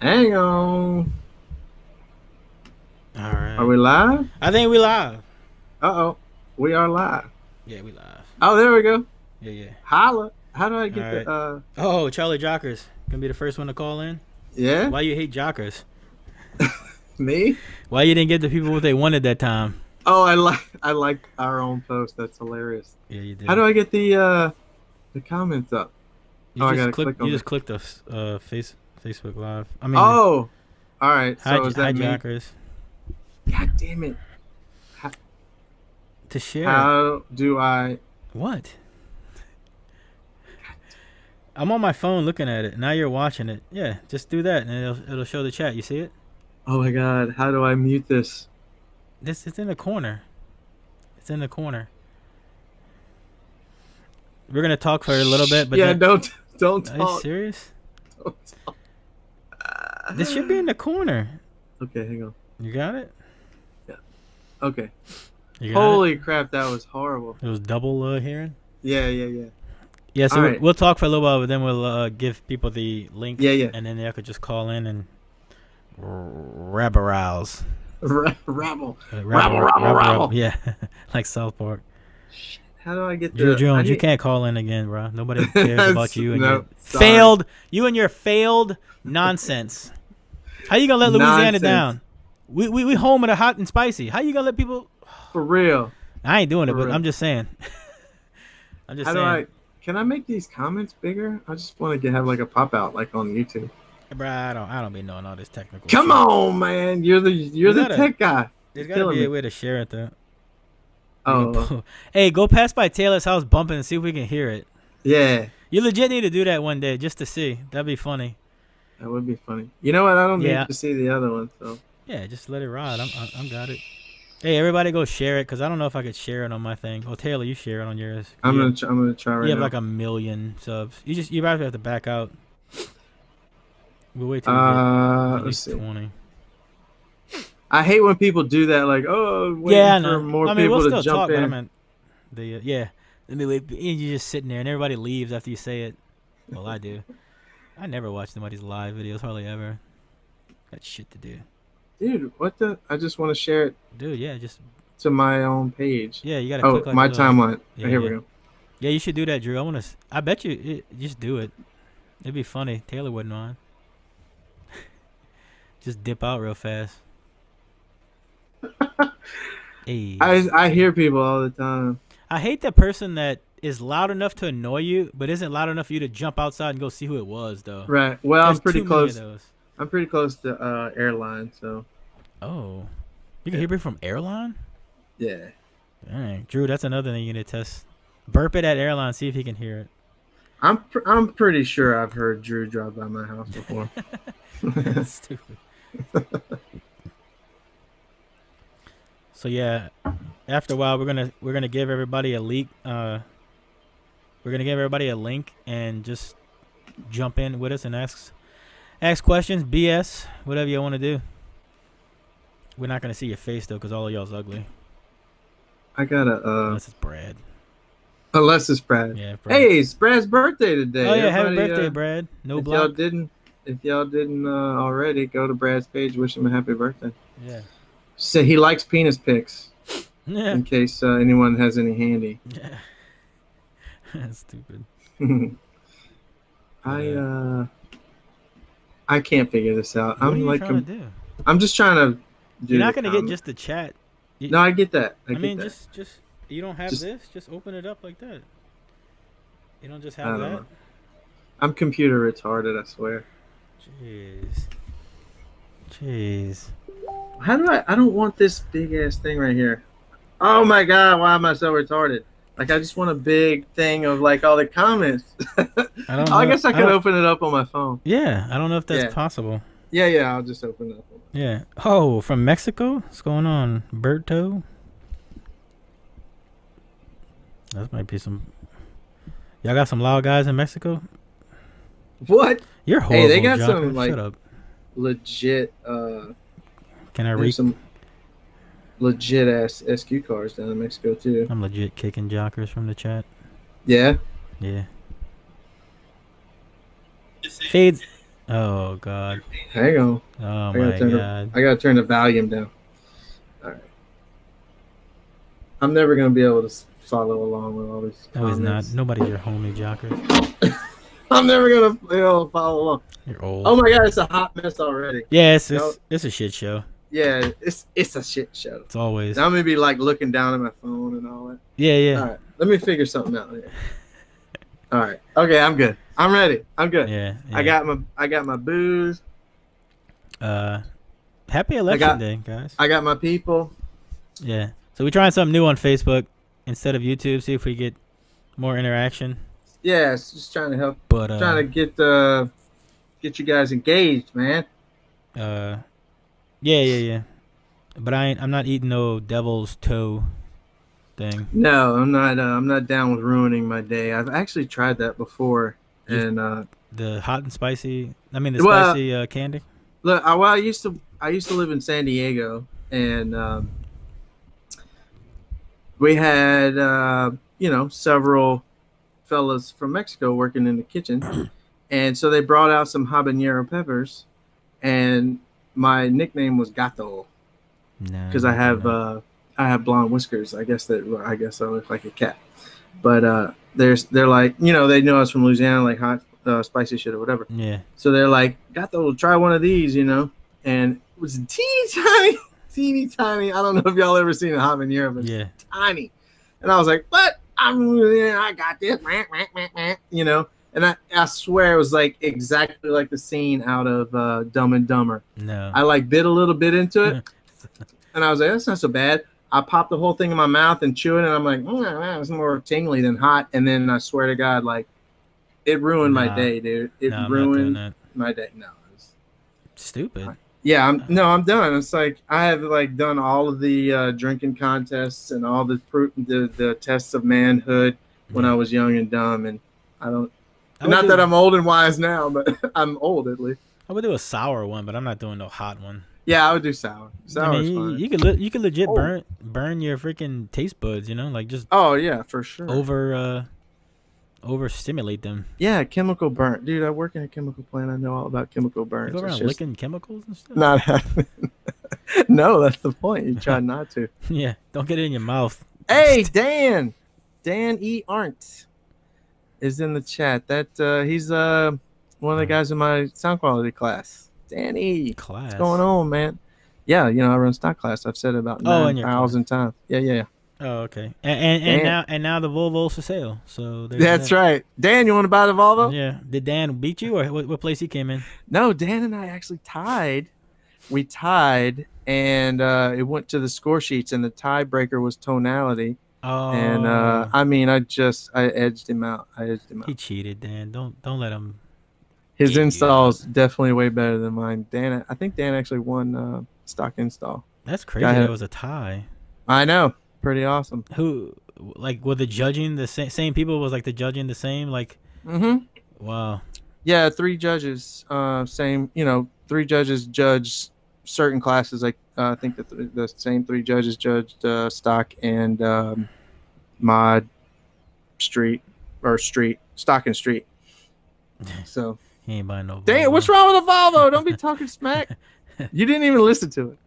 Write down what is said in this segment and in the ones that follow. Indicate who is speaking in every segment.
Speaker 1: Hang on.
Speaker 2: All right.
Speaker 1: Are we live?
Speaker 2: I think we live.
Speaker 1: Uh-oh. We are live.
Speaker 2: Yeah, we live.
Speaker 1: Oh, there we go.
Speaker 2: Yeah, yeah.
Speaker 1: Holla. How do I
Speaker 2: All
Speaker 1: get
Speaker 2: right.
Speaker 1: the
Speaker 2: Oh, Charlie Jockers gonna be the first one to call in.
Speaker 1: yeah?
Speaker 2: Why you hate Jockers?
Speaker 1: Me?
Speaker 2: Why you didn't get the people what they wanted that time?
Speaker 1: Oh, I like our own post. That's hilarious.
Speaker 2: Yeah, you did.
Speaker 1: How do I get the comments up?
Speaker 2: You
Speaker 1: I
Speaker 2: just
Speaker 1: gotta
Speaker 2: click.
Speaker 1: click on
Speaker 2: You
Speaker 1: it.
Speaker 2: just click the Facebook Live. I mean,
Speaker 1: Oh, all right.
Speaker 2: hi,
Speaker 1: So is
Speaker 2: hi
Speaker 1: that me?
Speaker 2: Jockers.
Speaker 1: God damn it.
Speaker 2: To share.
Speaker 1: How do I?
Speaker 2: What? I'm on my phone looking at it. Now you're watching it. Yeah, just do that, and it'll show the chat. You see it?
Speaker 1: Oh my God. How do I mute this?
Speaker 2: It's in the corner. It's in the corner. We're gonna talk for a little bit, but
Speaker 1: yeah,
Speaker 2: then,
Speaker 1: don't
Speaker 2: are you
Speaker 1: talk.
Speaker 2: serious?
Speaker 1: Don't talk.
Speaker 2: This should be in the corner.
Speaker 1: Okay, hang on.
Speaker 2: You got it?
Speaker 1: Yeah. Okay.
Speaker 2: You got
Speaker 1: Holy crap, that was horrible.
Speaker 2: it? It was double hearing?
Speaker 1: Yeah, yeah, yeah.
Speaker 2: Yeah, so
Speaker 1: All right.
Speaker 2: we'll talk for a little while, but then we'll give people the link.
Speaker 1: Yeah, yeah.
Speaker 2: And then they could just call in and rabble-rouse.
Speaker 1: Rabble. Rabble.
Speaker 2: Yeah, like South Park.
Speaker 1: Shit, how do I get
Speaker 2: Drew
Speaker 1: the...
Speaker 2: Jones, you can't call in again, bro. Nobody cares about you and
Speaker 1: No,
Speaker 2: your
Speaker 1: sorry.
Speaker 2: failed nonsense. How you gonna let Louisiana
Speaker 1: Nonsense.
Speaker 2: down? We home of the hot and spicy. How you gonna let people?
Speaker 1: For real.
Speaker 2: I ain't doing it,
Speaker 1: For
Speaker 2: but
Speaker 1: real.
Speaker 2: I'm just saying. I'm just
Speaker 1: How
Speaker 2: saying.
Speaker 1: do I... Can I make these comments bigger? I just want to have like a pop out like on YouTube.
Speaker 2: Bro, I don't be knowing all this technical.
Speaker 1: Come
Speaker 2: shit.
Speaker 1: on, man. You're the tech guy.
Speaker 2: There's
Speaker 1: You're
Speaker 2: gotta be
Speaker 1: killing
Speaker 2: a
Speaker 1: me.
Speaker 2: way to share it though.
Speaker 1: Oh,
Speaker 2: Hey, go pass by Taylor's house bumping and see if we can hear it.
Speaker 1: yeah.
Speaker 2: You legit need to do that one day just to see. That'd be funny.
Speaker 1: That would be funny. You know what? I don't
Speaker 2: Yeah.
Speaker 1: need to see the other one, so...
Speaker 2: Yeah, just let it ride. I'm got it. Hey, everybody, go share it because I don't know if I could share it on my thing. Oh, Taylor, you share it on yours.
Speaker 1: I'm gonna try right
Speaker 2: You have
Speaker 1: now.
Speaker 2: like 1 million subs. You probably have to back out. We'll wait till we get at
Speaker 1: Let's
Speaker 2: least
Speaker 1: see.
Speaker 2: 20.
Speaker 1: I hate when people do that. Like, oh, waiting
Speaker 2: Yeah, I
Speaker 1: for
Speaker 2: know.
Speaker 1: more
Speaker 2: I mean,
Speaker 1: people
Speaker 2: we'll
Speaker 1: to
Speaker 2: still
Speaker 1: jump
Speaker 2: talk,
Speaker 1: in.
Speaker 2: but I meant the yeah. And you're just sitting there, and everybody leaves after you say it. Well, I do. I never watch somebody's live videos, hardly ever. Got shit to do,
Speaker 1: Dude, what the? I just want to share it
Speaker 2: dude. Yeah, just
Speaker 1: to my own page.
Speaker 2: yeah. You gotta
Speaker 1: Oh,
Speaker 2: click like
Speaker 1: my
Speaker 2: a little,
Speaker 1: timeline.
Speaker 2: Yeah,
Speaker 1: Here
Speaker 2: yeah.
Speaker 1: we go.
Speaker 2: Yeah, you should do that, Drew. I bet you just do it. It'd be funny. Taylor wouldn't mind. Just dip out real fast. Hey.
Speaker 1: I hear people all the time.
Speaker 2: I hate that person that is loud enough to annoy you, but isn't loud enough for you to jump outside and go see who it was, though.
Speaker 1: Right. Well,
Speaker 2: There's
Speaker 1: I'm pretty
Speaker 2: too many of
Speaker 1: close.
Speaker 2: those.
Speaker 1: I'm pretty close to airline, so
Speaker 2: Oh, you can hear me from airline.
Speaker 1: yeah.
Speaker 2: Dang, Drew, that's another thing you need to test. Burp it at airline, see if he can hear it.
Speaker 1: I'm pretty sure I've heard Drew drive by my house before.
Speaker 2: That's stupid. So yeah, after a while, we're gonna give everybody a leak. We're gonna give everybody a link and just jump in with us and ask questions, BS, whatever you want to do. We're not gonna see your face though, cause all of y'all's ugly.
Speaker 1: I gotta
Speaker 2: Unless it's Brad.
Speaker 1: unless it's Brad.
Speaker 2: Yeah. Brad.
Speaker 1: Hey, it's Brad's birthday today.
Speaker 2: Oh yeah, happy
Speaker 1: Everybody,
Speaker 2: birthday, Brad. No
Speaker 1: if y'all
Speaker 2: block.
Speaker 1: didn't already, go to Brad's page, wish him a happy birthday.
Speaker 2: Yeah.
Speaker 1: Say he likes penis pics,
Speaker 2: Yeah.
Speaker 1: in case anyone has any handy.
Speaker 2: Yeah. That's stupid.
Speaker 1: I can't figure this out.
Speaker 2: What are
Speaker 1: I'm
Speaker 2: you
Speaker 1: like
Speaker 2: trying to do?
Speaker 1: I'm just trying to do.
Speaker 2: You're not
Speaker 1: the
Speaker 2: gonna get
Speaker 1: comment.
Speaker 2: just the chat.
Speaker 1: No, I get that. I
Speaker 2: I
Speaker 1: get
Speaker 2: mean,
Speaker 1: that.
Speaker 2: just you don't have
Speaker 1: Just-
Speaker 2: this. Just open it up like that. You don't just
Speaker 1: I
Speaker 2: have
Speaker 1: don't
Speaker 2: that.
Speaker 1: know. I'm computer retarded, I swear.
Speaker 2: Jeez. Jeez.
Speaker 1: How do I don't want this big ass thing right here. Oh my god, why am I so retarded? Like I just want a big thing of like all the comments.
Speaker 2: I don't know.
Speaker 1: I guess I could
Speaker 2: don't-
Speaker 1: open it up on my phone.
Speaker 2: Yeah, I don't know if that's
Speaker 1: Yeah.
Speaker 2: possible.
Speaker 1: Yeah, I'll just open it up.
Speaker 2: Yeah. Oh, from Mexico? What's going on, Berto? That might be some. Y'all got some loud guys in Mexico?
Speaker 1: What?
Speaker 2: You're horrible.
Speaker 1: Hey, they got
Speaker 2: Jocker.
Speaker 1: some like
Speaker 2: Shut up.
Speaker 1: legit
Speaker 2: Can I
Speaker 1: there's
Speaker 2: read?
Speaker 1: some legit ass SQ cars down in Mexico too.
Speaker 2: I'm legit kicking jockers from the chat.
Speaker 1: Yeah.
Speaker 2: Yeah. Fades. Oh God.
Speaker 1: Hang on.
Speaker 2: Oh my God.
Speaker 1: I gotta turn the volume down. All right. I'm never gonna be able to follow along with all these
Speaker 2: No, he's not.
Speaker 1: comments.
Speaker 2: Nobody's your homie, Jockers.
Speaker 1: I'm never gonna be able to follow along.
Speaker 2: You're old.
Speaker 1: Oh my God, it's a hot mess already.
Speaker 2: Yeah,
Speaker 1: Yo,
Speaker 2: it's a shit show.
Speaker 1: yeah, it's a shit show.
Speaker 2: It's always.
Speaker 1: Now I'm gonna be like looking down at my phone and all that.
Speaker 2: Yeah, yeah.
Speaker 1: All right, let me figure something out here. All right, okay, I'm good. I'm ready. I'm good.
Speaker 2: Yeah, yeah.
Speaker 1: I got my booze.
Speaker 2: Happy election day, guys.
Speaker 1: I got my people.
Speaker 2: Yeah. So we're trying something new on Facebook instead of YouTube. See if we get more interaction.
Speaker 1: Yeah, it's just trying to help.
Speaker 2: But
Speaker 1: trying to get you guys engaged, man.
Speaker 2: Yeah. But I'm not eating no devil's toe thing.
Speaker 1: No, I'm not. I'm not down with ruining my day. I've actually tried that before, and
Speaker 2: the hot and spicy. I mean, the spicy candy.
Speaker 1: Look, I used to live in San Diego, and we had several fellas from Mexico working in the kitchen, and so they brought out some habanero peppers, and my nickname was Gato because I have blonde whiskers. I guess I look like a cat, but they're like, they know us from Louisiana, like hot spicy shit or whatever.
Speaker 2: Yeah.
Speaker 1: So they're like, Gato, try one of these, and it was teeny tiny. I don't know if y'all ever seen a habanero, but
Speaker 2: yeah,
Speaker 1: it's tiny. And I was like, what? I got this, And I swear it was like exactly like the scene out of Dumb and Dumber.
Speaker 2: No.
Speaker 1: I like bit a little bit into it, and I was like, that's not so bad. I popped the whole thing in my mouth and chew it, and I'm like, it's more tingly than hot. And then I swear to God, like, it ruined my day, dude. It ruined my day. No, it was
Speaker 2: stupid.
Speaker 1: Yeah, I'm done. It's like I have like done all of the drinking contests and all the tests of manhood when I was young and dumb, and not that I'm old and wise now, but I'm old at least.
Speaker 2: I would do a sour one, but I'm not doing no hot one.
Speaker 1: Yeah, I would do sour. Sour is fine.
Speaker 2: You could legit burn your freaking taste buds, like just.
Speaker 1: Oh yeah, for sure.
Speaker 2: Overstimulate them.
Speaker 1: Yeah, chemical burn, dude. I work in a chemical plant. I know all about chemical burns.
Speaker 2: You go around licking chemicals and stuff.
Speaker 1: Not happening. No, that's the point. You try not to.
Speaker 2: Yeah, don't get it in your mouth.
Speaker 1: Hey, Dan E. Arndt is in the chat. That he's one of the guys in my sound quality class. Dan E.
Speaker 2: Class.
Speaker 1: What's going on, man? Yeah, I run stock class. I've said it about 9,000 times. Yeah.
Speaker 2: Oh, okay. And now the Volvo's for sale. So
Speaker 1: that's right. Dan, you want to buy the Volvo?
Speaker 2: Yeah. Did Dan beat you, or what place he came in?
Speaker 1: No, Dan and I actually tied. We tied, and it went to the score sheets, and the tiebreaker was tonality.
Speaker 2: Oh.
Speaker 1: And I edged him out.
Speaker 2: He cheated, Dan. Don't let him.
Speaker 1: His install's definitely way better than mine. I think Dan actually won stock install.
Speaker 2: That's crazy. It was a tie.
Speaker 1: I know. Pretty awesome.
Speaker 2: Who, like, were the judging the same people? Was like the judging the same? Like, wow. Yeah,
Speaker 1: 3 judges. Same. 3 judges judge certain classes. Like I think the same 3 judges judged stock and mod, stock and street. So
Speaker 2: he ain't buying no Volvo.
Speaker 1: Dang, what's wrong with the Volvo? Don't be talking smack. You didn't even listen to it.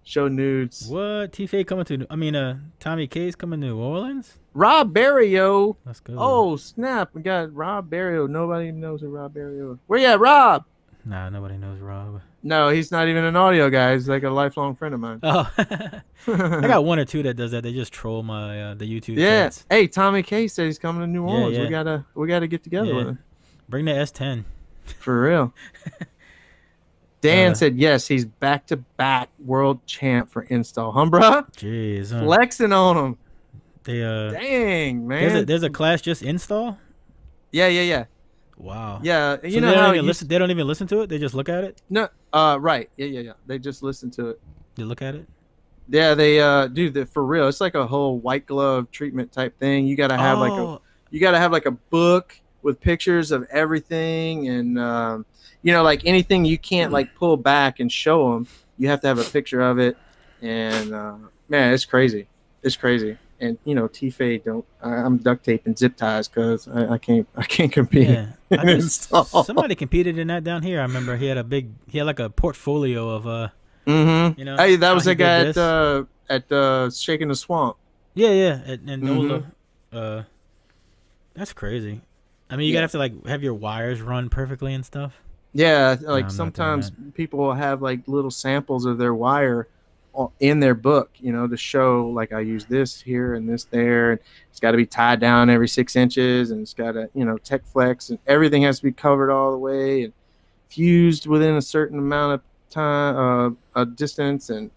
Speaker 1: Show nudes.
Speaker 2: What? T-Fay coming to? I mean, Tommy K's coming to New Orleans.
Speaker 1: Rob Barrio.
Speaker 2: Let's go.
Speaker 1: Oh snap! We got Rob Barrio. Nobody even knows who Rob Barrio is. Where you at, Rob?
Speaker 2: Nah, nobody knows Rob.
Speaker 1: No, he's not even an audio guy. He's like a lifelong friend of mine.
Speaker 2: Oh, I got 1 or 2 that does that. They just troll my the YouTube.
Speaker 1: Yeah.
Speaker 2: Chats.
Speaker 1: Hey, Tommy K said he's coming to New Orleans.
Speaker 2: Yeah.
Speaker 1: We gotta get together with him.
Speaker 2: Bring the S10.
Speaker 1: For real. Dan said yes. He's back-to-back world champ for install. Bruh?
Speaker 2: Jeez.
Speaker 1: Flexing on him.
Speaker 2: They
Speaker 1: Dang, man.
Speaker 2: There's a class just install?
Speaker 1: Yeah.
Speaker 2: Wow.
Speaker 1: Yeah,
Speaker 2: so they don't even listen. They don't even listen to it. They just look at it.
Speaker 1: No. Right. Yeah. They just listen to it.
Speaker 2: They look at it.
Speaker 1: Yeah, they do that for real. It's like a whole white glove treatment type thing. You gotta have like a book with pictures of everything, and like anything you can't like pull back and show them. You have to have a picture of it, and man, it's crazy. It's crazy. and T-Fade don't. I'm duct tape and zip ties because I can't compete.
Speaker 2: Yeah, I just somebody competed in that down here. I remember he had like a portfolio of
Speaker 1: Mm-hmm. Hey, that was
Speaker 2: the
Speaker 1: a guy at Shaking the Swamp.
Speaker 2: Yeah, and NOLA. That's crazy. I mean, you gotta have to like have your wires run perfectly and stuff.
Speaker 1: Yeah, like sometimes people will have like little samples of their wire in their book, to show like I use this here and this there, and it's got to be tied down every 6 inches, and it's got to tech flex, and everything has to be covered all the way and fused within a certain amount of time, a distance, and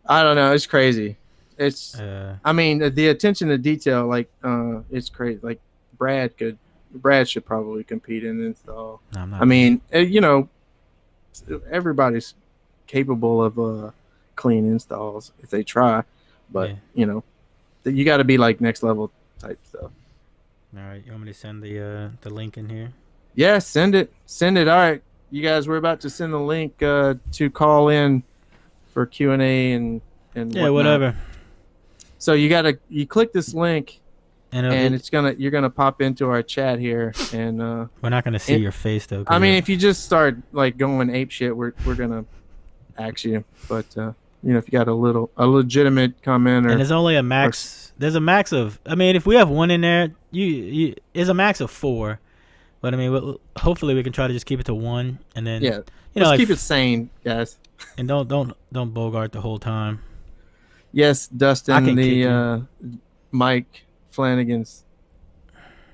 Speaker 1: I don't know, it's crazy. It's I mean the attention to detail, like it's crazy. Like Brad should probably compete in install.
Speaker 2: No, I'm not.
Speaker 1: I mean, everybody's capable of clean installs if they try, but you got to be like next level type stuff.
Speaker 2: All right, you want me to send the link in here?
Speaker 1: Yeah, send it. All right, you guys, we're about to send the link to call in for Q&A and whatnot.
Speaker 2: Whatever.
Speaker 1: So you click this link. And you're gonna pop into our chat here, and
Speaker 2: we're not gonna see your face though.
Speaker 1: I mean, if you just start like going ape shit, we're gonna ask you. But if you got a legitimate comment,
Speaker 2: and there's only a max. There's a max of. I mean, if we have one in there, there's a max of 4. But I mean, hopefully we can try to just keep it to 1, and then
Speaker 1: let's keep it sane, guys.
Speaker 2: And don't bogart the whole time.
Speaker 1: Yes, Dustin, the Mike Flanagan's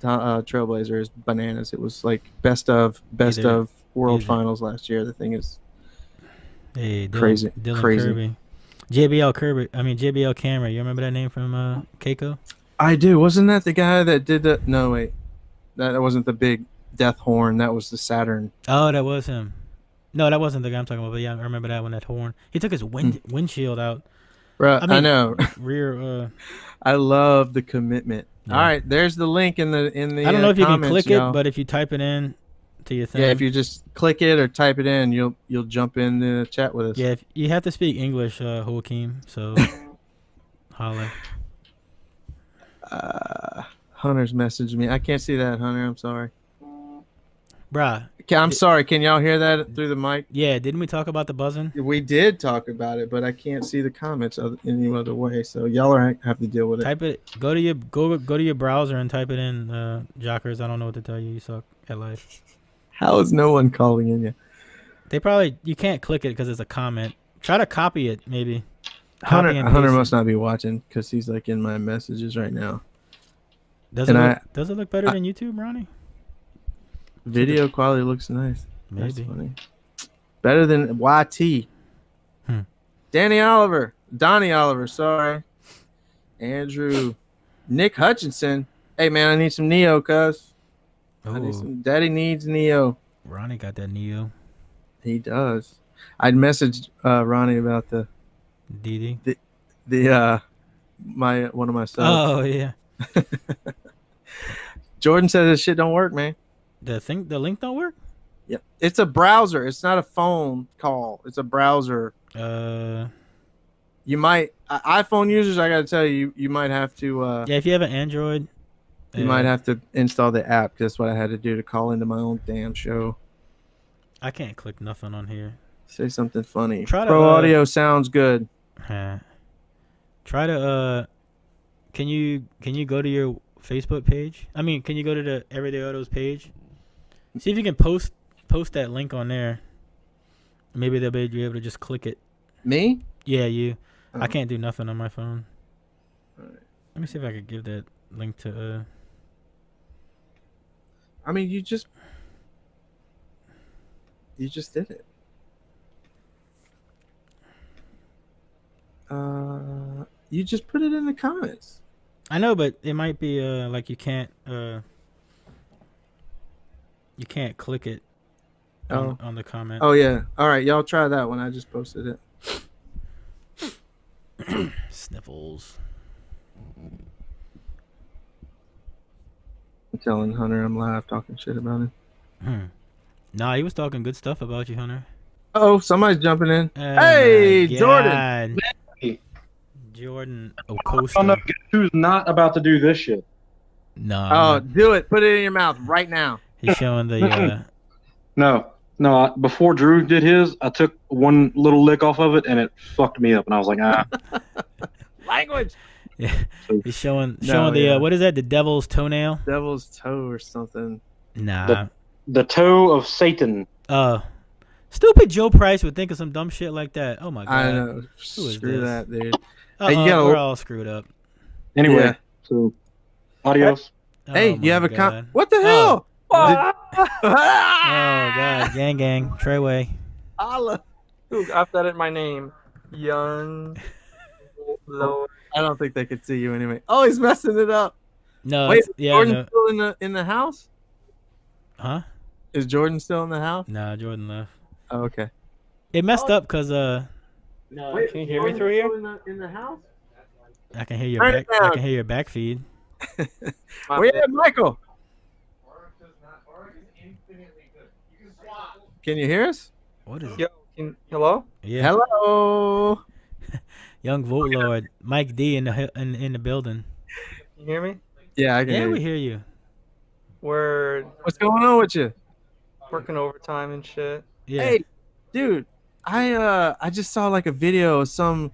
Speaker 1: Trailblazer is bananas. It was like best of World Finals last year. The thing is crazy.
Speaker 2: Kirby. JBL Camera. You remember that name from Keiko?
Speaker 1: I do. Wasn't that the guy that did the? No, wait. That wasn't the big death horn. That was the Saturn.
Speaker 2: Oh, that was him. No, that wasn't the guy I'm talking about. But yeah, I remember that one. That horn. He took his windshield out.
Speaker 1: Bro, I know.
Speaker 2: Rear.
Speaker 1: I love the commitment. Yeah. All right, there's the link in the.
Speaker 2: I don't know if you can click it, but if you type it in to your thing.
Speaker 1: Yeah, if you just click it or type it in, you'll jump in the chat with us.
Speaker 2: Yeah, you have to speak English, Joaquin. So, holla.
Speaker 1: Hunter's messaged me. I can't see that, Hunter. I'm sorry.
Speaker 2: Bruh.
Speaker 1: I'm sorry. Can y'all hear that through the mic?
Speaker 2: Yeah. Didn't we talk about the buzzing?
Speaker 1: We did talk about it, but I can't see the comments any other way. So y'all have to deal with it.
Speaker 2: Type it. Go to your browser and type it in, Jockers. I don't know what to tell you. You suck at life.
Speaker 1: How is no one calling in you?
Speaker 2: You can't click it because it's a comment. Try to copy it, maybe.
Speaker 1: Hunter must not be watching because he's like in my messages right now.
Speaker 2: Does it look better than YouTube, Ronnie?
Speaker 1: Video quality looks nice.
Speaker 2: Maybe.
Speaker 1: That's funny. Better than YT. Donnie Oliver, sorry. Andrew. Nick Hutchinson. Hey, man, I need some Neo, cuz. Daddy needs Neo.
Speaker 2: Ronnie got that Neo.
Speaker 1: He does. I'd messaged Ronnie about the
Speaker 2: DD.
Speaker 1: One of my subs.
Speaker 2: Oh, yeah.
Speaker 1: Jordan says this shit don't work, man.
Speaker 2: The link don't work?
Speaker 1: Yep. It's a browser. It's not a phone call. It's a browser. You might iPhone users, I gotta tell you, you might have to
Speaker 2: yeah, if you have an Android,
Speaker 1: you might have to install the app. That's what I had to do to call into my own damn show.
Speaker 2: I can't click nothing on here.
Speaker 1: Say something funny. Pro audio sounds good.
Speaker 2: Try to can you go to your Facebook page? I mean, can you go to the Everyday Autos page? See if you can post that link on there. Maybe they'll be able to just click it.
Speaker 1: Me?
Speaker 2: Yeah, you. Oh. I can't do nothing on my phone. All right. Let me see if I could give that link to.
Speaker 1: I mean, you just did it. You just put it in the comments.
Speaker 2: I know, but it might be like you can't click it on the comment.
Speaker 1: Oh yeah. All right, y'all try that one. I just posted it.
Speaker 2: Sniffles.
Speaker 1: I'm telling Hunter I'm live talking shit about him.
Speaker 2: Nah, he was talking good stuff about you, Hunter.
Speaker 1: Oh, somebody's jumping in.
Speaker 2: Oh,
Speaker 1: hey, Jordan.
Speaker 2: Jordan
Speaker 3: Oh no,
Speaker 2: Acosta.
Speaker 3: guess who's not about to do this shit?
Speaker 2: No,
Speaker 1: do it. Put it in your mouth right now.
Speaker 2: he's showing the.
Speaker 3: No. Before Drew did his, I took one little lick off of it, and it fucked me up. And I was like, ah.
Speaker 1: Language.
Speaker 2: Yeah, he's showing
Speaker 1: No,
Speaker 2: the
Speaker 1: yeah.
Speaker 2: what is that? The devil's toenail?
Speaker 1: Devil's toe or something.
Speaker 2: Nah.
Speaker 3: The toe of Satan.
Speaker 2: Stupid Joe Price would think of some dumb shit like that. Oh my god.
Speaker 1: I know.
Speaker 2: Who is
Speaker 1: Screw
Speaker 2: this?
Speaker 1: that, dude.
Speaker 2: Hey,
Speaker 1: you gotta-
Speaker 2: we're all screwed up.
Speaker 3: Anyway,
Speaker 1: Yeah.
Speaker 3: so adios.
Speaker 1: Hey,
Speaker 2: Oh
Speaker 1: you have
Speaker 2: my
Speaker 1: a
Speaker 2: god.
Speaker 1: What the hell?
Speaker 2: Oh god, gang, Treyway.
Speaker 1: Allah.
Speaker 4: Dude, I've said it my name. Young Lord.
Speaker 1: I don't think they could see you anyway. Oh, he's messing it up.
Speaker 2: No,
Speaker 1: Wait,
Speaker 2: it's, yeah,
Speaker 1: Jordan
Speaker 2: no.
Speaker 1: still in the house?
Speaker 2: Huh?
Speaker 1: Is Jordan still in the house?
Speaker 2: Nah, Jordan left.
Speaker 1: Oh, okay.
Speaker 2: It messed up because
Speaker 4: No, can you hear me through here?
Speaker 1: In the house?
Speaker 2: I can hear your
Speaker 1: Turn it
Speaker 2: back. I
Speaker 1: down.
Speaker 2: can hear your back feed.
Speaker 4: My
Speaker 1: Where
Speaker 4: bad.
Speaker 1: at Michael? Can you hear us?
Speaker 2: What is it?
Speaker 4: Yo, hello?
Speaker 2: Yeah.
Speaker 1: Hello.
Speaker 2: Young Vote Lord, Mike D in the building.
Speaker 4: You hear me?
Speaker 1: Yeah, I can
Speaker 2: Yeah,
Speaker 1: hear
Speaker 2: we
Speaker 1: you.
Speaker 2: hear you.
Speaker 4: We're
Speaker 1: What's going on with you?
Speaker 4: working overtime and shit.
Speaker 2: Yeah.
Speaker 1: Hey, dude, I just saw like a video of some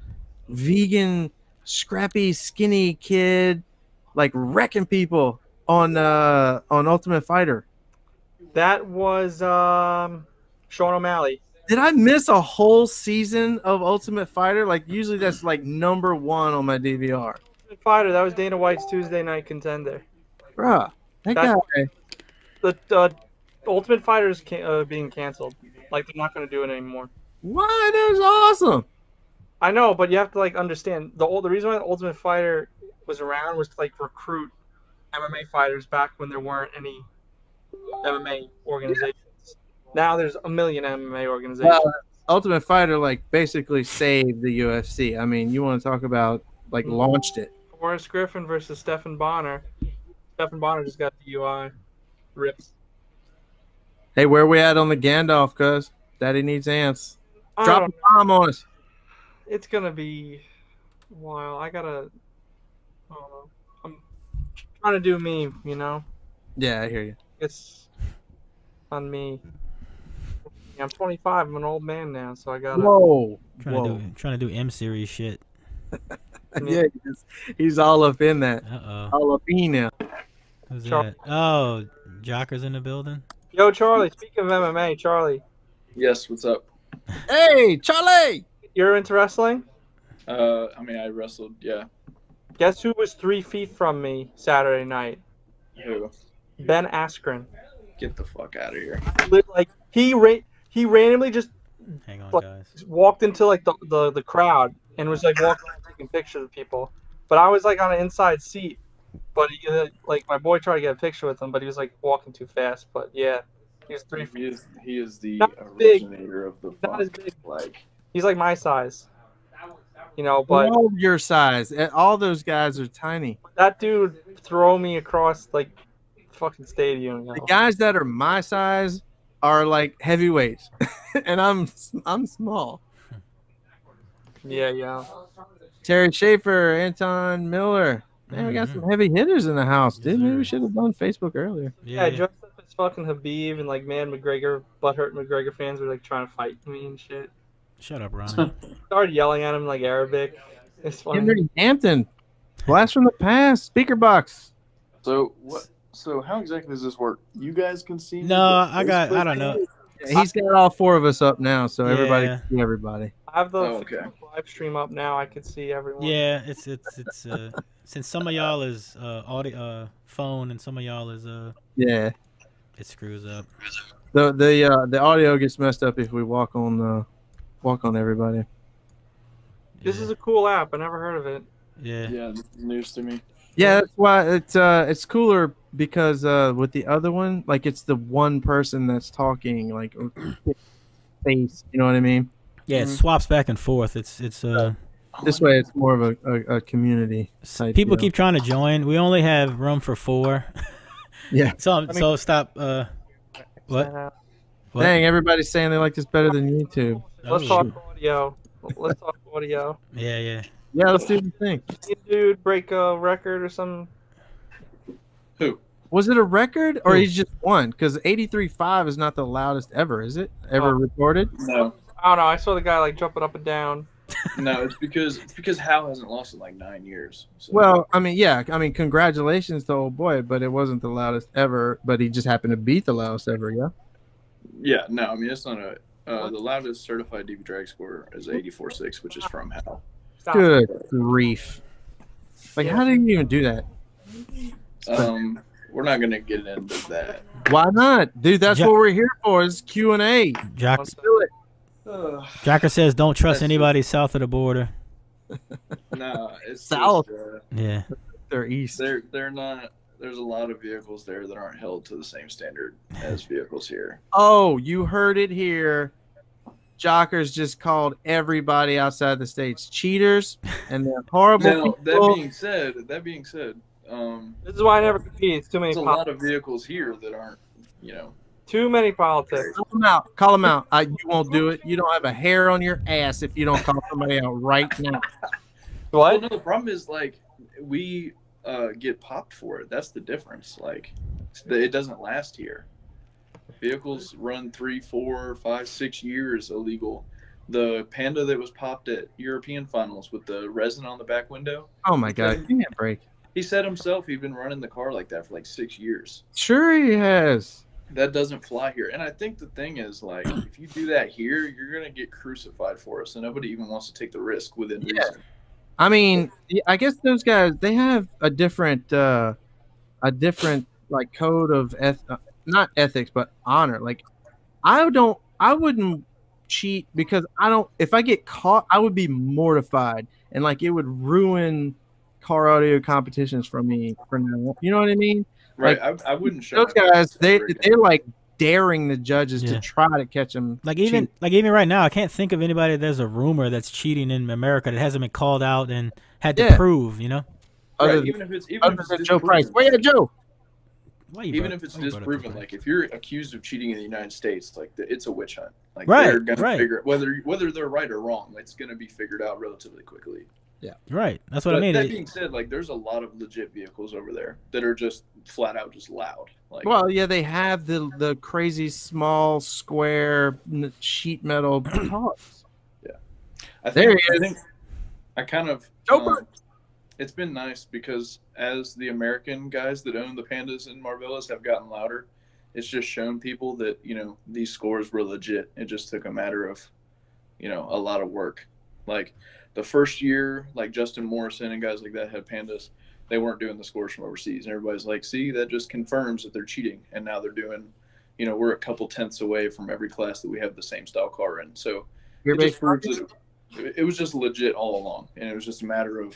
Speaker 1: vegan, scrappy, skinny kid like wrecking people on Ultimate Fighter.
Speaker 4: That was Sean O'Malley.
Speaker 1: Did I miss a whole season of Ultimate Fighter? Like usually that's like number 1 on my DVR.
Speaker 4: Fighter, that was Dana White's Tuesday night contender.
Speaker 1: Bruh, that
Speaker 4: That's-
Speaker 1: guy.
Speaker 4: The Ultimate Fighter is being canceled. Like they're not going to do it anymore.
Speaker 1: What? That was awesome.
Speaker 4: I know, but you have to like understand the reason why the Ultimate Fighter was around was to like recruit MMA fighters back when there weren't any MMA organizations. Now there's a million MMA organizations.
Speaker 1: Well, Ultimate Fighter like basically saved the UFC. I mean, you want to talk about like launched it.
Speaker 4: Horace Griffin versus Stephan Bonner. Stephan Bonner just got the UI. Rips.
Speaker 1: Hey, where we at on the Gandalf? Cuz Daddy needs ants.
Speaker 4: I
Speaker 1: Drop
Speaker 4: don't
Speaker 1: a bomb on us.
Speaker 4: It's gonna be a while. I don't know. I'm trying to do me, you know?
Speaker 1: Yeah, I hear you.
Speaker 4: It's on me. I'm 25. I'm an old man now, so I gotta.
Speaker 1: Whoa.
Speaker 2: Trying to do M series shit.
Speaker 1: Yeah, he's all up in that. All up in there.
Speaker 2: Who's
Speaker 4: Char-
Speaker 2: that? Oh, Jocker's in the building.
Speaker 4: Yo, Charlie. Speaking of MMA, Charlie,
Speaker 5: Yes, what's up?
Speaker 1: Hey, Charlie.
Speaker 4: you're into wrestling?
Speaker 5: I mean, I wrestled, yeah.
Speaker 4: Guess who was 3 feet from me Saturday night?
Speaker 5: Who?
Speaker 4: Ben Askren.
Speaker 5: Get the fuck out of here.
Speaker 4: Like he randomly just
Speaker 2: Hang on,
Speaker 4: Like-
Speaker 2: guys.
Speaker 4: walked into like the crowd and was like walking around taking pictures of people. But I was like on an inside seat. But he, like my boy tried to get a picture with him, but he was like walking too fast. But yeah, he was 3 feet.
Speaker 5: He is the
Speaker 4: Not as big.
Speaker 5: originator of the
Speaker 4: Not as
Speaker 5: fuck.
Speaker 4: big.
Speaker 5: Like,
Speaker 4: He's like my size, you know. But
Speaker 1: All your size. All those guys are tiny.
Speaker 4: that dude throw me across like fucking stadium. You
Speaker 1: The
Speaker 4: know?
Speaker 1: guys that are my size are like heavyweights, and I'm small.
Speaker 4: Yeah.
Speaker 1: Terry Schaefer, Anton Miller. Man, we got some heavy hitters in the house, dude. Maybe we should have done Facebook earlier.
Speaker 4: Yeah, dressed up as fucking Habib and like man McGregor, butthurt McGregor fans were like trying to fight me and shit.
Speaker 2: Shut up, Ronnie.
Speaker 4: Started yelling at him like Arabic. It's funny.
Speaker 1: Henry Hampton, blast from the past, speaker box.
Speaker 5: so what? So how exactly does this work? You guys can see.
Speaker 2: No, I don't know.
Speaker 1: Yeah, he's got all 4 of us up now, so everybody
Speaker 2: Yeah.
Speaker 1: can see everybody.
Speaker 4: I have the
Speaker 5: Oh, okay.
Speaker 4: Facebook live stream up now. I could see everyone.
Speaker 2: Yeah, it's since some of y'all is audio phone and some of y'all is
Speaker 1: Yeah,
Speaker 2: it screws up.
Speaker 1: the audio gets messed up if we walk on everybody.
Speaker 4: This is a cool app. I never heard of it.
Speaker 2: Yeah.
Speaker 5: Yeah, this is news to me.
Speaker 1: Yeah, that's why it's cooler because with the other one, like it's the one person that's talking, like face. You know what I mean?
Speaker 2: Yeah, it swaps back and forth. It's
Speaker 1: This way, it's more of a community type.
Speaker 2: people
Speaker 1: deal.
Speaker 2: keep trying to join. We only have room for 4.
Speaker 1: Yeah.
Speaker 2: So stop. What? What?
Speaker 1: Dang, everybody's saying they like this better than YouTube.
Speaker 4: Let's
Speaker 2: Oh,
Speaker 4: talk
Speaker 2: shoot.
Speaker 4: audio. Let's talk audio.
Speaker 2: Yeah.
Speaker 1: Yeah, let's do the thing.
Speaker 4: Dude, break a record or something.
Speaker 5: Who?
Speaker 1: Was it a record or
Speaker 2: Who?
Speaker 1: he's just won? Because 83.5 is not the loudest ever, is it? Ever recorded?
Speaker 5: No,
Speaker 4: I don't know. I saw the guy like jumping up and down.
Speaker 5: no. It's because Hal hasn't lost in like 9 years. So.
Speaker 1: Well, I mean, yeah. I mean, congratulations to old boy, but it wasn't the loudest ever. But he just happened to beat the loudest ever, yeah?
Speaker 5: Yeah, no. I mean, it's not a. The loudest certified DV drag score is 84.6, which is from Hal.
Speaker 4: Stop.
Speaker 1: Good grief. Like, how did you even do that?
Speaker 5: We're not gonna get into that.
Speaker 1: Why not? Dude, that's what we're here for is Q&A.
Speaker 2: Jack,
Speaker 1: Let's do it.
Speaker 2: Jacker says don't trust
Speaker 5: That's
Speaker 2: anybody south of the border.
Speaker 5: No, it's
Speaker 1: South.
Speaker 5: Just,
Speaker 2: Yeah.
Speaker 1: They're east.
Speaker 5: they're not. There's a lot of vehicles there that aren't held to the same standard as vehicles here.
Speaker 1: Oh, you heard it here. Jockers just called everybody outside the states cheaters, and they're horrible
Speaker 5: Now,
Speaker 1: people.
Speaker 5: that being said,
Speaker 4: This is why I never compete. It's too many.
Speaker 5: there's a lot of vehicles here that aren't,
Speaker 4: Too many politics.
Speaker 1: Call them out. Call them out. You won't do it. You don't have a hair on your ass if you don't call somebody out right now.
Speaker 5: Well,
Speaker 4: What?
Speaker 5: no, the problem is like we get popped for it. That's the difference. Like it doesn't last here. Vehicles run 3, 4, 5, 6 years illegal. The Panda that was popped at European finals with the resin on the back window.
Speaker 1: Oh my God! Give me a break.
Speaker 5: He said himself he'd been running the car like that for like 6 years.
Speaker 1: Sure, he has.
Speaker 5: That doesn't fly here. And I think the thing is, like, if you do that here, you're going to get crucified for it. So nobody even wants to take the risk within reason.
Speaker 1: I mean, I guess those guys, they have a different like code of not ethics, but honor. Like, I wouldn't cheat because if I get caught, I would be mortified and like it would ruin car audio competitions for me for now. You know what I mean?
Speaker 5: Right.
Speaker 1: Like,
Speaker 5: I wouldn't show
Speaker 1: those guys, they're like daring the judges
Speaker 2: Yeah.
Speaker 1: to try to catch them.
Speaker 2: Like even right now, I can't think of anybody. There's a rumor that's cheating in America that hasn't been called out and had to prove. You know,
Speaker 1: Other
Speaker 5: Right, even if it's
Speaker 1: Joe Price. Where you at, Joe?
Speaker 2: Why you
Speaker 5: Even
Speaker 2: brought-
Speaker 5: if it's
Speaker 2: why you brought up
Speaker 5: disproven,
Speaker 2: Joe
Speaker 5: like if you're accused of cheating in the United States, like it's a witch hunt. Like
Speaker 2: Right,
Speaker 5: they're gonna
Speaker 2: right.
Speaker 5: figure whether they're right or wrong. It's gonna be figured out relatively quickly.
Speaker 2: Price? Right, that's what
Speaker 5: But
Speaker 2: I mean.
Speaker 5: that being said, like there's a lot of legit vehicles over there that are just flat out just loud. Like
Speaker 1: Well, yeah, they have the crazy small square sheet metal cars.
Speaker 5: I
Speaker 1: There
Speaker 5: think,
Speaker 1: he is.
Speaker 5: I think I kind of
Speaker 1: Joker.
Speaker 5: it's been nice because as the American guys that own the Pandas and Marvellas have gotten louder, it's just shown people that, these scores were legit. It just took a matter of, a lot of work. Like the first year, like Justin Morrison and guys like that had Pandas, they weren't doing the scores from overseas. And everybody's like, see, that just confirms that they're cheating. And now they're doing, we're a couple tenths away from every class that we have the same style car in. So it just proves that it was just legit all along. And it was just a matter of,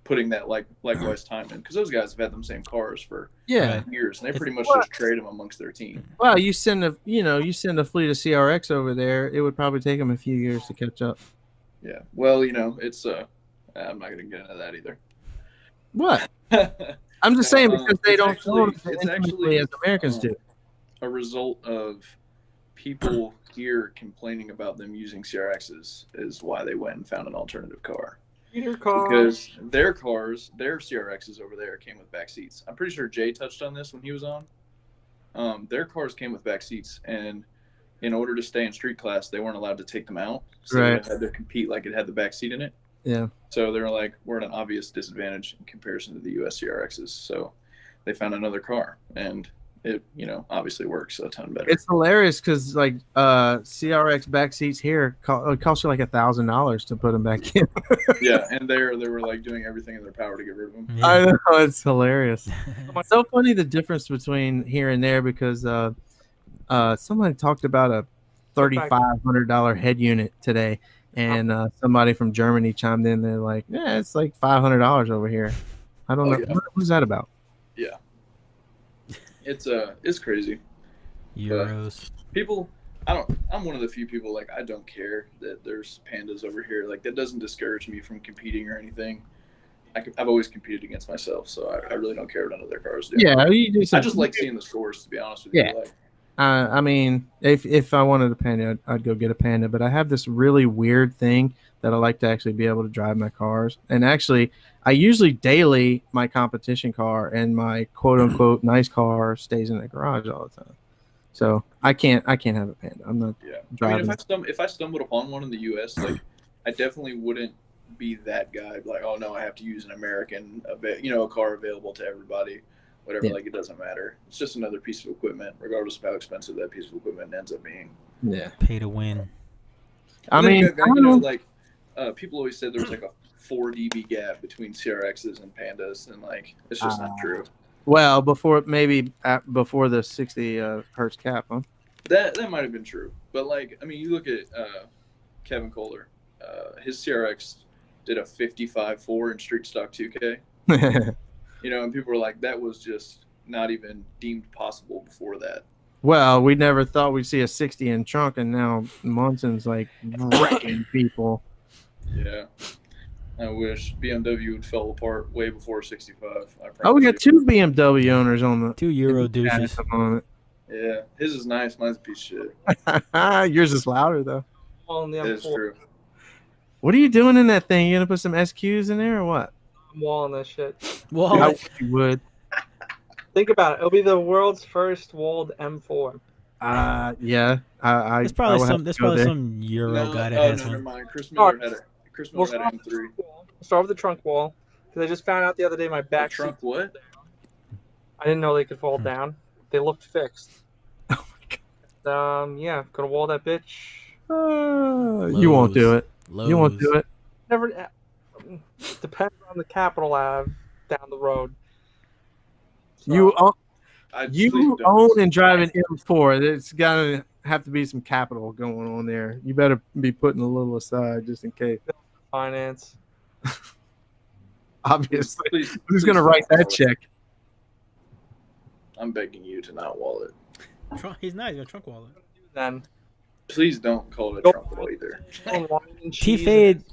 Speaker 5: putting that likewise time in, because those guys have had them same cars for years, and they pretty much just trade them amongst their team.
Speaker 1: Well, you send a fleet of CRX over there, it would probably take them a few years to catch up.
Speaker 5: Yeah. Well, it's I'm not going to get into that either.
Speaker 1: What? I'm just saying because they don't own it
Speaker 5: it's
Speaker 1: intimately
Speaker 5: actually
Speaker 1: as Americans do.
Speaker 5: a result of people here complaining about them using CRXs is why they went and found an alternative car.
Speaker 4: Your car.
Speaker 5: Because their CRXs over there came with back seats. I'm pretty sure Jay touched on this when he was on. Their cars came with back seats, and in order to stay in street class, they weren't allowed to take them out. So they had to compete like it had the back seat in it.
Speaker 1: Yeah.
Speaker 5: So they're like, we're at an obvious disadvantage in comparison to the US CRXs. So they found another car, and it, obviously works a ton better.
Speaker 1: It's hilarious because like CRX back seats here cost you like $1,000 to put them back in.
Speaker 5: Yeah, and they were like doing everything in their power to get rid of them.
Speaker 2: Yeah.
Speaker 1: I know, it's hilarious. It's so funny the difference between here and there because somebody talked about a $3,500 head unit today, and somebody from Germany chimed in. They're like, "Yeah, it's like $500 over here." I don't know.
Speaker 5: Yeah.
Speaker 1: What's that about?
Speaker 5: Yeah, it's crazy.
Speaker 2: Euros.
Speaker 5: People, I'm one of the few people, like, I don't care that there's Pandas over here. Like, that doesn't discourage me from competing or anything. I've always competed against myself, so I really don't care what other cars do.
Speaker 1: Yeah, you do
Speaker 5: I just like seeing the scores, to be honest with you.
Speaker 1: Yeah.
Speaker 5: Like,
Speaker 1: I mean, if I wanted a panda, I'd go get a panda. But I have this really weird thing that I like to actually be able to drive my cars. And actually, I usually daily my competition car and my quote unquote nice car stays in the garage all the time. So I can't have a panda. I'm not
Speaker 5: Yeah. I mean,
Speaker 1: driving.
Speaker 5: if I stumbled upon one in the U.S., like I definitely wouldn't be that guy. Like, oh no, I have to use an American, a car available to everybody. Whatever,
Speaker 1: Yeah.
Speaker 5: like it doesn't matter. It's just another piece of equipment, regardless of how expensive that piece of equipment ends up being.
Speaker 1: Yeah.
Speaker 2: Pay to win.
Speaker 1: I
Speaker 5: And then,
Speaker 1: mean, I don't know.
Speaker 5: like people always said there was like a 4 dB gap between CRXs and Pandas, and like it's just not true.
Speaker 1: Well, before the 60 hertz cap, huh?
Speaker 5: That might have been true, but like I mean, you look at Kevin Kohler, his CRX did a 55.4 in Street Stock 2K. And people were like, that was just not even deemed possible before that.
Speaker 1: Well, we never thought we'd see a 60 in trunk, and now Munson's like wrecking people.
Speaker 5: Yeah. I wish BMW would fall apart way before 65.
Speaker 1: Oh, we got 2 BMW owners on the
Speaker 2: 2 Euro douches.
Speaker 5: Yeah, his is nice. Mine's a piece of
Speaker 1: shit. Yours is louder though.
Speaker 5: That is true.
Speaker 1: What are you doing in that thing? You gonna put some SQs in there or what?
Speaker 4: I'm walling that shit.
Speaker 2: Wall.
Speaker 1: I wish you would.
Speaker 4: Think about it. It'll be the world's first walled M4.
Speaker 1: Yeah.
Speaker 2: There's probably some Euro guy that has one.
Speaker 5: Never mind. Chris Miller had an M3.
Speaker 4: We'll start with the trunk wall because I just found out the other day my back
Speaker 5: trunk what?
Speaker 4: I didn't know they could fall down. They looked fixed.
Speaker 1: Oh my god.
Speaker 4: Yeah, gonna wall that bitch.
Speaker 1: You won't do it. You won't do it.
Speaker 4: Never. Depends on the Capitol Ave down the road. So,
Speaker 1: you own and drive an M4. There's gotta have to be some capital going on there. You better be putting a little aside just in case.
Speaker 4: Finance.
Speaker 1: Obviously. Who's gonna write that check?
Speaker 5: I'm begging you to not wall it.
Speaker 2: He's not. He's gonna trunk wall it.
Speaker 4: Then.
Speaker 5: Please don't call it a trunk wall either.
Speaker 2: T-Fade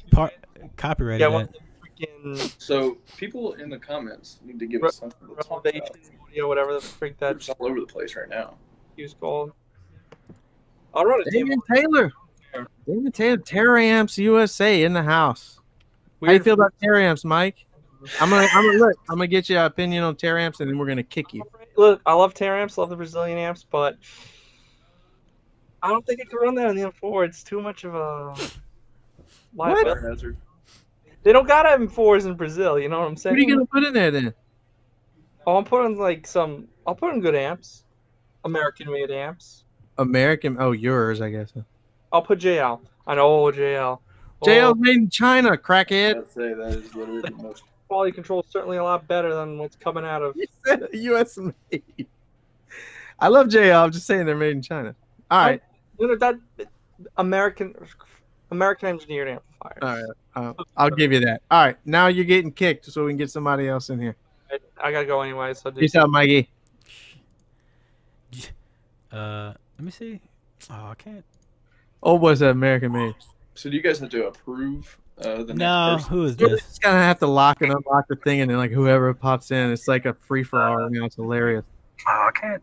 Speaker 2: copyrighted that.
Speaker 5: So people in the comments need to give us something to talk about.
Speaker 4: Whatever the freak that's
Speaker 5: all over the place right now.
Speaker 4: He was called. I'll run a
Speaker 1: Damon Taylor. Damon Taylor, Terramps USA in the house. How you feel about Terramps, Mike? I'm gonna get your opinion on Terramps, and then we're gonna kick you.
Speaker 4: Look, I love Terramps, love the Brazilian amps, but I don't think it can run that on the M4. It's too much of a liability hazard. They don't got M4s in Brazil. You know what I'm saying?
Speaker 1: What are you gonna put in there then?
Speaker 4: Oh, I'm putting I'll put in good amps, American-made amps.
Speaker 1: American? Oh, yours, I guess.
Speaker 4: I'll put JL. I know JL.
Speaker 1: JL's made in China, crackhead.
Speaker 5: I'd say that is literally the most.
Speaker 4: Quality control is certainly a lot better than what's coming out of
Speaker 1: U.S. made. I love JL. I'm just saying they're made in China. All right.
Speaker 4: That American engineered amplifiers.
Speaker 1: All right. I'll give you that. All right. Now you're getting kicked, so we can get somebody else in here.
Speaker 4: I gotta go anyway. So
Speaker 1: peace out, Mikey.
Speaker 2: Let me see. Oh, I can't.
Speaker 1: Oh, was that American made?
Speaker 5: So do you guys have to approve the next person?
Speaker 2: Who is this?
Speaker 1: You're just gonna have to lock and unlock the thing, and then like whoever pops in, it's like a free for all. It's hilarious.
Speaker 5: Oh, I can't.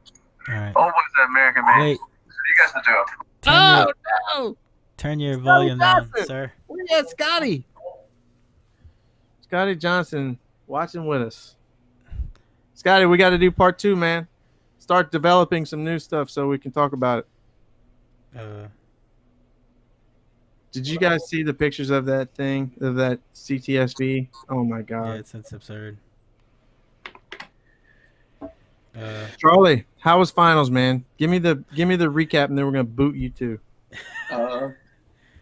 Speaker 2: All right.
Speaker 5: Oh, was that American made?
Speaker 2: Wait.
Speaker 5: So you guys have to approve.
Speaker 1: No!
Speaker 2: Turn your volume down, sir.
Speaker 1: Where's that Scotty? Scotty Johnson watching with us. Scotty, we got to do part 2, man. Start developing some new stuff so we can talk about it. Did you guys see the pictures of that thing, of that CTSV? Oh my god.
Speaker 2: Yeah, it's absurd.
Speaker 1: Charlie, how was finals, man? Give me the recap, and then we're gonna boot you too.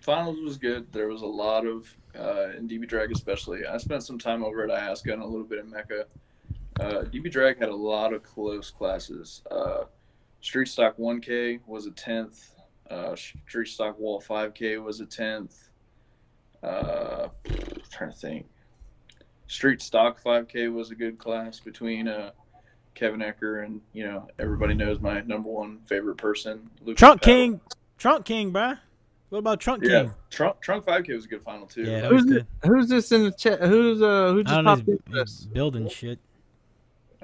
Speaker 5: Finals was good. There was a lot of in DB Drag especially. I spent some time over at Iasca and a little bit in Mecca. DB Drag had a lot of close classes. Street Stock 1K was a 10th. Street Stock Wall 5K was a 10th. Trying to think. Street Stock 5K was a good class between Kevin Ecker and everybody knows my #1 favorite person, Luke
Speaker 2: Trunk King, bruh. What about Trunk King?
Speaker 5: Trunk 5K was a good final too.
Speaker 2: Yeah, that was good.
Speaker 1: Who's this in the chat? Who just popped in this?
Speaker 2: Building shit.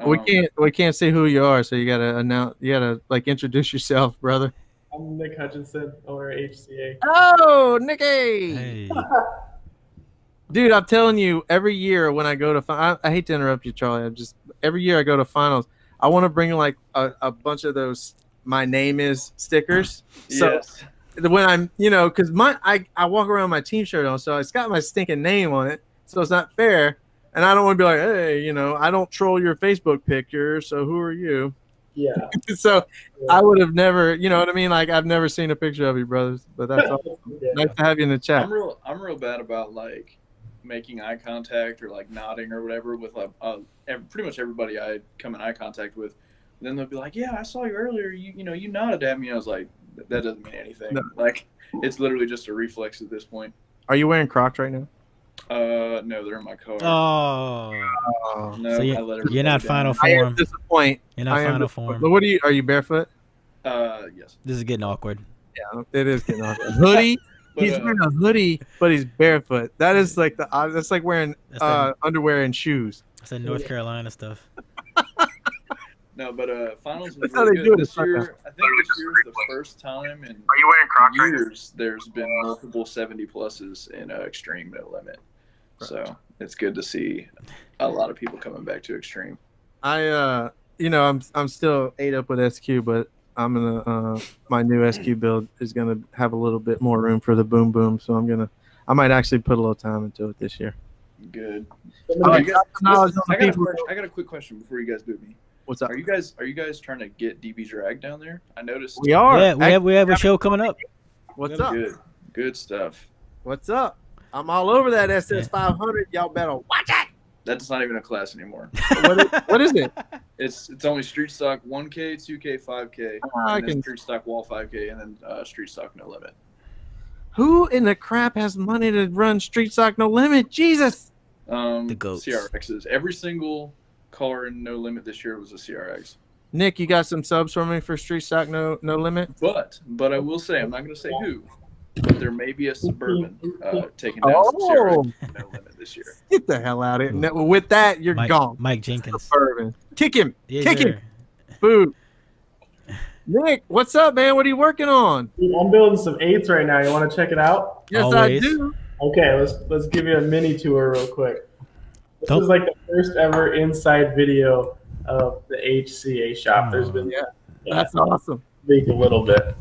Speaker 1: We can't see who you are, so you gotta announce. You gotta like introduce yourself, brother.
Speaker 6: I'm Nick Hutchinson, owner of HCA.
Speaker 1: Oh, Nicky!
Speaker 2: Hey.
Speaker 1: Dude, I'm telling you, every year when I go to I hate to interrupt you, Charlie. Every year I go to finals, I want to bring like a bunch of those "my name is" stickers. So
Speaker 5: Yes.
Speaker 1: when I'm, because I walk around with my team shirt on, so it's got my stinking name on it, so it's not fair. And I don't want to be like, hey, I don't troll your Facebook picture, so who are you?
Speaker 6: Yeah.
Speaker 1: So I would have never, you know what I mean? Like I've never seen a picture of you, brothers, but that's awesome.
Speaker 6: Yeah.
Speaker 1: Nice to have you in the chat.
Speaker 5: I'm real bad about like making eye contact or like nodding or whatever with like pretty much everybody I come in eye contact with. And then they'll be like, "Yeah, I saw you earlier. You nodded at me." I was like, "That doesn't mean anything."
Speaker 1: No.
Speaker 5: Like it's literally just a reflex at this point.
Speaker 1: Are you wearing Crocs right now?
Speaker 5: No, they're in my car.
Speaker 2: Oh.
Speaker 5: No,
Speaker 2: So
Speaker 5: I let everybody
Speaker 2: you're not
Speaker 5: down.
Speaker 2: final
Speaker 1: I am
Speaker 2: form.
Speaker 1: disappointed.
Speaker 2: You're not final form.
Speaker 1: But what are you barefoot?
Speaker 5: Yes.
Speaker 2: This is getting awkward.
Speaker 1: Yeah, it is getting off. Hoodie.
Speaker 5: But,
Speaker 1: He's wearing a hoodie, but he's barefoot. That is like that's like wearing
Speaker 2: That's
Speaker 1: underwear and shoes.
Speaker 2: That's that North Carolina stuff.
Speaker 5: No, but finals was
Speaker 1: That's how they
Speaker 5: really
Speaker 1: do it
Speaker 5: good this
Speaker 1: in
Speaker 5: year. I think this year is the first time in
Speaker 1: Are you wearing Crocs
Speaker 5: years there's been multiple 70 pluses in Extreme No Limit. So it's good to see a lot of people coming back to Extreme.
Speaker 1: I'm still ate up with SQ, but I'm gonna my new SQ build is gonna have a little bit more room for the boom boom, so I might actually put a little time into it this year.
Speaker 5: Good.
Speaker 1: I
Speaker 5: I got
Speaker 1: got
Speaker 5: a quick question before you guys boot me.
Speaker 1: What's up?
Speaker 5: Are you guys trying to get DB Drag down there? I noticed.
Speaker 1: We are.
Speaker 2: Yeah, we have a show coming up.
Speaker 1: What's up?
Speaker 5: Good stuff.
Speaker 1: What's up? I'm all over that SS 500. Y'all better watch it.
Speaker 5: That's not even a class anymore.
Speaker 1: What is it?
Speaker 5: It's only street stock 1K, 2K, 5K, and then street stock wall 5K, and then street stock no limit.
Speaker 1: Who in the crap has money to run street stock no limit? Jesus.
Speaker 2: The goats.
Speaker 5: CRXs. Every single car in no limit this year was a CRX.
Speaker 1: Nick, you got some subs for me for street stock no limit?
Speaker 5: But I will say, I'm not going to say who, but there may be a Suburban taking down some CRX no limit this year.
Speaker 1: Get the hell out of it. No, with that, you're gone.
Speaker 2: Mike Jenkins.
Speaker 1: Suburban. Kick him.
Speaker 2: Yeah,
Speaker 1: Kick
Speaker 2: sir.
Speaker 1: him. Food. Nick, what's up, man? What are you working on?
Speaker 6: I'm building some 8s right now. You want to check it out?
Speaker 1: Yes,
Speaker 2: Always.
Speaker 1: I do.
Speaker 6: Okay, let's give you a mini tour real quick. This is like the first ever inside video of the HCA shop. There's been
Speaker 1: That's awesome.
Speaker 6: leaked a little bit.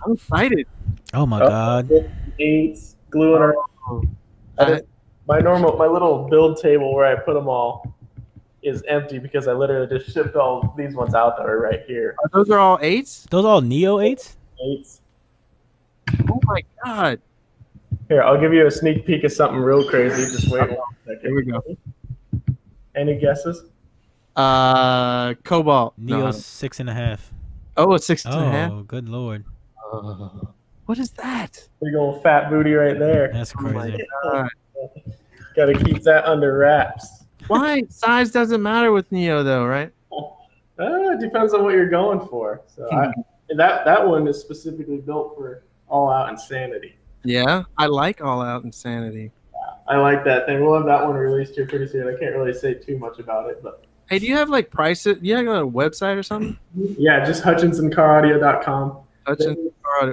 Speaker 1: I'm excited.
Speaker 2: Oh my God.
Speaker 6: 8s, gluing around. My little build table where I put them all is empty because I literally just shipped all these ones out that are right here.
Speaker 1: Those are all 8s?
Speaker 2: Those all Neo 8s?
Speaker 6: 8s.
Speaker 1: Oh my God.
Speaker 6: Here, I'll give you a sneak peek of something real crazy. Just wait 1 second.
Speaker 1: Here we go.
Speaker 6: Any guesses?
Speaker 1: Cobalt.
Speaker 2: Neo
Speaker 1: No.
Speaker 2: 6.5.
Speaker 1: Oh, a 6.5.
Speaker 2: Oh, good Lord.
Speaker 1: What is that?
Speaker 6: Big old fat booty right there.
Speaker 2: That's
Speaker 1: Oh my
Speaker 2: crazy.
Speaker 1: God.
Speaker 6: Got to keep that under wraps.
Speaker 1: Why? Size doesn't matter with Neo, though, right?
Speaker 6: It depends on what you're going for. So that one is specifically built for all out insanity.
Speaker 1: Yeah, I like All Out Insanity.
Speaker 6: I like that thing. We'll have that one released here pretty soon. I can't really say too much about it, but
Speaker 1: Hey, do you have like prices? You have a website or something?
Speaker 6: yeah, just HutchinsonCarAudio.com.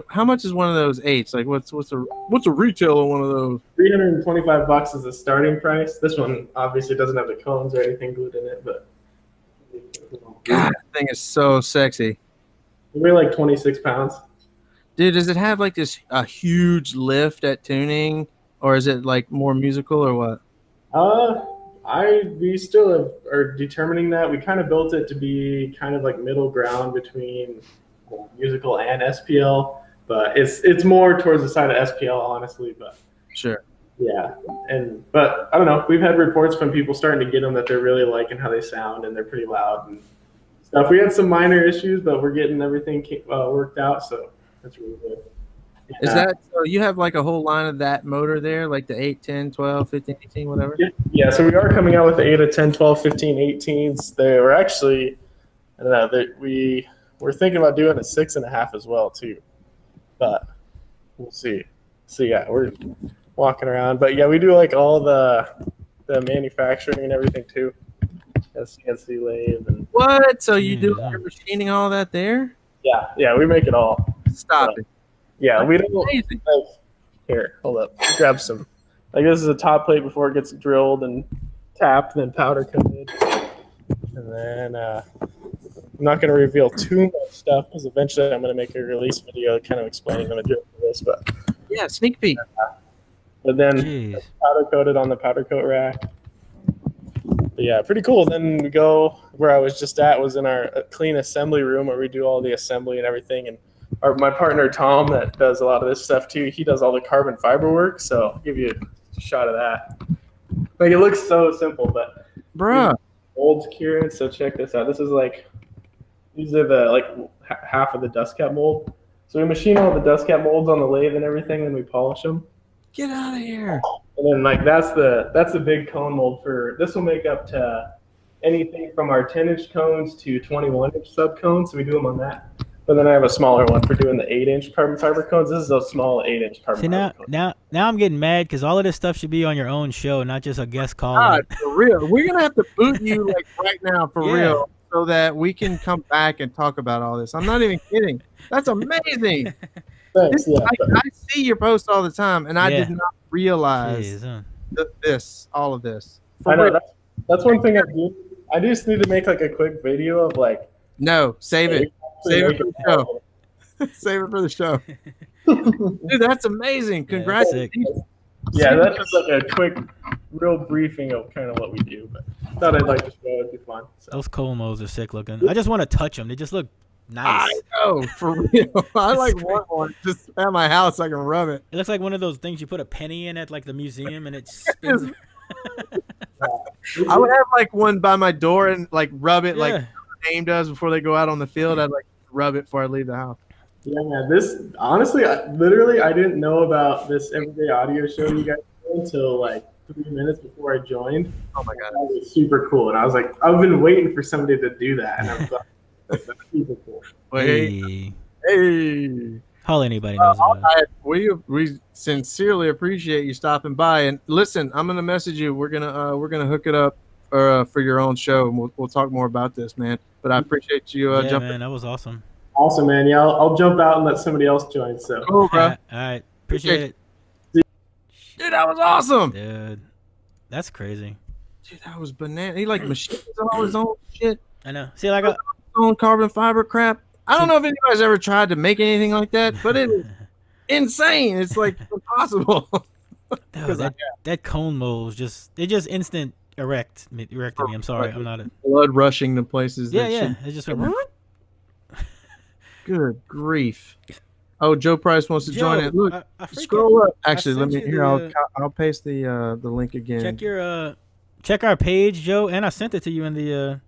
Speaker 1: How much is one of those 8s? Like, what's a retail on one of those?
Speaker 6: $325 is the starting price. This one obviously doesn't have the cones or anything glued in it, but
Speaker 1: God, that thing is so sexy.
Speaker 6: we weigh like 26 pounds.
Speaker 1: Dude, does it have like a huge lift at tuning, or is it like more musical or what?
Speaker 6: We still are determining that. We kind of built it to be kind of like middle ground between musical and SPL, but it's more towards the side of SPL, honestly. But
Speaker 1: Sure.
Speaker 6: yeah, but I don't know. We've had reports from people starting to get them that they're really liking how they sound and they're pretty loud and stuff. We had some minor issues, but we're getting everything worked out, so that's really good.
Speaker 1: Is that so? You have like a whole line of that motor there, like the 8, 10, 12, 15, 18, whatever?
Speaker 6: Yeah, so we are coming out with the 8 of 10, 12, 15, 18s. They were actually, I don't know, we're thinking about doing a 6.5 as well, too. But we'll see. So, yeah, we're walking around. But, yeah, we do like all the manufacturing and everything, too. a CNC lathe, and
Speaker 1: What? So you do
Speaker 2: Yeah.
Speaker 1: your machining all that there?
Speaker 6: yeah, we make it all.
Speaker 1: Stop
Speaker 6: So,
Speaker 1: it.
Speaker 6: Yeah, we
Speaker 1: That's
Speaker 6: don't.
Speaker 1: amazing.
Speaker 6: Like, here, hold up. Grab some. Like this is a top plate before it gets drilled and tapped, then powder coated, and then I'm not going to reveal too much stuff because eventually I'm going to make a release video kind of explaining the material for this,
Speaker 1: Yeah, sneak peek.
Speaker 6: but then
Speaker 2: Jeez.
Speaker 6: powder coated on the powder coat rack. But yeah, pretty cool. Then we go where I was just at was in our clean assembly room where we do all the assembly and everything. And my partner Tom that does a lot of this stuff too. He does all the carbon fiber work. So I'll give you a shot of that. Like it looks so simple, but
Speaker 1: Bruh.
Speaker 6: molds curing. So check this out. This is like these are the like half of the dust cap mold. So we machine all the dust cap molds on the lathe and everything, and we polish them.
Speaker 1: Get out of here.
Speaker 6: And then like that's the big cone mold for this will make up to anything from our 10-inch cones to 21-inch sub cones. So we do them on that. But then I have a smaller one for doing the 8-inch carbon fiber cones. This is a small 8-inch carbon
Speaker 2: See
Speaker 6: fiber cone.
Speaker 2: now I'm getting mad because all of this stuff should be on your own show, not just a guest call.
Speaker 1: God, for real. We're gonna have to boot you like right now for
Speaker 2: Yeah.
Speaker 1: real, so that we can come back and talk about all this. I'm not even kidding. That's amazing.
Speaker 6: Thanks. Yeah.
Speaker 1: I see your posts all the time, and I
Speaker 2: Yeah.
Speaker 1: did not realize
Speaker 2: Jeez, huh?
Speaker 1: all of this. For
Speaker 6: I know
Speaker 1: real.
Speaker 6: that's one thing I do. I just need to make like a quick video of like
Speaker 1: No, save it. Save it for the show. Save it for the show. Dude, that's amazing.
Speaker 2: Yeah,
Speaker 1: Congrats.
Speaker 2: sick.
Speaker 6: Yeah, that's just like a quick, real briefing of kind of what we do. But thought I'd like to show it'd be fun. So.
Speaker 2: Those Colmos are sick looking. I just want to touch them. They just look nice.
Speaker 1: I know, for real. I like one just at my house. I can rub it.
Speaker 2: It looks like one of those things you put a penny in at like the museum and it spins.
Speaker 1: I would have like one by my door and like rub it like
Speaker 2: Yeah.
Speaker 1: the name does before they go out on the field. I'd like rub it before I leave the house.
Speaker 6: Yeah, man. This honestly, I didn't know about this everyday audio show you guys do until like 3 minutes before I joined.
Speaker 1: Oh my god.
Speaker 6: That was super cool, and I was like, I've been waiting for somebody to do that, and I was like, that's super cool.
Speaker 1: Wait.
Speaker 2: Hey.
Speaker 1: Hey.
Speaker 2: All anybody knows about it.
Speaker 1: We sincerely appreciate you stopping by. And listen, I'm gonna message you. We're gonna hook it up for your own show, and we'll talk more about this, man. But I appreciate you
Speaker 2: Yeah,
Speaker 1: jumping.
Speaker 2: man, that was awesome.
Speaker 6: Awesome, man. Yeah, I'll jump out and let somebody else join. So
Speaker 1: Cool, bro.
Speaker 2: All right, appreciate it,
Speaker 1: Dude, that was awesome.
Speaker 2: dude. That's crazy.
Speaker 1: Dude, that was banana. He like machines all his own shit,
Speaker 2: I know. See, like,
Speaker 1: his own carbon fiber crap. I don't know if anybody's ever tried to make anything like that, but it is insane. It's like impossible.
Speaker 2: dude, that cone mold just instant erected me. I'm sorry, I'm not a.
Speaker 1: Blood rushing to places.
Speaker 2: Yeah,
Speaker 1: that
Speaker 2: yeah.
Speaker 1: shouldn't-
Speaker 2: It just went.
Speaker 1: Good grief. Oh, Joe Price wants to join it. Look,
Speaker 2: I freaking-
Speaker 1: scroll up. Actually, let me
Speaker 2: sent you
Speaker 1: here.
Speaker 2: the,
Speaker 1: I'll paste the link again.
Speaker 2: check our page, Joe, and I sent it to you in the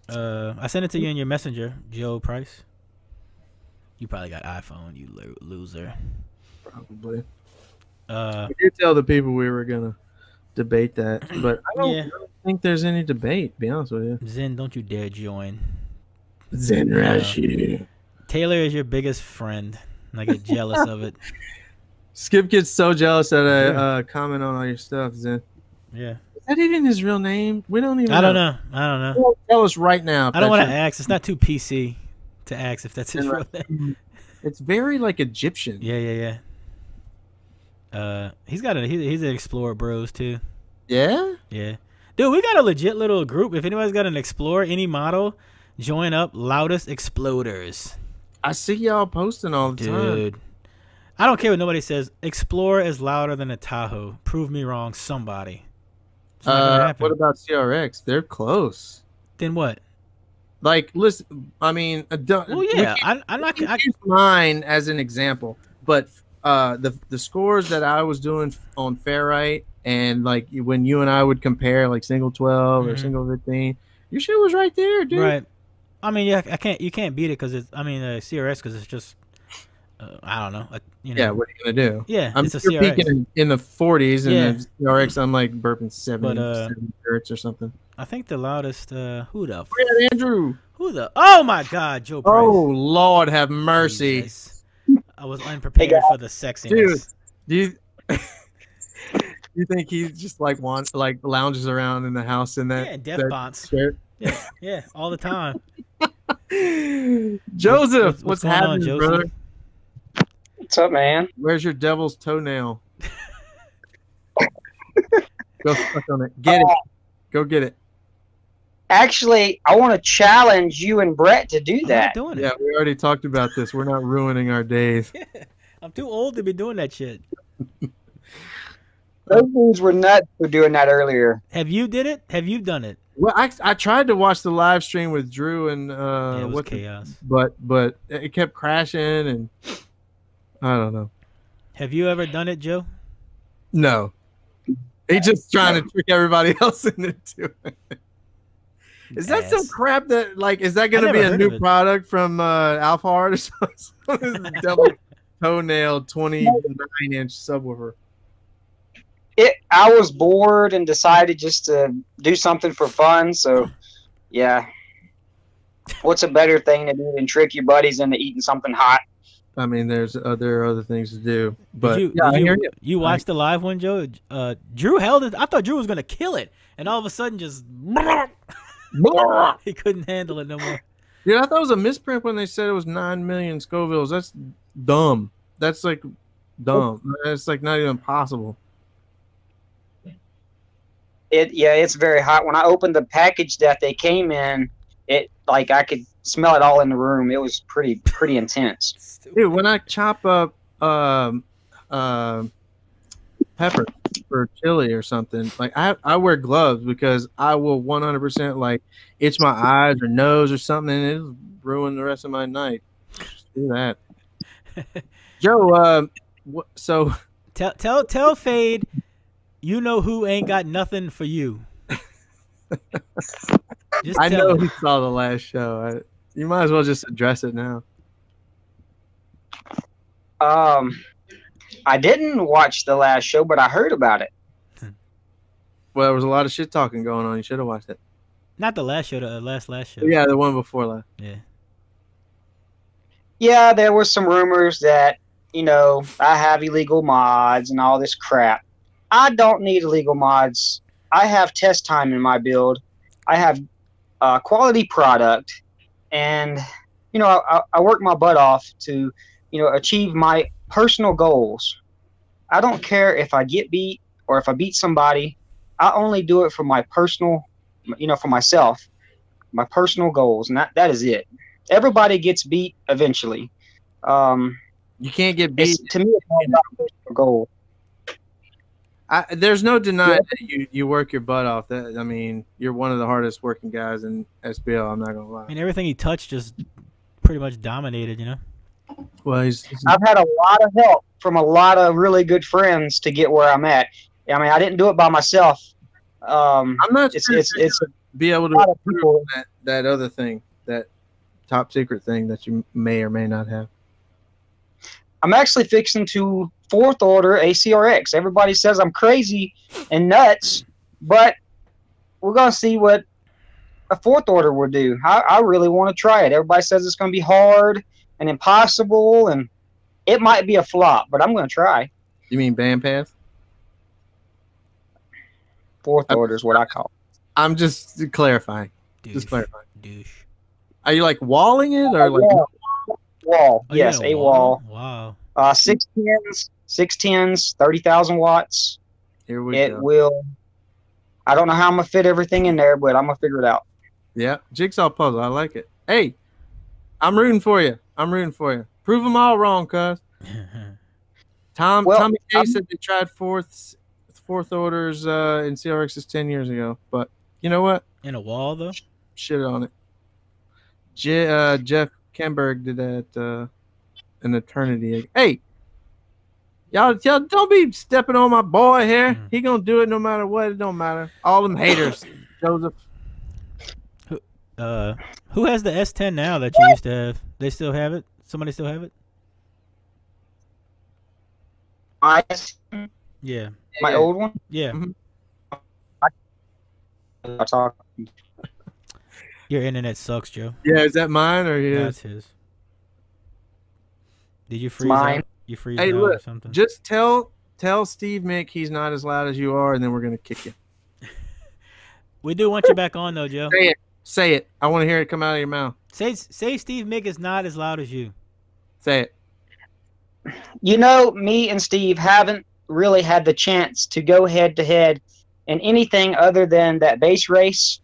Speaker 2: I sent it to you in your messenger, Joe Price. You probably got iPhone, you loser.
Speaker 1: Probably.
Speaker 2: Uh,
Speaker 1: We did tell the people we were gonna debate that, but I don't
Speaker 2: Yeah.
Speaker 1: think there's any debate. To be honest with you.
Speaker 2: Zen, don't you dare join.
Speaker 1: Zen Rashi.
Speaker 2: Taylor is your biggest friend, and I get jealous of it.
Speaker 1: Skip gets so jealous that I comment on all your stuff, Zen.
Speaker 2: Yeah.
Speaker 1: Is that even his real name? We don't even
Speaker 2: I don't know.
Speaker 1: Tell us right now. if
Speaker 2: I don't
Speaker 1: that's
Speaker 2: want to
Speaker 1: your-
Speaker 2: ask. It's not too PC to ask if that's his real name.
Speaker 1: It's very like Egyptian.
Speaker 2: Yeah. He's an Explorer Bros too.
Speaker 1: Yeah?
Speaker 2: Yeah. Dude, we got a legit little group. If anybody's got an Explorer, any model, join up. Loudest Exploders.
Speaker 1: I see y'all posting all the time.
Speaker 2: Dude. I don't care what nobody says. Explorer is louder than a Tahoe. Prove me wrong, somebody. It's not gonna happen.
Speaker 1: What about CRX? They're close.
Speaker 2: Then what?
Speaker 1: Like, listen, I mean,
Speaker 2: Well, yeah. I'm not.
Speaker 1: I can use mine as an example, but the scores that I was doing on Ferrite and like when you and I would compare like single 12 or
Speaker 2: Mhm.
Speaker 1: single 15, your shit was right there, dude.
Speaker 2: Right. I mean, yeah, you can't beat it because it's. I mean, CRS because it's just. I don't know.
Speaker 1: Yeah, what are you gonna do?
Speaker 2: Yeah,
Speaker 1: I'm
Speaker 2: it's a
Speaker 1: you're
Speaker 2: CRX.
Speaker 1: peaking in the 40s, and
Speaker 2: Yeah.
Speaker 1: then CRX I'm like burping 70
Speaker 2: But,
Speaker 1: hertz or something.
Speaker 2: I think the loudest. Who the?
Speaker 1: Yeah, Andrew.
Speaker 2: Oh my God, Joe Price.
Speaker 1: Oh Lord, have mercy,
Speaker 2: Jesus. I was unprepared for the sexiness.
Speaker 1: dude. You think he just like lounges around in the house in that?
Speaker 2: Yeah, death
Speaker 1: that
Speaker 2: bots.
Speaker 1: shirt?
Speaker 2: Yeah, all the time.
Speaker 1: Joseph, what's
Speaker 2: going on,
Speaker 1: happening,
Speaker 2: Joseph?
Speaker 1: brother?
Speaker 7: What's up, man?
Speaker 1: Where's your devil's toenail? Go suck on it. Get it. Go get it.
Speaker 7: Actually, I want to challenge you and Brett to do
Speaker 2: I'm
Speaker 7: that.
Speaker 2: not doing it.
Speaker 1: Yeah, we already talked about this. We're not ruining our days.
Speaker 2: I'm too old to be doing that shit.
Speaker 7: Those dudes were nuts for doing that earlier.
Speaker 2: Have you did it? Have you done it?
Speaker 1: Well, I tried to watch the live stream with Drew and
Speaker 2: Yeah, it was chaos.
Speaker 1: but it kept crashing and I don't know.
Speaker 2: Have you ever done it, Joe?
Speaker 1: No, he's just trying to trick everybody else into it. Is that some crap that is that going to be a new product from Alpha Art or something? Double toenail 29-inch subwoofer.
Speaker 7: I was bored and decided just to do something for fun. So, yeah. What's a better thing to do than trick your buddies into eating something hot?
Speaker 1: I mean, there are other things to do. But
Speaker 2: you watched the live one, Joe? Drew held it. I thought Drew was going to kill it. And all of a sudden just... he couldn't handle it no more.
Speaker 1: Dude, I thought it was a misprint when they said it was 9 million Scovilles. That's dumb. That's like dumb. It's like not even possible.
Speaker 7: It's very hot. When I opened the package that they came in, I could smell it all in the room. It was pretty intense.
Speaker 1: Dude, when I chop up pepper for chili or something, I wear gloves because I will 100% itch my eyes or nose or something, and it'll ruin the rest of my night. Just do that. Joe, so
Speaker 2: tell Fade, you know who ain't got nothing for you.
Speaker 1: I know he saw the last show. You might as well just address it now.
Speaker 7: I didn't watch the last show, but I heard about it.
Speaker 1: Well, there was a lot of shit talking going on. You should have watched it.
Speaker 2: Not the last show, the last show.
Speaker 1: Yeah, the one before last.
Speaker 2: Yeah.
Speaker 7: Yeah, there were some rumors that, I have illegal mods and all this crap. I don't need illegal mods. I have test time in my build. I have quality product. And, I work my butt off to, achieve my personal goals. I don't care if I get beat or if I beat somebody. I only do it for my personal, for myself, my personal goals. And that is it. Everybody gets beat eventually.
Speaker 1: You can't get beat.
Speaker 7: To me, it's all about personal goal.
Speaker 1: There's no denying that you work your butt off. You're one of the hardest working guys in SBL. I'm not gonna lie.
Speaker 2: Everything he touched just pretty much dominated.
Speaker 1: Well,
Speaker 7: I've had a lot of help from a lot of really good friends to get where I'm at. I didn't do it by myself.
Speaker 1: I'm not sure it's be able to
Speaker 7: people
Speaker 1: that other thing, that top secret thing that you may or may not have.
Speaker 7: I'm actually fixing to 4th order ACRX. Everybody says I'm crazy and nuts, but we're going to see what a 4th order will do. I really want to try it. Everybody says it's going to be hard and impossible, and it might be a flop, but I'm going to try.
Speaker 1: You mean band pass?
Speaker 7: 4th order is what I call it.
Speaker 1: I'm just clarifying.
Speaker 2: Douche.
Speaker 1: Just clarifying.
Speaker 2: Douche.
Speaker 1: Are you walling it or
Speaker 7: wall?
Speaker 2: Oh,
Speaker 7: yes, a wall.
Speaker 2: Wow.
Speaker 7: 610s, 30,000 watts.
Speaker 1: Here we
Speaker 7: It
Speaker 1: go.
Speaker 7: will. I don't know how I'm gonna fit everything in there, but I'm gonna figure it out.
Speaker 1: Yeah, jigsaw puzzle. I like it. Hey, I'm rooting for you. Prove them all wrong, cuz. Tommy K said they tried fourth orders in CRXs 10 years ago, but you know what?
Speaker 2: In a wall though.
Speaker 1: Shit on it. Jeff Kemberg did that an eternity. Hey, y'all don't be stepping on my boy here. He gonna do it no matter what. It don't matter. All them haters. Joseph.
Speaker 2: Who has the S10 now that you used to have? They still have it? Somebody still have it? Yeah.
Speaker 7: My old one?
Speaker 2: Yeah.
Speaker 1: Mhm.
Speaker 7: I talk.
Speaker 2: Your internet sucks, Joe.
Speaker 1: Yeah, is that mine or his?
Speaker 2: That's his. Did you freeze
Speaker 7: Mine.
Speaker 2: out? You freeze
Speaker 1: Hey,
Speaker 2: out
Speaker 1: look,
Speaker 2: or something?
Speaker 1: just tell tell Steve Mick he's not as loud as you are, and then we're gonna kick you.
Speaker 2: We do want you back on though, Joe.
Speaker 1: Say it. Say it. I want to hear it come out of your mouth.
Speaker 2: Say Steve Mick is not as loud as you.
Speaker 1: Say it.
Speaker 7: You know, me and Steve haven't really had the chance to go head to head in anything other than that base race,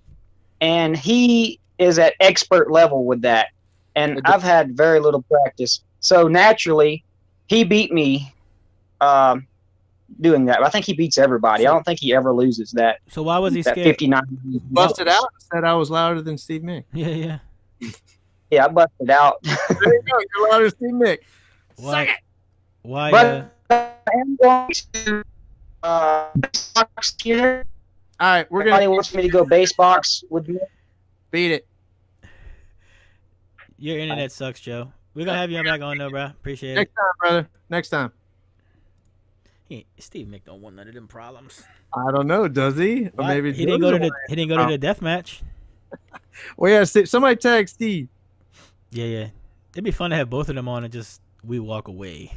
Speaker 7: and he is at expert level with that, and I've had very little practice. So naturally, he beat me doing that. I think he beats everybody. I don't think he ever loses that.
Speaker 2: So why was he scared?
Speaker 7: 59.
Speaker 1: Busted out and said I was louder than Steve Mick.
Speaker 2: Yeah.
Speaker 7: Yeah, I busted out.
Speaker 1: There you go. You're louder than Steve Mick.
Speaker 2: Why? Why?
Speaker 7: But I am going to box here.
Speaker 1: All right, we're
Speaker 7: Everybody
Speaker 1: gonna
Speaker 7: wants me to go base box with me.
Speaker 1: beat it.
Speaker 2: Your internet sucks, Joe. We're gonna have you back on though, bro. Appreciate it.
Speaker 1: Next time, brother. Next time.
Speaker 2: Steve Mick don't want none of them problems.
Speaker 1: I don't know. Does he? Or
Speaker 2: Why?
Speaker 1: maybe
Speaker 2: He didn't go to the death match.
Speaker 1: Well, yeah. Somebody tag Steve.
Speaker 2: Yeah. It'd be fun to have both of them on and just we walk away.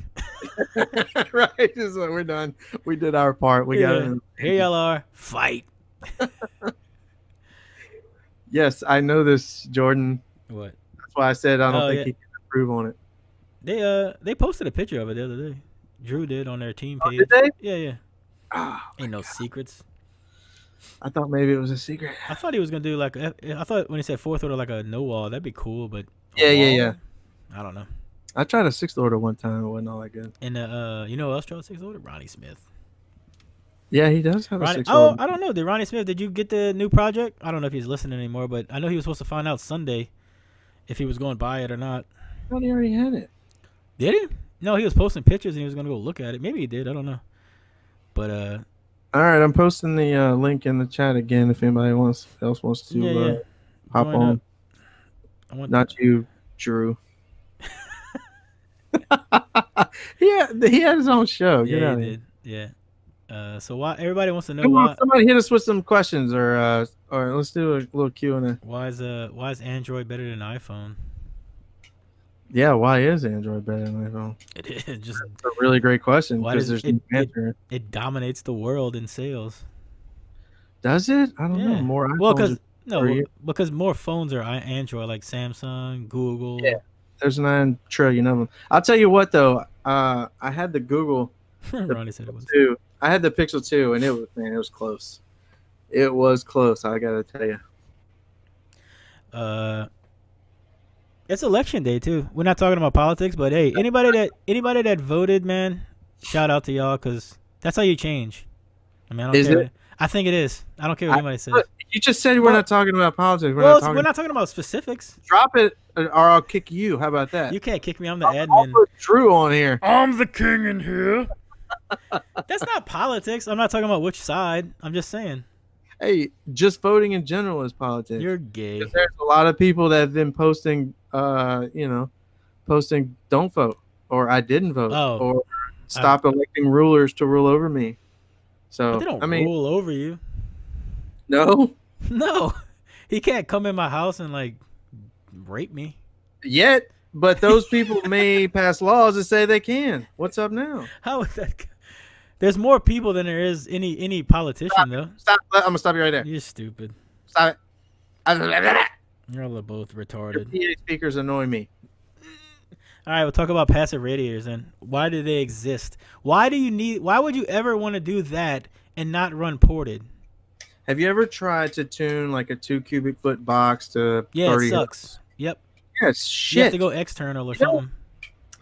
Speaker 1: Right. Just like, we're done. We did our part. We got it.
Speaker 2: Here y'all are. Fight.
Speaker 1: Yes, I know this, Jordan.
Speaker 2: What?
Speaker 1: That's why I said I don't think he can improve on it.
Speaker 2: They posted a picture of it the other day. Drew did on their team page.
Speaker 1: Did they?
Speaker 2: Yeah.
Speaker 1: Oh,
Speaker 2: Ain't no secrets.
Speaker 1: I thought maybe it was a secret.
Speaker 2: I thought he was gonna do like I thought when he said fourth order like a no wall, that'd be cool, but
Speaker 1: Yeah.
Speaker 2: I don't know.
Speaker 1: I tried a sixth order one time. It wasn't all that good.
Speaker 2: And you know who else tried sixth order? Ronnie Smith.
Speaker 1: Yeah, he does have a
Speaker 2: Ronnie,
Speaker 1: sixth order.
Speaker 2: I don't know. Did Ronnie Smith? Did you get the new project? I don't know if he's listening anymore, but I know he was supposed to find out Sunday if he was going to buy it or not.
Speaker 1: I thought he already had it.
Speaker 2: Did he? No, he was posting pictures and he was going to go look at it. Maybe he did. I don't know. But
Speaker 1: all right, I'm posting the link in the chat again if anybody else wants to hop on. Not you, Drew. He had his own show.
Speaker 2: Yeah, he did. Yeah. So why everybody wants to know why?
Speaker 1: Somebody hit us with some questions, or let's do a little Q&A.
Speaker 2: Why is Android better than iPhone?
Speaker 1: Yeah, why is Android better than iPhone?
Speaker 2: It is just
Speaker 1: That's a really great question.
Speaker 2: Why
Speaker 1: because
Speaker 2: does
Speaker 1: there's no answer.
Speaker 2: It dominates the world in sales.
Speaker 1: Does it? I don't know. More iPhones.
Speaker 2: Because more phones are Android, like Samsung, Google.
Speaker 1: Yeah, there's 9 trillion of them. I'll tell you what, though. I had the Google.
Speaker 2: Ronnie said it was.
Speaker 1: I had the Pixel 2, and it was close. It was close. I gotta tell you.
Speaker 2: It's election day too. We're not talking about politics, but hey, anybody that voted, man, shout out to y'all because that's how you change. I mean, I don't care. I think it is. I don't care what anybody says.
Speaker 1: You just said we're not talking about politics.
Speaker 2: We're not talking about specifics.
Speaker 1: Drop it, or I'll kick you. How about that?
Speaker 2: You can't kick me. I'm the admin. I'll
Speaker 1: put Drew on here.
Speaker 2: I'm the king in here. That's not politics. I'm not talking about which side. I'm just saying.
Speaker 1: Hey, just voting in general is politics.
Speaker 2: You're gay.
Speaker 1: There's a lot of people that have been posting, posting don't vote, or I didn't vote, or stop electing rulers to rule over me. So
Speaker 2: but they don't rule over you.
Speaker 1: No.
Speaker 2: No. He can't come in my house and like rape me.
Speaker 1: Yet, but those people may pass laws that say they can. What's up now?
Speaker 2: How is that? There's more people than there is any politician, though.
Speaker 1: Stop. I'm going to stop you right there.
Speaker 2: You're stupid.
Speaker 1: Stop it.
Speaker 2: You're all both retarded.
Speaker 1: Your PA speakers annoy me.
Speaker 2: All right, we'll talk about passive radiators then. Why do they exist? Why would you ever want to do that and not run ported?
Speaker 1: Have you ever tried to tune like a 2 cubic foot box to 30?
Speaker 2: It sucks. Yep.
Speaker 1: Yeah, it's shit.
Speaker 2: You have to go external or something.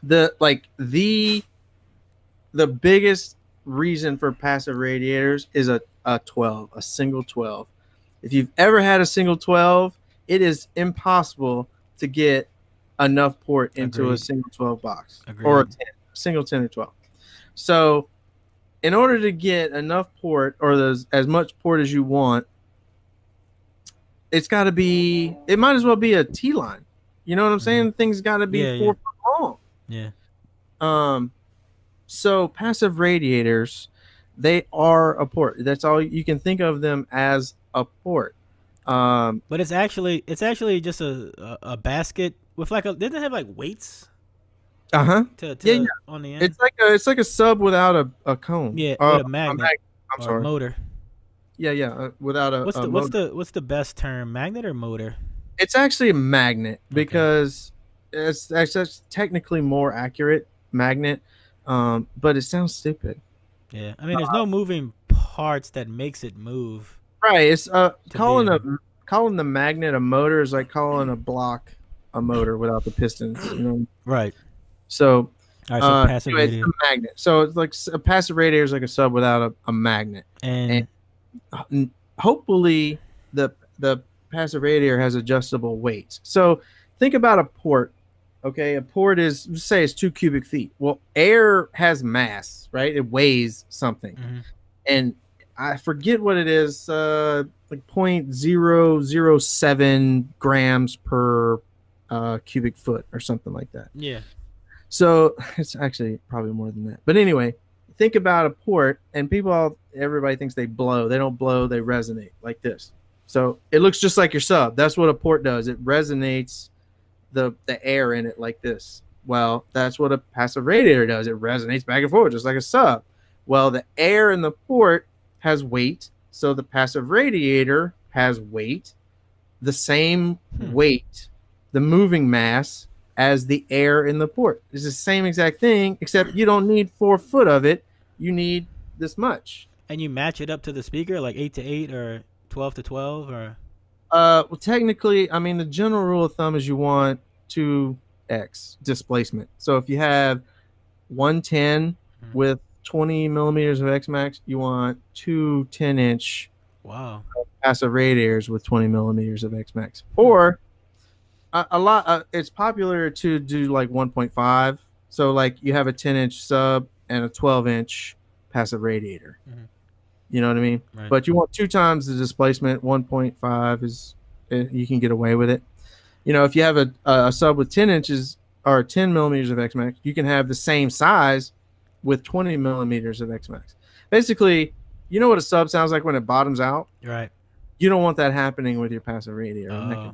Speaker 1: The biggest reason for passive radiators is a 12, a single 12. If you've ever had a single 12, it is impossible to get enough port into a single 12 box. Agreed. Or a single 10 or 12. So in order to get enough port, or as much port as you want, it might as well be a T-line. You know what I'm saying? Things got to be 4 foot long.
Speaker 2: Yeah.
Speaker 1: So passive radiators, they are a port. That's all you can think of them as, a port.
Speaker 2: But it's actually just a basket with doesn't it have like weights? To
Speaker 1: Yeah.
Speaker 2: on the end.
Speaker 1: It's like a sub without a cone.
Speaker 2: Yeah, with a magnet
Speaker 1: I'm
Speaker 2: or
Speaker 1: sorry.
Speaker 2: motor.
Speaker 1: Yeah. Without a
Speaker 2: What's the best term? Magnet or motor?
Speaker 1: It's actually a magnet because that's technically more accurate magnet, but it sounds stupid.
Speaker 2: Yeah, I mean, there's no moving parts that makes it move.
Speaker 1: Right. It's calling
Speaker 2: be
Speaker 1: calling the magnet a motor is like calling a block a motor without the pistons. You know.
Speaker 2: Right.
Speaker 1: So.
Speaker 2: All right. So passive
Speaker 1: Anyway,
Speaker 2: radiator.
Speaker 1: it's a magnet. So it's like a passive radiator is like a sub without a magnet.
Speaker 2: And
Speaker 1: hopefully the passive radiator has adjustable weights. So think about a port. Okay, a port is, say it's 2 cubic feet. Well, air has mass, right? It weighs something, and I forget what it is, like 0.007 grams per cubic foot or something like that.
Speaker 2: Yeah.
Speaker 1: So it's actually probably more than that. But anyway, think about a port, and everybody thinks they blow. They don't blow, they resonate like this. So it looks just like your sub. That's what a port does. It resonates the air in it like this. Well, that's what a passive radiator does. It resonates back and forth just like a sub. Well, the air in the port has weight, so the passive radiator has weight, the same weight, the moving mass as the air in the port. It's the same exact thing, except you don't need 4 foot of it. You need this much.
Speaker 2: And you match it up to the speaker, like 8 to 8 or 12 to 12, or?
Speaker 1: Well, technically, I mean, the general rule of thumb is you want 2x displacement. So if you have 110 with 20 millimeters of X max, you want 2 10-inch passive radiators with 20 millimeters of X max. Or it's popular to do like 1.5. So like you have a 10-inch sub and a 12-inch passive radiator. You know what I mean?
Speaker 2: Right.
Speaker 1: But you want 2 times the displacement. 1.5 is, you can get away with it. You know, if you have a sub with 10 inches or 10 millimeters of X max, you can have the same size with 20 millimeters of X max. Basically, you know what a sub sounds like when it bottoms out?
Speaker 2: Right.
Speaker 1: You don't want that happening with your passive radiator.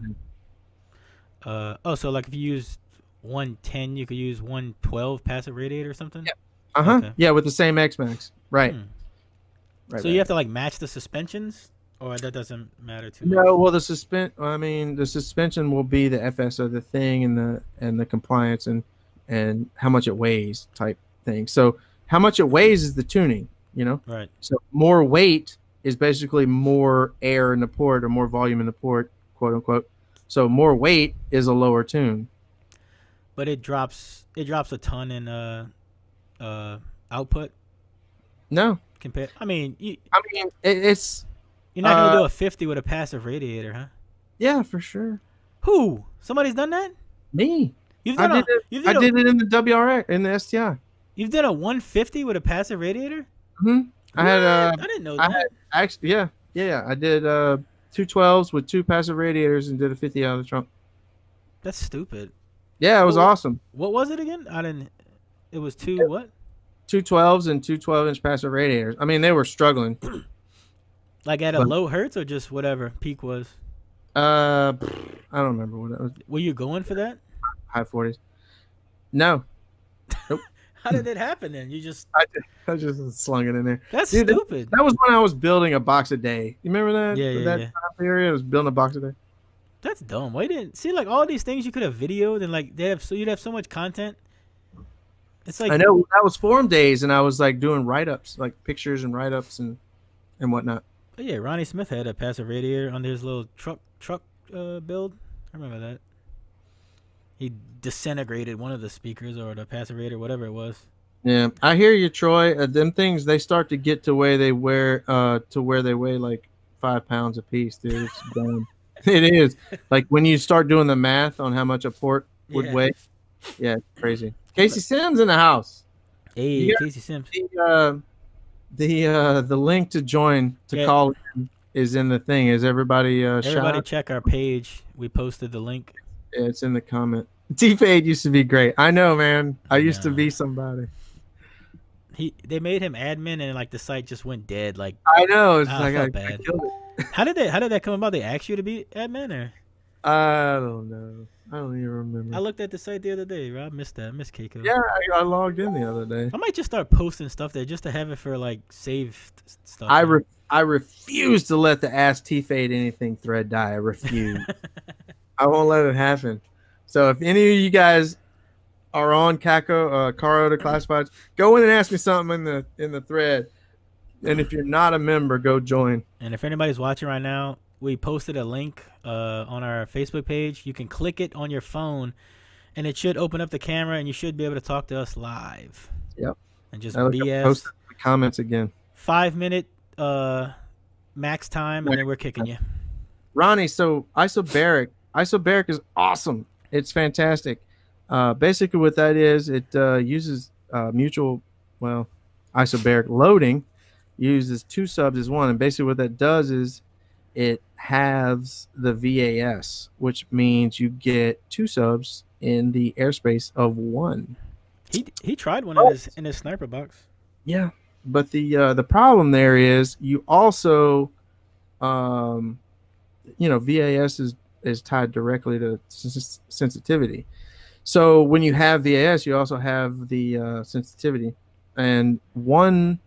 Speaker 2: So like if you use 110, you could use 112 passive radiator or something?
Speaker 1: Yeah. Okay. Yeah, with the same X max. Right.
Speaker 2: Right. So you have to like match the suspensions, or that doesn't matter too much?
Speaker 1: No, well the suspension will be the FS of the thing and the compliance and how much it weighs type thing. So how much it weighs is the tuning, you know?
Speaker 2: Right.
Speaker 1: So more weight is basically more air in the port or more volume in the port, quote unquote. So more weight is a lower tune.
Speaker 2: But it drops a ton in output.
Speaker 1: No. It's
Speaker 2: you're not gonna do a 50 with a passive radiator, huh?
Speaker 1: Yeah, for sure.
Speaker 2: Who? Somebody's done that?
Speaker 1: Me. I did it in the WRX in the STI.
Speaker 2: You've done a 150 with a passive radiator?
Speaker 1: I
Speaker 2: didn't know that.
Speaker 1: Yeah. I did 212s with 2 passive radiators and did a 50 out of the trunk.
Speaker 2: That's stupid.
Speaker 1: Yeah, it was awesome.
Speaker 2: What was it again? It was what?
Speaker 1: 212s and 2 12-inch passive radiators. I mean, they were struggling.
Speaker 2: Like at a low hertz or just whatever peak was?
Speaker 1: I don't remember what it was.
Speaker 2: Were you going for that?
Speaker 1: High 40s. No. Nope.
Speaker 2: How did it happen then? I
Speaker 1: just slung it in there.
Speaker 2: That's stupid.
Speaker 1: That was when I was building a box a day. You remember that?
Speaker 2: Yeah.
Speaker 1: Time period, I was building a box a day.
Speaker 2: That's dumb. Why you didn't see like all these things you could have videoed and like you'd have so much content. It's like,
Speaker 1: I know that was forum days, and I was like doing write-ups, like pictures and write-ups and whatnot.
Speaker 2: Oh yeah, Ronnie Smith had a passive radiator on his little truck build. I remember that. He disintegrated one of the speakers or the passive radiator, whatever it was.
Speaker 1: Yeah, I hear you, Troy. Them things, they start to get to where they weigh like 5 pounds a piece, dude. It's dumb. It is. Like when you start doing the math on how much a port would weigh. Yeah, it's crazy. Casey Sims in the house.
Speaker 2: Hey, Casey Sims.
Speaker 1: The link to join call in is in the thing. Is everybody
Speaker 2: check our page. We posted the link.
Speaker 1: Yeah, it's in the comment. T-Fade used to be great. I know, man. I used to be somebody.
Speaker 2: They made him admin and like the site just went dead. Like
Speaker 1: I know. It's
Speaker 2: I felt bad.
Speaker 1: I killed it.
Speaker 2: How did that come about? They asked you to be admin, or?
Speaker 1: I don't know. I don't even remember.
Speaker 2: I looked at the site the other day, right? I missed that. I missed Keiko.
Speaker 1: Yeah, I logged in the other day.
Speaker 2: I might just start posting stuff there just to have it for like saved stuff.
Speaker 1: I refuse to let the Ask T-Fade anything thread die. I refuse. I won't let it happen. So if any of you guys are on Caro to Classifieds, go in and ask me something in the thread. And if you're not a member, go join.
Speaker 2: And if anybody's watching right now, we posted a link on our Facebook page. You can click it on your phone, and it should open up the camera, and you should be able to talk to us live.
Speaker 1: Yep.
Speaker 2: And just
Speaker 1: BS. Post the comments again.
Speaker 2: 5-minute max time, and then we're kicking you.
Speaker 1: Ronnie, so isobaric is awesome. It's fantastic. Basically what that is, it uses isobaric loading, uses 2 subs as 1, and basically what that does is it halves the VAS, which means you get 2 subs in the airspace of 1.
Speaker 2: He tried one in his sniper box.
Speaker 1: Yeah, but the problem there is you also VAS is tied directly to sensitivity. So when you have VAS, you also have the sensitivity, and an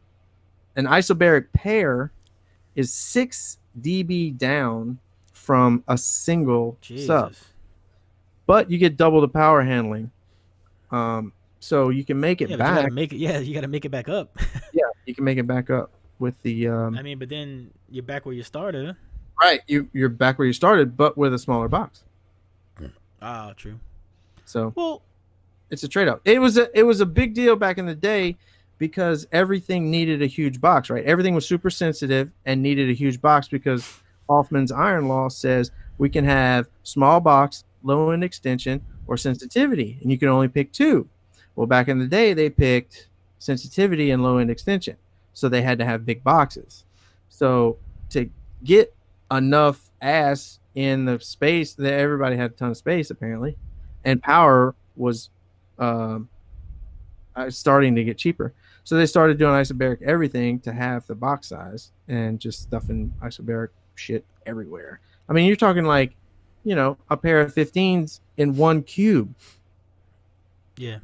Speaker 1: isobaric pair is 6 dB down from a single sub, but you get double the power handling. So you can make it back.
Speaker 2: You got to make it back up.
Speaker 1: Yeah, you can make it back up with the.
Speaker 2: But then you're back where you started.
Speaker 1: Right, you're back where you started, but with a smaller box.
Speaker 2: Ah, true.
Speaker 1: So, it's a trade-off. It was a big deal back in the day because everything needed a huge box, right? Everything was super sensitive and needed a huge box because Hoffman's iron law says we can have small box, low end extension, or sensitivity, and you can only pick 2. Well, back in the day, they picked sensitivity and low end extension, so they had to have big boxes. So to get enough ass in the space, that everybody had a ton of space apparently, and power was starting to get cheaper. So they started doing isobaric everything to have the box size and just stuffing isobaric shit everywhere. I mean, you're talking like, a pair of 15s in 1 cube.
Speaker 2: Yeah.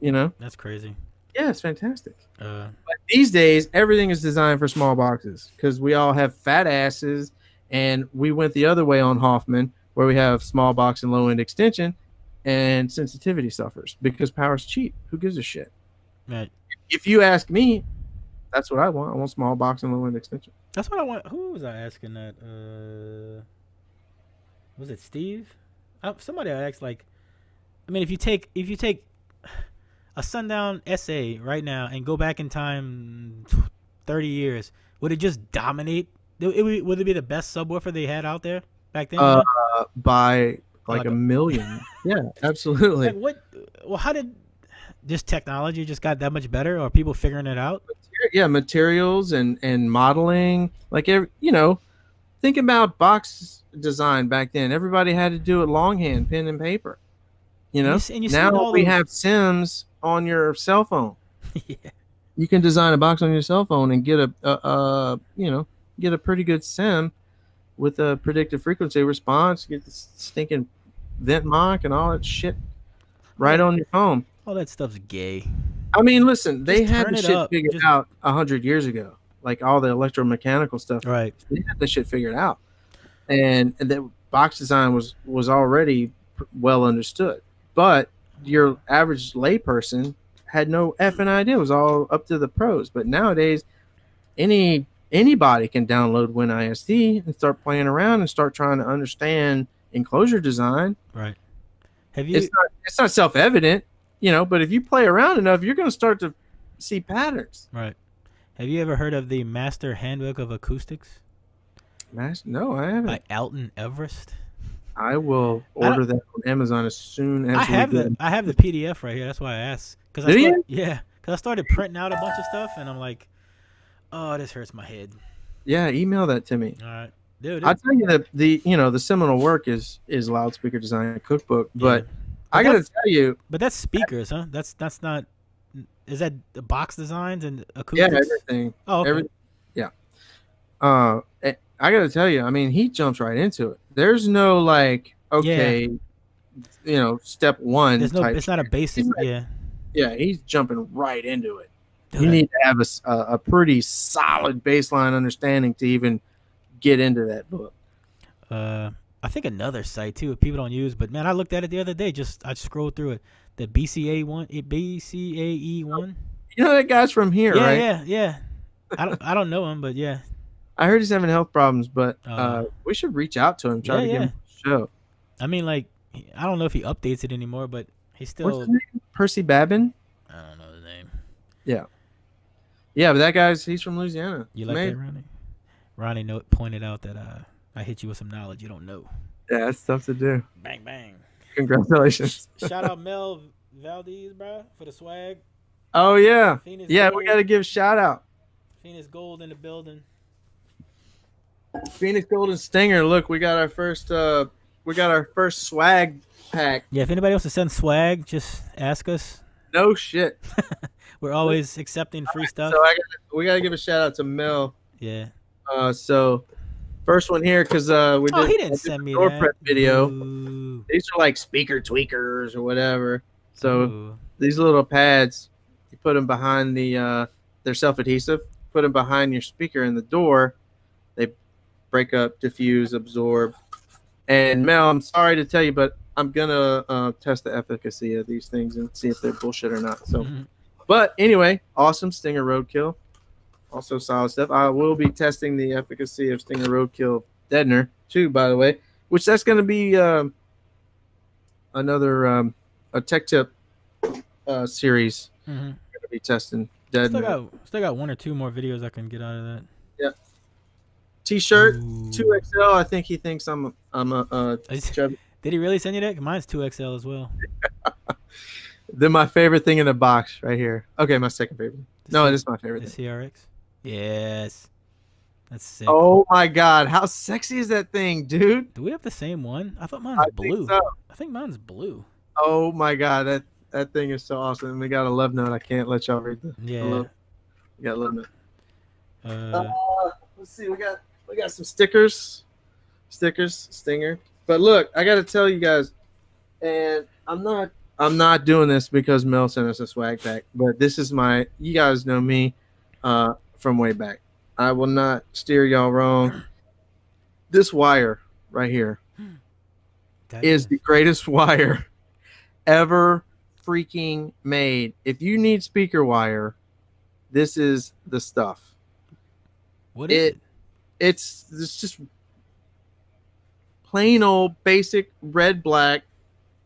Speaker 2: That's crazy.
Speaker 1: Yeah, it's fantastic. But these days, everything is designed for small boxes because we all have fat asses, and we went the other way on Hoffman, where we have small box and low end extension, and sensitivity suffers because power's cheap. Who gives a shit?
Speaker 2: Right.
Speaker 1: If you ask me, that's what I want. I want small box and low end extension.
Speaker 2: That's what I want. Who was I asking that? Was it Steve? Somebody I asked, like, I mean, if you take a Sundown SA right now and go back in time 30 years, would it just dominate? Would it be the best subwoofer they had out there back then?
Speaker 1: By like a million. Yeah, absolutely.
Speaker 2: Like what? Well, how did this technology just got that much better, or people figuring it out?
Speaker 1: Yeah, materials and modeling. Like, think about box design back then. Everybody had to do it longhand, pen and paper. Now we have Sims on your cell phone.
Speaker 2: Yeah.
Speaker 1: You can design a box on your cell phone and get get a pretty good sim with a predictive frequency response, get the stinking vent mock and all that shit right on your phone.
Speaker 2: All that stuff's gay.
Speaker 1: I mean, listen, they
Speaker 2: Just
Speaker 1: had
Speaker 2: turn
Speaker 1: the
Speaker 2: it
Speaker 1: shit
Speaker 2: up.
Speaker 1: figured out 100 years ago, like all the electromechanical stuff.
Speaker 2: Right.
Speaker 1: They had the shit figured out, and the box design was already well understood. But your average layperson had no effing idea. It was all up to the pros. But nowadays, anybody can download WinISD and start playing around and start trying to understand enclosure design.
Speaker 2: Right. Have you?
Speaker 1: It's not self-evident, but if you play around enough, you're going to start to see patterns.
Speaker 2: Right. Have you ever heard of the Master Handbook of Acoustics?
Speaker 1: No, I haven't.
Speaker 2: By Alton Everest.
Speaker 1: I will order that on Amazon as soon as
Speaker 2: I have the PDF right here. That's why I asked. Because I started printing out a bunch of stuff, and I'm like, oh, this hurts my head.
Speaker 1: Yeah, email that to me.
Speaker 2: All right, dude.
Speaker 1: I'll tell you that the seminal work is Loudspeaker Design Cookbook, but I got to tell you.
Speaker 2: But that's speakers, huh? That's not. Is that the box designs and acoustics?
Speaker 1: Yeah, everything.
Speaker 2: Oh, okay.
Speaker 1: I got to tell you, I mean, he jumps right into it. There's no like okay, step one
Speaker 2: There's no.
Speaker 1: type.
Speaker 2: It's not a basic.
Speaker 1: He's
Speaker 2: Yeah.
Speaker 1: he's jumping right into it.
Speaker 2: Dude,
Speaker 1: You need to have a pretty solid baseline understanding to even get into that book.
Speaker 2: I think another site too people don't use, but man, I looked at it the other day. I scrolled through it. The BCAE one.
Speaker 1: You know that guy's from here,
Speaker 2: Yeah,
Speaker 1: right?
Speaker 2: yeah. I don't know him, but yeah.
Speaker 1: I heard he's having health problems, but we should reach out to him, try to get him on the show.
Speaker 2: I mean, like, I don't know if he updates it anymore, but he's still.
Speaker 1: What's his name? Percy Babin?
Speaker 2: I don't know his name.
Speaker 1: Yeah. Yeah, but that he's from Louisiana.
Speaker 2: You like that, Ronnie? Ronnie pointed out that I hit you with some knowledge you don't know.
Speaker 1: Yeah, that's tough to do.
Speaker 2: Bang, bang.
Speaker 1: Congratulations.
Speaker 2: Shout out Mel Valdez, bro, for the swag.
Speaker 1: Oh, yeah.
Speaker 2: Phoenix
Speaker 1: Yeah,
Speaker 2: Gold.
Speaker 1: we got to give a shout out.
Speaker 2: Phoenix Gold in the building.
Speaker 1: Phoenix Golden Stinger. Look, we got our first swag pack.
Speaker 2: Yeah, if anybody wants to send swag, just ask us.
Speaker 1: No shit.
Speaker 2: We're always accepting free stuff.
Speaker 1: So we got to give a shout out to Mel.
Speaker 2: Yeah.
Speaker 1: So first one here because we did.
Speaker 2: He didn't send me
Speaker 1: door
Speaker 2: that.
Speaker 1: prep video.
Speaker 2: Ooh.
Speaker 1: These are like speaker tweakers or whatever. So
Speaker 2: Ooh.
Speaker 1: these little pads, you put them behind they're self-adhesive. Put them behind your speaker in the door. They break up, diffuse, absorb. And Mel, I'm sorry to tell you, but I'm gonna test the efficacy of these things and see if they're bullshit or not. So, but anyway, awesome Stinger Roadkill. Also solid stuff. I will be testing the efficacy of Stinger Roadkill Deadener too, by the way, which that's going to be another a tech tip series.
Speaker 2: Mm-hmm.
Speaker 1: Going to be testing Deadener.
Speaker 2: Still got one or two more videos I can get out of that.
Speaker 1: Yeah. T-shirt,
Speaker 2: Ooh.
Speaker 1: 2XL. I think he thinks I'm a chubby.
Speaker 2: Did he really send you that? Mine's 2XL as well.
Speaker 1: Then my favorite thing in the box right here. Okay, my second favorite. No, it is my favorite
Speaker 2: The
Speaker 1: thing.
Speaker 2: CRX. Yes. That's sick.
Speaker 1: Oh my god, how sexy is that thing, dude?
Speaker 2: Do we have the same one? I thought mine's blue.
Speaker 1: Think so.
Speaker 2: I think mine's blue.
Speaker 1: Oh my god, that thing is so awesome. And we got a love note. I can't let y'all read the love. We got a love note. Let's see. We got some stickers, Stinger. But look, I got to tell you guys, and I'm not doing this because Mel sent us a swag pack, but this is you guys know me from way back. I will not steer y'all wrong. This wire right here is the greatest wire ever freaking made. If you need speaker wire, this is the stuff.
Speaker 2: What is it?
Speaker 1: It's just plain old basic red black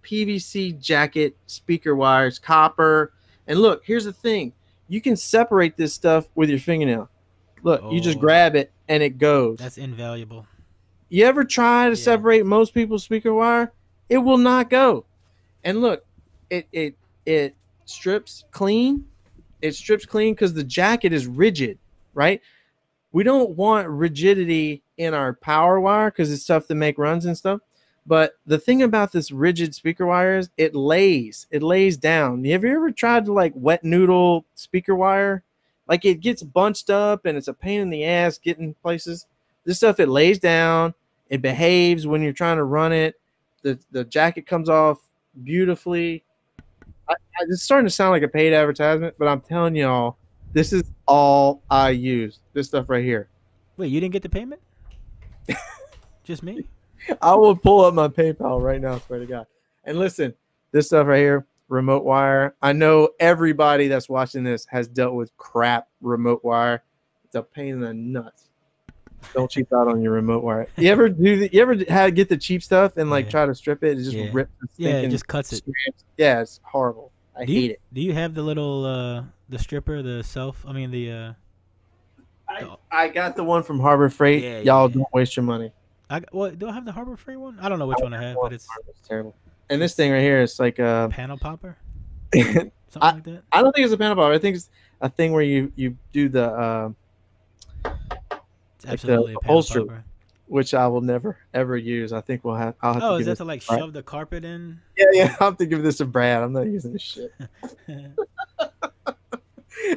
Speaker 1: PVC jacket speaker wires, copper. And look, here's the thing. You can separate this stuff with your fingernail. Look, you just grab it and it goes.
Speaker 2: That's invaluable.
Speaker 1: You ever try to separate most people's speaker wire? It will not go. And look, it strips clean. It strips clean because the jacket is rigid, right? We don't want rigidity in our power wire because it's tough to make runs and stuff. But the thing about this rigid speaker wire is it lays down. Have you ever tried to like wet noodle speaker wire? Like it gets bunched up and it's a pain in the ass getting places. This stuff, it lays down. It behaves when you're trying to run it. The jacket comes off beautifully. It's starting to sound like a paid advertisement, but I'm telling y'all, this is all I use. This stuff right here.
Speaker 2: Wait, you didn't get the payment? Just me?
Speaker 1: I will pull up my PayPal right now, swear to God. And listen, this stuff right here, remote wire. I know everybody that's watching this has dealt with crap remote wire. It's a pain in the nuts. Don't cheap out on your remote wire. You ever get the cheap stuff and like try to strip it? It just rips the
Speaker 2: it just cuts it.
Speaker 1: Yeah, it's horrible. I hate it.
Speaker 2: Do you have the little the stripper,
Speaker 1: I got the one from Harbor Freight. Y'all don't waste your money.
Speaker 2: Do I have the Harbor Freight one? I don't know which one I have, but it's
Speaker 1: terrible. And this thing right here is like a
Speaker 2: panel popper. Something like that.
Speaker 1: I don't think it's a panel popper. I think it's a thing where you do the
Speaker 2: it's absolutely
Speaker 1: the
Speaker 2: a panel
Speaker 1: upholstery,
Speaker 2: popper.
Speaker 1: which I will never ever use. I think I'll have to.
Speaker 2: Is that to like shove the carpet in?
Speaker 1: Yeah. I'll have to give this to Brad. I'm not using this shit.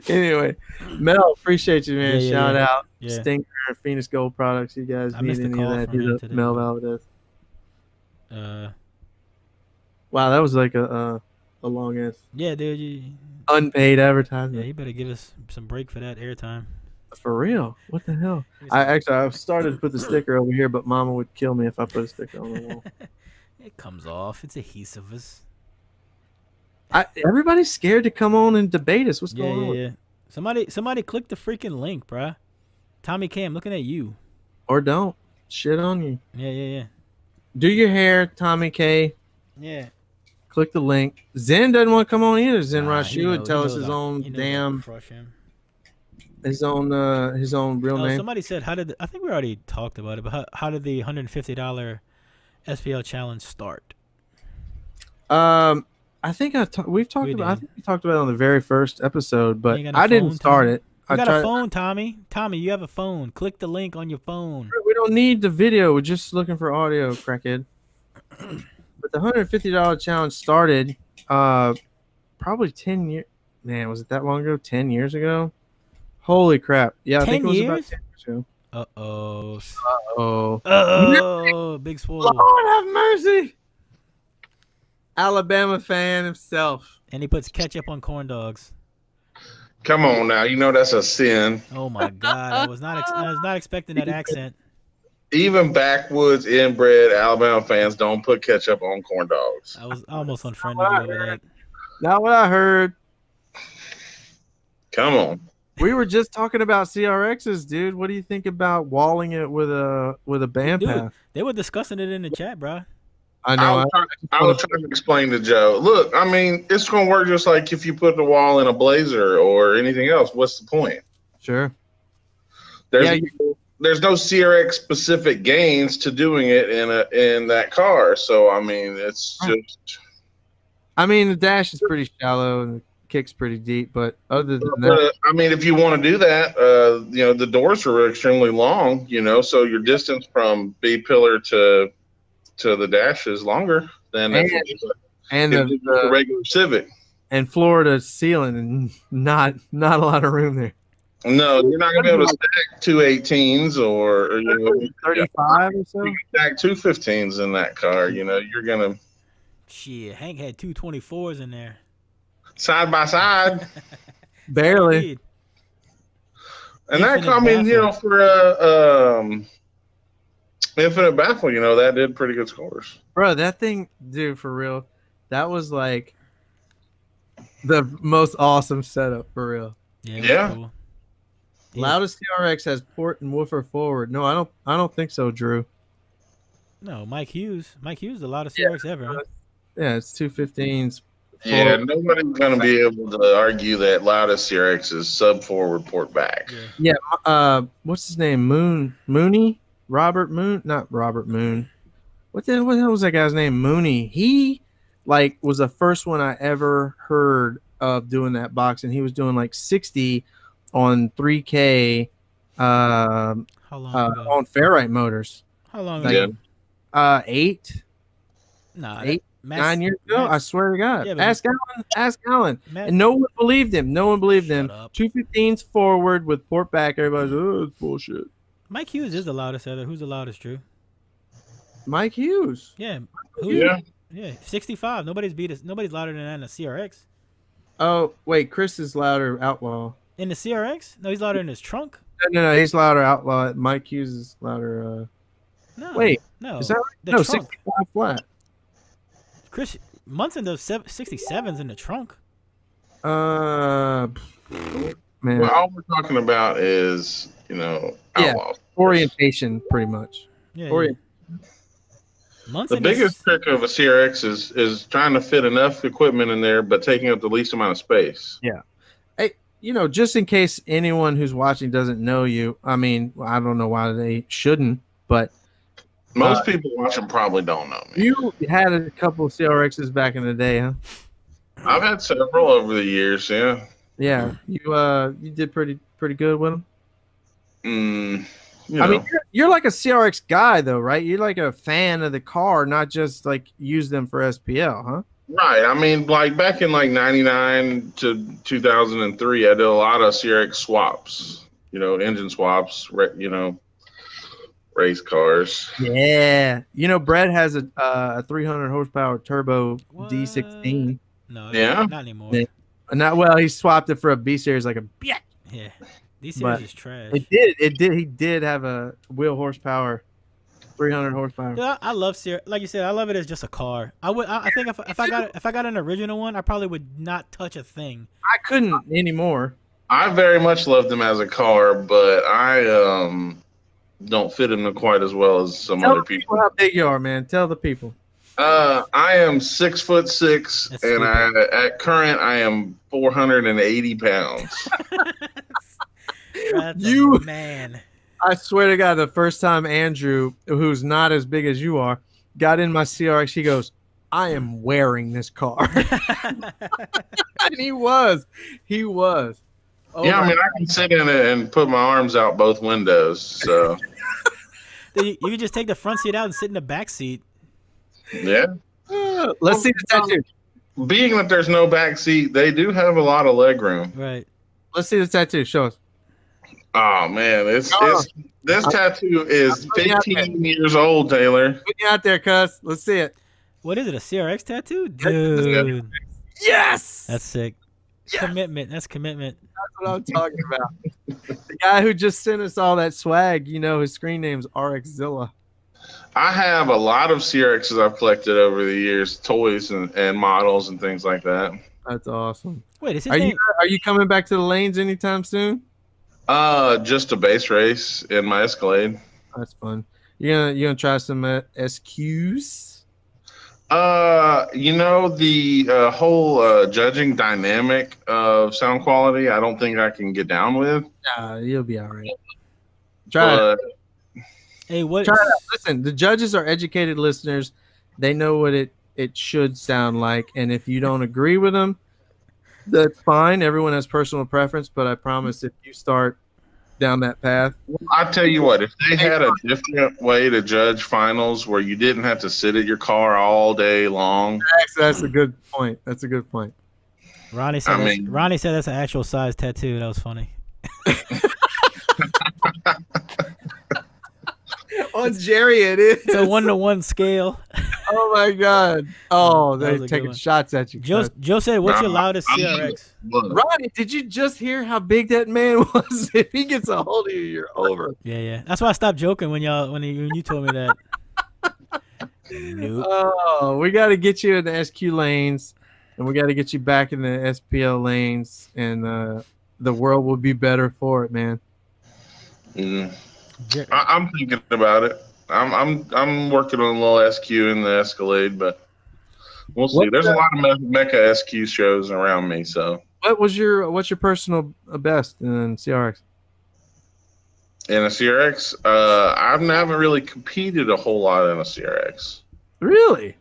Speaker 1: Anyway, Mel, appreciate you, man. Shout out, Stinker, Phoenix Gold Products. You guys need any of that? Hit up Mel Valdez. Wow, that was like a long ass
Speaker 2: Yeah, dude.
Speaker 1: unpaid advertisement.
Speaker 2: Yeah, you better give us some break for that airtime.
Speaker 1: For real? What the hell? I've started to put the sticker over here, but Mama would kill me if I put a sticker on the wall.
Speaker 2: It comes off. It's adhesive.
Speaker 1: Everybody's scared to come on and debate us. What's
Speaker 2: Yeah,
Speaker 1: going on?
Speaker 2: yeah. Somebody click the freaking link, bruh. Tommy K, I'm looking at you.
Speaker 1: Or don't. Shit on you.
Speaker 2: Yeah.
Speaker 1: Do your hair, Tommy K.
Speaker 2: Yeah.
Speaker 1: Click the link. Zen doesn't want to come on either. Zen
Speaker 2: Nah,
Speaker 1: Rashu would tell us his own
Speaker 2: crush him.
Speaker 1: his own real name.
Speaker 2: Somebody said, I think we already talked about it, but how did the $150 SPL challenge start?
Speaker 1: I think we talked about it on the very first episode, but I didn't start it.
Speaker 2: You got a phone, Tommy. Tommy, you have a phone. Click the link on your phone.
Speaker 1: We don't need the video. We're just looking for audio, crackhead. But the $150 challenge started probably 10 years. Man, was it that long ago? 10 years ago? Holy crap. Yeah, I think it was about 10 years ago.
Speaker 2: Uh-oh, big swole.
Speaker 1: Lord have mercy. Alabama fan himself.
Speaker 2: And he puts ketchup on corn dogs.
Speaker 8: Come on now, you know that's a sin.
Speaker 2: Oh my God, I was not expecting that accent.
Speaker 8: Even backwoods inbred Alabama fans don't put ketchup on corn dogs.
Speaker 2: I was almost unfriended you over that.
Speaker 1: Not what I heard.
Speaker 8: Come on.
Speaker 1: We were just talking about CRXs, dude. What do you think about walling it with a band path?
Speaker 2: They were discussing it in the chat, bro.
Speaker 1: I know.
Speaker 8: I was trying to explain to Joe. Look, I mean, it's going to work just like if you put the wall in a Blazer or anything else. What's the point?
Speaker 1: Sure.
Speaker 8: There's no CRX specific gains to doing it in that car. So I mean, it's just.
Speaker 1: I mean, the dash is pretty shallow and the kick's pretty deep, but other than that,
Speaker 8: I mean, if you want to do that, the doors are extremely long. So your distance from B pillar to the dash is longer than the regular Civic.
Speaker 1: And Florida ceiling and not a lot of room there.
Speaker 8: No, you're not gonna be able to stack 218s or
Speaker 1: 35 or so.
Speaker 8: You can stack 215s in that car. You're gonna.
Speaker 2: Shit, Hank had 224s in there.
Speaker 8: Side by side.
Speaker 1: Barely.
Speaker 8: And that, I mean, for Infinite Baffle, that did pretty good scores.
Speaker 1: Bro, that thing, dude, for real, that was like the most awesome setup, for real.
Speaker 8: Yeah.
Speaker 2: Cool.
Speaker 1: Loudest TRX has port and woofer forward. No, I don't think so, Drew.
Speaker 2: No, Mike Hughes. Mike Hughes, the loudest TRX ever. Huh?
Speaker 1: Yeah, it's 215s.
Speaker 8: Yeah, nobody's going to be able to argue that loudest CRX is sub forward port back.
Speaker 1: Yeah. What's his name? Mooney? Robert Moon? Not Robert Moon. What the hell was that guy's name? Mooney. He was the first one I ever heard of doing that box, and he was doing like 60 on 3K
Speaker 2: How long ago?
Speaker 1: on Fairlight motors.
Speaker 2: How long ago?
Speaker 1: 8.
Speaker 2: Nah,
Speaker 1: 9 years ago. I swear to God.
Speaker 2: Yeah,
Speaker 1: ask Alan. And no one believed him. No one believed him.
Speaker 2: Up.
Speaker 1: 215s forward with port back. Everybody's it's bullshit.
Speaker 2: Mike Hughes is the loudest ever. Who's the loudest, Drew?
Speaker 1: Mike Hughes.
Speaker 2: Yeah. Yeah. 65. Nobody's louder than that in the CRX.
Speaker 1: Oh, wait. Chris is louder outlaw.
Speaker 2: In the CRX? No, he's louder in his trunk.
Speaker 1: No, he's louder outlaw. Mike Hughes is louder.
Speaker 2: No.
Speaker 1: Wait.
Speaker 2: No.
Speaker 1: Is that right?
Speaker 2: The
Speaker 1: No,
Speaker 2: trunk.
Speaker 1: 65 flat.
Speaker 2: Chris Munson does 67s in the trunk.
Speaker 1: Man.
Speaker 8: Well, all we're talking about is, outlaw.
Speaker 1: Orientation, pretty much.
Speaker 2: Yeah.
Speaker 8: The biggest trick of a CRX is trying to fit enough equipment in there, but taking up the least amount of space.
Speaker 1: Yeah. Hey, just in case anyone who's watching doesn't know you, I mean, I don't know why they shouldn't, but
Speaker 8: most people watching probably don't know me.
Speaker 1: You had a couple of CRXs back in the day, huh?
Speaker 8: I've had several over the years, yeah.
Speaker 1: Yeah, you did pretty good with them.
Speaker 8: I
Speaker 1: mean, you're like a CRX guy, though, right? You're like a fan of the car, not just like use them for SPL, huh?
Speaker 8: Right. I mean, like back in like 99 to 2003, I did a lot of CRX swaps. Engine swaps. race cars.
Speaker 1: Yeah. You know, Brett has a 300 horsepower turbo
Speaker 2: What?
Speaker 1: D16.
Speaker 2: No,
Speaker 8: Yeah.
Speaker 2: not anymore.
Speaker 1: Yeah. Not well. He swapped it for a B series, like a
Speaker 2: Yeah, these
Speaker 1: But
Speaker 2: series is trash.
Speaker 1: It did. He did have a wheel horsepower, 300 horsepower.
Speaker 2: Yeah, I love Sierra. Like you said, I love it as just a car. I think if I got an original one, I probably would not touch a thing.
Speaker 1: I couldn't anymore.
Speaker 8: I very much loved them as a car, but I don't fit in them quite as well as some
Speaker 1: Tell
Speaker 8: other
Speaker 1: the
Speaker 8: people.
Speaker 1: how big you are, man. Tell the people.
Speaker 8: I am 6'6",
Speaker 2: That's
Speaker 8: and
Speaker 2: stupid.
Speaker 8: at current I am 480 pounds.
Speaker 2: That's
Speaker 1: You-
Speaker 2: a man.
Speaker 1: I swear to God, the first time Andrew, who's not as big as you are, got in my CRX, he goes, "I am wearing this car," and he was. Oh
Speaker 8: Yeah, I
Speaker 1: my
Speaker 8: mean, I can sit in it and put my arms out both windows. So
Speaker 2: You can just take the front seat out and sit in the back seat.
Speaker 8: yeah.
Speaker 1: God. Let's see the tattoo.
Speaker 8: Being that there's no back seat, they do have a lot of leg room.
Speaker 2: Right.
Speaker 1: Let's see the tattoo. Show us.
Speaker 8: Oh man, this tattoo is
Speaker 1: putting it out
Speaker 8: 15 years old, Taylor.
Speaker 1: Put you out there, cuz. Let's see it.
Speaker 2: What is it? A CRX tattoo, dude?
Speaker 1: Yes.
Speaker 2: That's sick.
Speaker 1: Yes!
Speaker 2: Commitment. That's commitment.
Speaker 1: That's what I'm talking about. The guy who just sent us all that swag, you know, his screen name's RXzilla.
Speaker 8: I have a lot of CRXs I've collected over the years, toys and models and things like that.
Speaker 1: That's awesome.
Speaker 2: Wait, is his
Speaker 1: Are
Speaker 2: name?
Speaker 1: you coming back to the lanes anytime soon?
Speaker 8: Just a base race in my Escalade.
Speaker 1: That's fun. You gonna try some SQs?
Speaker 8: You know, the whole judging dynamic of sound quality, I don't think I can get down with.
Speaker 1: You'll be all right. Try it.
Speaker 8: But
Speaker 2: Hey, what?
Speaker 1: Try it out. Listen, the judges are educated listeners. They know what it should sound like, and if you don't agree with them, that's fine. Everyone has personal preference, but I promise if you start down that path,
Speaker 8: I tell you what, if they had a different way to judge finals where you didn't have to sit at your car all day long.
Speaker 1: that's a good point. That's a good point.
Speaker 2: Ronnie said that's an actual size tattoo. That was funny.
Speaker 1: On Jerry, it is.
Speaker 2: It's a 1-to-1 scale.
Speaker 1: Oh my God! Oh,
Speaker 2: That
Speaker 1: they're
Speaker 2: was a good
Speaker 1: taking
Speaker 2: one.
Speaker 1: shots at you.
Speaker 2: Joe said, "What's your
Speaker 8: Nah,
Speaker 2: loudest CRX?"
Speaker 8: Look,
Speaker 1: Ronnie, did you just hear how big that man was? If he gets a hold of you, you're over.
Speaker 2: Yeah. That's why I stopped joking when you told me that. Nope.
Speaker 1: Oh, we got to get you in the SQ lanes, and we got to get you back in the SPL lanes, and the world will be better for it, man.
Speaker 8: I'm thinking about it. I'm working on a little SQ in the Escalade, but we'll see. There's a lot of Mecha SQ shows around me, so.
Speaker 1: What's your personal best in CRX?
Speaker 8: In a CRX, I haven't really competed a whole lot in a CRX.
Speaker 1: Really?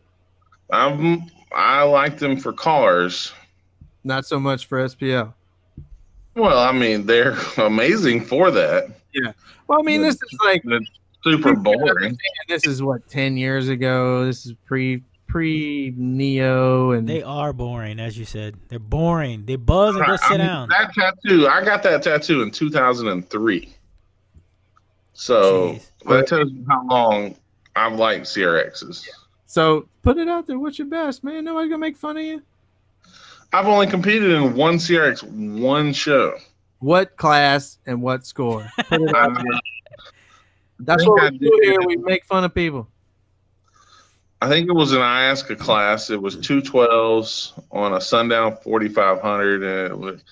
Speaker 8: I like them for cars.
Speaker 1: Not so much for SPL.
Speaker 8: Well, I mean, they're amazing for that.
Speaker 1: Yeah. Well, I mean, this is like
Speaker 8: It's super boring.
Speaker 1: this is what 10 years ago. This is pre Neo, and
Speaker 2: They are boring, as you said. They're boring. They buzz and go sit down.
Speaker 8: That tattoo, I got that tattoo in 2003. So
Speaker 2: Jeez.
Speaker 8: that tells you how long I've liked CRXs.
Speaker 1: so put it out there. What's your best, man? Nobody's gonna make fun of you.
Speaker 8: I've only competed in one CRX, one show.
Speaker 1: What class and what score? Put it out there. That's
Speaker 8: think
Speaker 1: what
Speaker 8: I
Speaker 1: we do
Speaker 8: did.
Speaker 1: here. We make fun of people.
Speaker 8: I think it was an IASCA class. It was 212s on a Sundown 4500, and it was.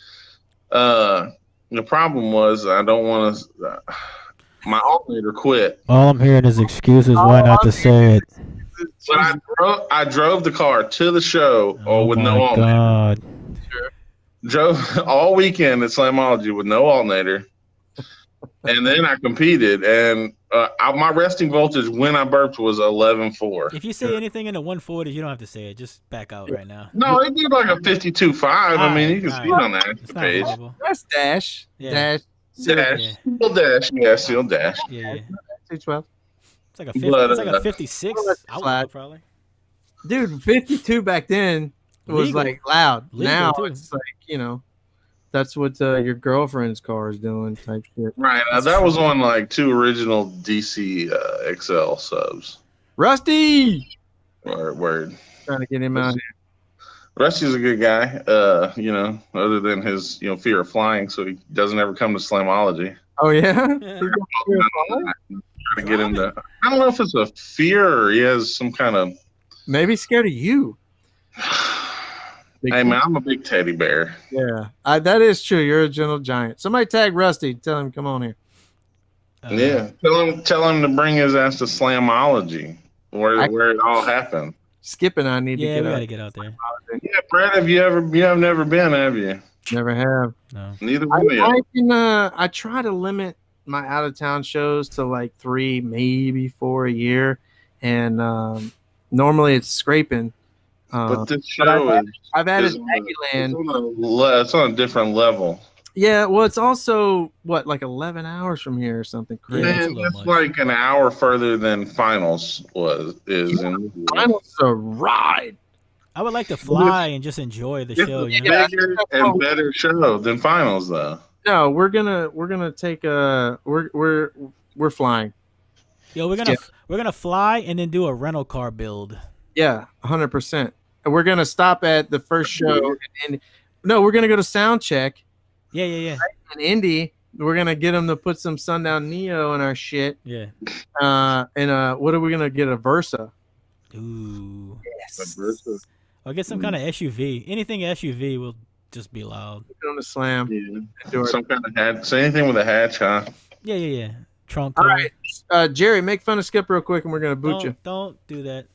Speaker 8: The problem was I don't want to. My alternator quit.
Speaker 2: All I'm hearing is excuses why not to say it.
Speaker 8: But I drove the car to the show with no
Speaker 2: my
Speaker 8: alternator.
Speaker 2: God.
Speaker 8: Drove all weekend at Slamology with no alternator, and then I competed, and my resting voltage when I burped was 11.4.
Speaker 2: If you say anything in the 140, you don't have to say it. Just back out right now.
Speaker 8: No, it did like a 52.5. I mean, you can see it on that
Speaker 2: It's not
Speaker 8: page.
Speaker 2: horrible.
Speaker 1: That's dash.
Speaker 2: Yeah.
Speaker 1: Dash.
Speaker 8: Dash,
Speaker 2: Yeah.
Speaker 8: seal dash, yeah, seal dash.
Speaker 2: Yeah.
Speaker 1: 212.
Speaker 2: It's like a 50,
Speaker 8: But,
Speaker 2: it's like a 56
Speaker 1: that's
Speaker 2: outlaw,
Speaker 1: flat.
Speaker 2: probably.
Speaker 1: Dude, 52 back then was
Speaker 2: Legal.
Speaker 1: like loud.
Speaker 2: Legal,
Speaker 1: now
Speaker 2: too.
Speaker 1: it's like, you know, That's what your girlfriend's car is doing, type shit.
Speaker 8: Right. That was on like 2 original DC XL subs.
Speaker 1: Rusty!
Speaker 8: Word.
Speaker 1: Trying to get him out here.
Speaker 8: Rusty's a good guy, you know, other than his, you know, fear of flying, so he doesn't ever come to Slamology.
Speaker 1: Oh, yeah?
Speaker 8: Trying to get him to, I don't know if it's a fear or he has some kind of...
Speaker 1: Maybe scared of you.
Speaker 8: Hey, man, I'm a big teddy bear.
Speaker 1: Yeah, that is true. You're a gentle giant. Somebody tag Rusty. Tell him, come on here.
Speaker 8: Yeah, tell him to bring his ass to Slamology, where it all happened.
Speaker 1: Skip and I need to get out.
Speaker 2: Yeah, we gotta get out there.
Speaker 8: Yeah, Brad, you have never been, have you?
Speaker 1: Never have.
Speaker 2: No.
Speaker 8: Neither have you.
Speaker 1: I try to limit my out of town shows to like 3, maybe 4 a year, and normally it's scraping.
Speaker 8: But this show
Speaker 1: I've added Aggieland.
Speaker 8: It's on a different level.
Speaker 1: Yeah, well, it's also like 11 hours from here or something crazy.
Speaker 8: Man, that's like an hour further than finals is.
Speaker 1: Finals is a ride.
Speaker 2: I would like to fly and just enjoy the show.
Speaker 8: It's a bigger and better show than finals, though.
Speaker 1: No, we're gonna take we're flying.
Speaker 2: Yo, we're gonna fly and then do a rental car build.
Speaker 1: Yeah, 100%. And we're gonna stop at the first show. No, we're gonna go to sound check.
Speaker 2: Yeah.
Speaker 1: In Indy, we're gonna get them to put some Sundown Neo in our shit.
Speaker 2: Yeah.
Speaker 1: And what are we gonna get? A Versa.
Speaker 2: Ooh.
Speaker 1: Yes.
Speaker 8: A Versa.
Speaker 2: I'll get some kind of SUV. Anything SUV will just be loud.
Speaker 1: Put on the Slam.
Speaker 8: Yeah. Some kind of hatch. Say anything with a hatch, huh?
Speaker 2: Yeah. Trunk.
Speaker 1: All right, Jerry, make fun of Skip real quick, and we're gonna boot you.
Speaker 2: Don't do that.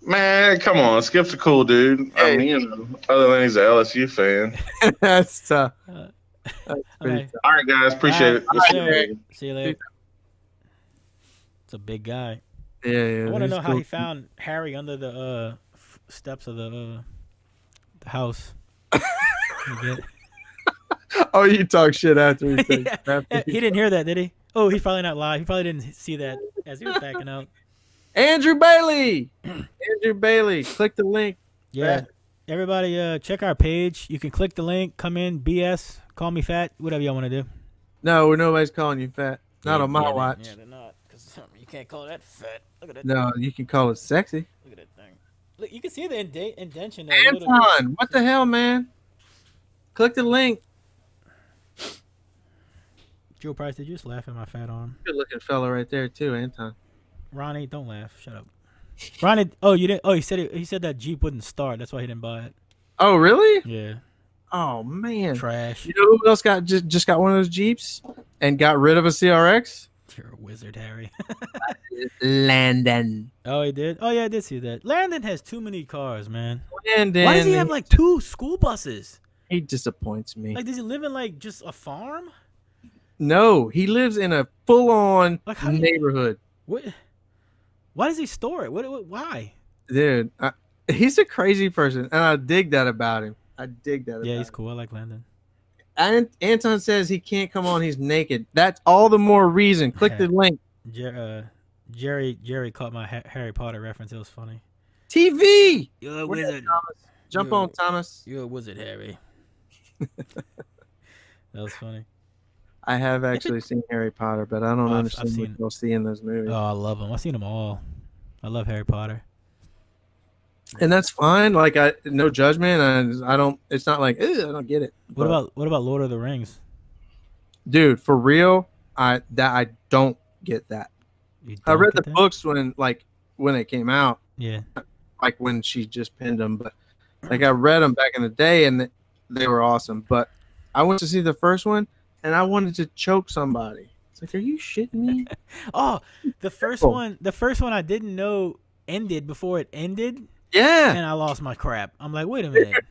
Speaker 8: Man, come on. Skip's a cool dude.
Speaker 1: Hey.
Speaker 8: I mean, you know, other than he's an LSU fan.
Speaker 1: That's tough.
Speaker 2: Okay.
Speaker 8: All right, guys. Appreciate it.
Speaker 2: All right. See you later. It's a big guy.
Speaker 1: Yeah.
Speaker 2: I want to know how he found Harry under the steps of the house.
Speaker 1: Oh, you talk shit after he said
Speaker 2: He didn't hear that, did he? Oh, he's probably not live. He probably didn't see that as he was backing out.
Speaker 1: Andrew Bailey. Andrew Bailey. Click the link.
Speaker 2: Yeah. Everybody, check our page. You can click the link. Come in. BS. Call me fat. Whatever y'all want to do.
Speaker 1: No, nobody's calling you fat. Not on my watch.
Speaker 2: Yeah, they're not. Because you can't call that fat. Look at that.
Speaker 1: No, you can call it sexy.
Speaker 2: Look at that thing. Look, you can see the indentation there.
Speaker 1: Anton, what the hell, man? Click the link.
Speaker 2: Joe Price, did you just laugh at my fat arm?
Speaker 1: Good looking fella right there too, Anton.
Speaker 2: Ronnie, don't laugh. Shut up. Ronnie, oh, you didn't. Oh, he said that Jeep wouldn't start. That's why he didn't buy it.
Speaker 1: Oh, really?
Speaker 2: Yeah.
Speaker 1: Oh man.
Speaker 2: Trash.
Speaker 1: You know who else just got one of those Jeeps and got rid of a CRX?
Speaker 2: You're a wizard, Harry.
Speaker 1: Landon.
Speaker 2: Oh, he did? Oh, yeah, I did see that. Landon has too many cars, man.
Speaker 1: Landon.
Speaker 2: Why does he have like 2 school buses?
Speaker 1: He disappoints me.
Speaker 2: Like, does he live in like just a farm?
Speaker 1: No, he lives in a full-on neighborhood.
Speaker 2: What? Why does he store it? Why?
Speaker 1: Dude, he's a crazy person, and I dig that about him. Yeah,
Speaker 2: he's cool. I like Landon.
Speaker 1: And Anton says he can't come on. He's naked. That's all the more reason. Click the link.
Speaker 2: Jerry caught my Harry Potter reference. It was funny.
Speaker 1: TV.
Speaker 2: You're a wizard.
Speaker 1: Jump on, Thomas.
Speaker 2: You're a wizard, Harry. That was funny.
Speaker 1: I have actually seen Harry Potter, but I don't understand what you'll see in those movies.
Speaker 2: Oh, I love them. I've seen them all. I love Harry Potter.
Speaker 1: And that's fine. Like, no judgment. And I don't. It's not like I don't get it.
Speaker 2: What about Lord of the Rings?
Speaker 1: Dude, for real, I don't get that. I read the books when it came out.
Speaker 2: Yeah.
Speaker 1: Like when she just pinned them, but like I read them back in the day, and they were awesome. But I went to see the first one, and I wanted to choke somebody. It's like, are you shitting me?
Speaker 2: Oh, the first one I didn't know ended before it ended.
Speaker 1: Yeah.
Speaker 2: And I lost my crap. I'm like, wait a minute.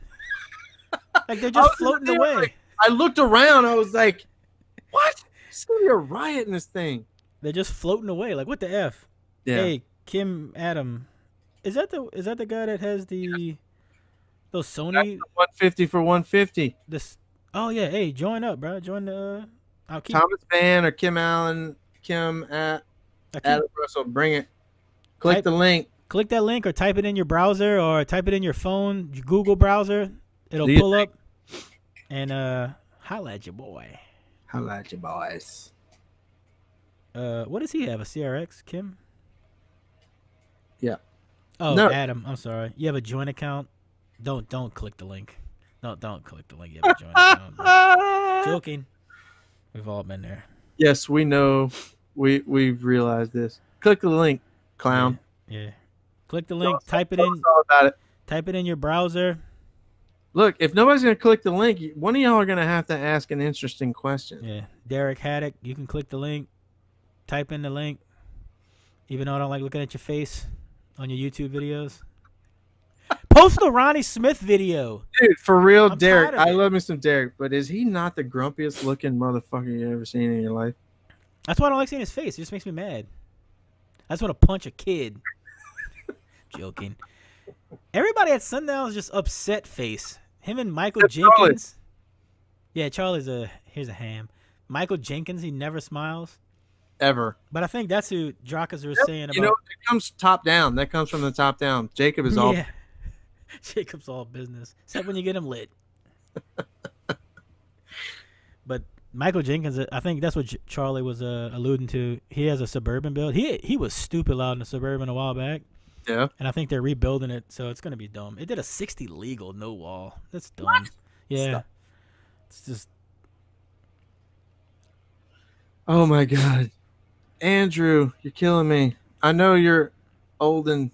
Speaker 2: Like, they're just floating away.
Speaker 1: Like, I looked around. I was like, what? There's going to be a riot in this thing.
Speaker 2: They're just floating away. Like, what the F?
Speaker 1: Yeah.
Speaker 2: Hey, Kim Adam. Is that the guy that has those Sony?
Speaker 1: That's the 150 for 150.
Speaker 2: Oh, yeah. Hey, join up, bro. Join the...
Speaker 1: Thomas Van or Kim Allen. Kim at Adam Russell. Bring it. Click the link.
Speaker 2: Click that link or type it in your browser or type it in your phone, your Google browser. It'll pull up. And holla at your boy.
Speaker 1: Holla at your boys.
Speaker 2: What does he have? A CRX, Kim?
Speaker 1: Yeah.
Speaker 2: Oh,
Speaker 1: No.
Speaker 2: Adam. I'm sorry. You have a joint account. Don't click the link. No, don't click the link. You have a joint account. Bro. Joking. We've all been there.
Speaker 1: Yes, we know. We've realized this. Click the link, clown.
Speaker 2: Yeah. Click the link. Type it in.
Speaker 1: All about it.
Speaker 2: Type it in your browser.
Speaker 1: Look, if nobody's gonna click the link, one of y'all are gonna have to ask an interesting question.
Speaker 2: Yeah. Derek Haddock. You can click the link. Type in the link. Even though I don't like looking at your face on your YouTube videos. Post the Ronnie Smith video.
Speaker 1: Dude, for real,
Speaker 2: I'm
Speaker 1: Derek.
Speaker 2: tired of
Speaker 1: I
Speaker 2: it.
Speaker 1: love me some Derek, but is he not the grumpiest looking motherfucker you ever seen in your life?
Speaker 2: That's why I don't like seeing his face. It just makes me mad. I just want to punch a kid. Joking. Everybody at Sundown is just upset face. Him and Michael Jenkins. Yeah, Charlie's here's a ham. Michael Jenkins, he never smiles.
Speaker 1: Ever.
Speaker 2: But I think that's who Drakas was saying about.
Speaker 1: You know, it comes top down. That comes from the top down. Jacob is all.
Speaker 2: Yeah. Jacob's all business. Except when you get him lit. But Michael Jenkins, I think that's what Charlie was alluding to. He has a Suburban build. He was stupid loud in the Suburban a while back.
Speaker 1: Yeah.
Speaker 2: And I think they're rebuilding it, so it's going to be dumb. It did a 60 legal, no wall. That's dumb.
Speaker 1: What?
Speaker 2: Yeah.
Speaker 1: Stop.
Speaker 2: It's just.
Speaker 1: Oh my God. Andrew, you're killing me. I know you're old and.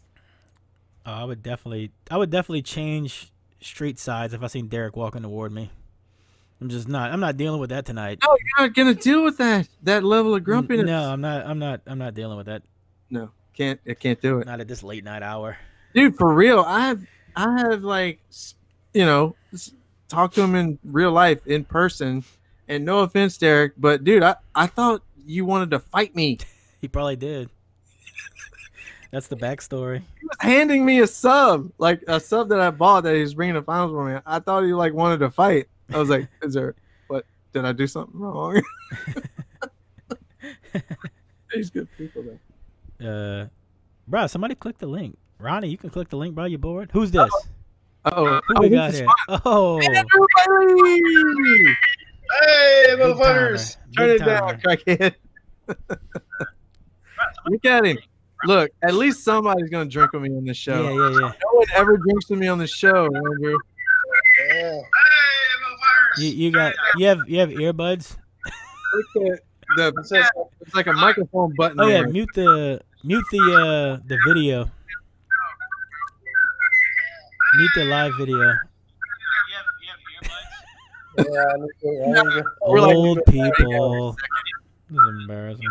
Speaker 2: Oh, I would definitely change street sides if I seen Derek walking toward me. I'm not dealing with that tonight.
Speaker 1: No, you're not gonna deal with that level of grumpiness.
Speaker 2: No, I'm not dealing with that.
Speaker 1: No, I can't do it.
Speaker 2: Not at this late night hour.
Speaker 1: Dude, for real, I have like, talked to him in real life, in person, and no offense, Derek, but dude, I thought you wanted to fight me.
Speaker 2: He probably did. That's the backstory.
Speaker 1: He was handing me a sub that I bought that he was bringing to finals for me. I thought he like wanted to fight. I was like, what? Did I do something wrong? He's good people though.
Speaker 2: Bro, somebody click the link. Ronnie, you can click the link, bro. You bored? Who's this?
Speaker 1: Oh,
Speaker 2: Who we got here? Oh,
Speaker 1: Andrew Bailey!
Speaker 8: Hey,
Speaker 2: Big
Speaker 8: motherfuckers!
Speaker 2: timer.
Speaker 1: Turn
Speaker 2: Big
Speaker 1: it down,
Speaker 2: timer.
Speaker 1: crackhead. Look at him. Look, at least somebody's gonna drink with me on this show.
Speaker 2: Yeah.
Speaker 1: No one ever drinks with me on the show, Andrew.
Speaker 8: Yeah.
Speaker 2: You have earbuds?
Speaker 1: Look at it's like a microphone button.
Speaker 2: Oh yeah,
Speaker 1: there.
Speaker 2: mute the video. Mute the live video.
Speaker 1: We're like-
Speaker 2: Old people. This is embarrassing.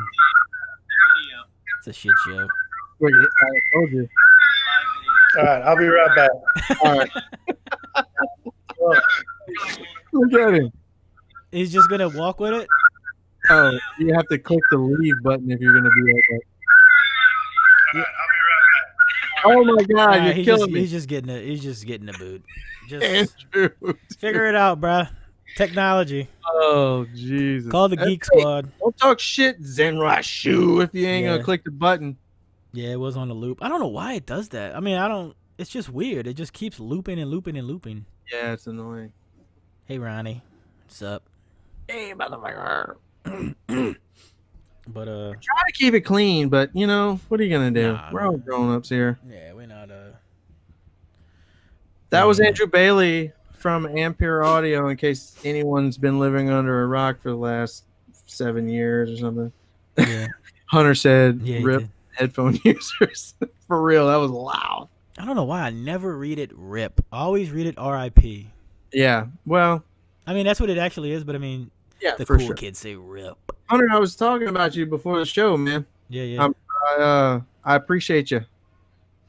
Speaker 2: It's a shit show.
Speaker 1: Look, I told you.
Speaker 6: All right, I'll be right back.
Speaker 1: All right. Look at him.
Speaker 2: He's just gonna walk with it.
Speaker 1: Oh, you have to click the leave button if you're gonna be like that. Oh my God, you're killing me,
Speaker 2: He's just getting it. He's just getting the boot. Just
Speaker 1: Andrew.
Speaker 2: figure it out, bruh. Technology.
Speaker 1: Oh Jesus.
Speaker 2: Call the Geek Squad.
Speaker 1: Don't talk shit, Zenrashu, if you ain't
Speaker 2: Yeah.
Speaker 1: gonna click the button.
Speaker 2: Yeah, it was on the loop. I don't know why it does that. I mean, I don't. It's just weird. It just keeps looping and looping and looping.
Speaker 1: Yeah, it's annoying.
Speaker 2: Hey, Ronnie, what's up?
Speaker 1: Hey, motherfucker.
Speaker 2: But
Speaker 1: Try to keep it clean, but you know what are you gonna do?
Speaker 2: Nah,
Speaker 1: We're all grown ups here.
Speaker 2: yeah, we're not
Speaker 1: That was
Speaker 2: Yeah.
Speaker 1: Andrew Bailey from Ampere Audio. In case anyone's been living under a rock for the last 7 years or something.
Speaker 2: Yeah,
Speaker 1: Hunter said,
Speaker 2: yeah. he
Speaker 1: "Rip
Speaker 2: did.
Speaker 1: headphone users." For real, that was loud.
Speaker 2: I don't know why I never read it RIP. I always read it RIP.
Speaker 1: Yeah, well,
Speaker 2: I mean, that's what it actually is. But I mean,
Speaker 1: yeah,
Speaker 2: the
Speaker 1: for
Speaker 2: cool
Speaker 1: sure.
Speaker 2: kids say RIP.
Speaker 1: Hunter, I was talking about you before the show, man.
Speaker 2: Yeah, yeah.
Speaker 1: I appreciate you.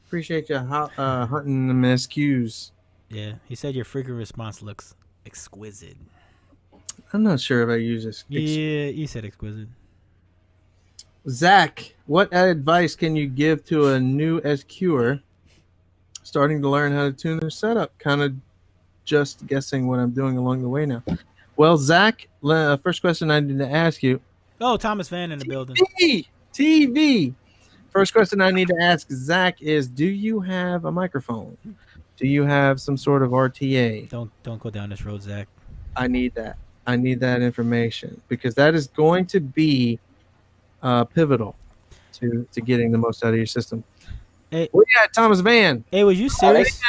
Speaker 1: Appreciate you hunting the MSQs.
Speaker 2: Yeah, he said your freaking response looks exquisite.
Speaker 1: I'm not sure if I use this.
Speaker 2: Yeah, you said exquisite.
Speaker 1: Zach, what advice can you give to a new SQer starting to learn how to tune their setup? Kind of just guessing what I'm doing along the way now. Well, Zach, first question I need to ask you.
Speaker 2: Oh, Thomas Van in the building.
Speaker 1: TV. First question I need to ask Zach is, do you have a microphone? Do you have some sort of RTA?
Speaker 2: Don't go down this road, Zach.
Speaker 1: I need that. I need that information because that is going to be pivotal to getting the most out of your system.
Speaker 2: Hey,
Speaker 1: we got Thomas Van.
Speaker 2: Hey, was you serious?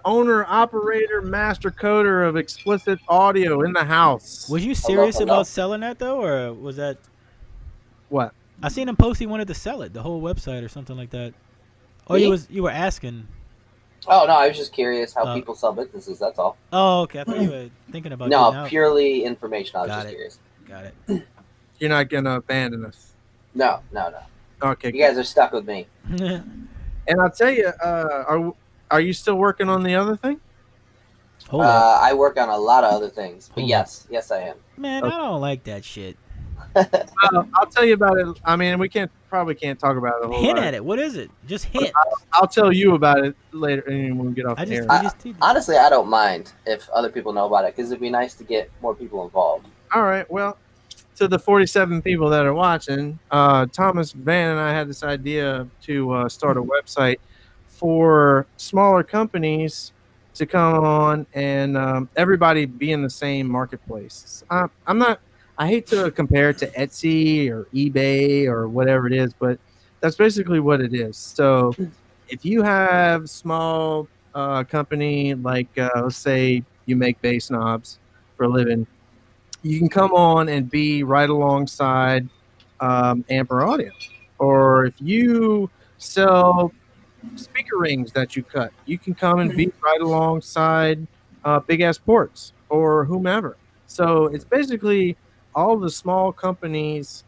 Speaker 1: Owner, operator, master coder of explicit audio in the house.
Speaker 2: Was you serious about selling that though, or was that
Speaker 1: what?
Speaker 2: I seen him post he wanted to sell it, the whole website or something like that. Oh, you were asking.
Speaker 9: Oh no, I was just curious how people sell businesses. That's all.
Speaker 2: Oh, okay. I thought you were thinking about
Speaker 9: no, purely information. I was just curious.
Speaker 2: Got it.
Speaker 1: You're not gonna abandon us.
Speaker 9: No.
Speaker 1: Okay.
Speaker 9: You guys are stuck with me.
Speaker 1: And I'll tell you, are you still working on the other thing?
Speaker 9: I work on a lot of other things, but yes, I am.
Speaker 2: Man, I don't like that shit.
Speaker 1: I'll tell you about it. I mean, we probably can't talk about it a whole lot.
Speaker 2: Hint at it. What is it? Just hint.
Speaker 1: I'll tell you about it later when we get off the air.
Speaker 9: Honestly, I don't mind if other people know about it because it'd be nice to get more people involved.
Speaker 1: All right. Well, to the 47 people that are watching, Thomas Van and I had this idea to start a website for smaller companies to come on and everybody be in the same marketplace. I hate to compare it to Etsy or eBay or whatever it is, but that's basically what it is. So if you have a small company like, let's say you make bass knobs for a living, you can come on and be right alongside Amper Audio. Or if you sell speaker rings that you cut, you can come and be right alongside Big Ass Ports or whomever. So it's basically all the small companies,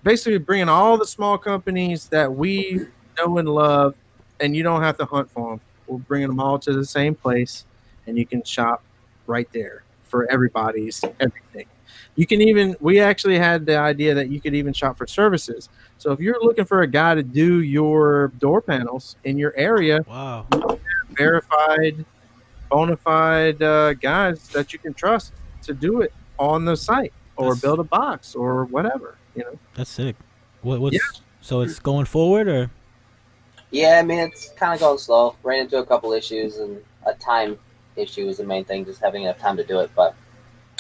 Speaker 1: basically bringing all the small companies that we know and love, and you don't have to hunt for them. We're bringing them all to the same place, and you can shop right there for everybody's everything. You can even, we actually had the idea that you could even shop for services. So if you're looking for a guy to do your door panels in your area,
Speaker 2: wow,
Speaker 1: verified, bona fide guys that you can trust to do it on the site or build a box or whatever,
Speaker 2: That's sick. So it's going forward or?
Speaker 9: Yeah, I mean, it's kind of going slow. Ran into a couple issues, and a time issue is the main thing, just having enough time to do it. But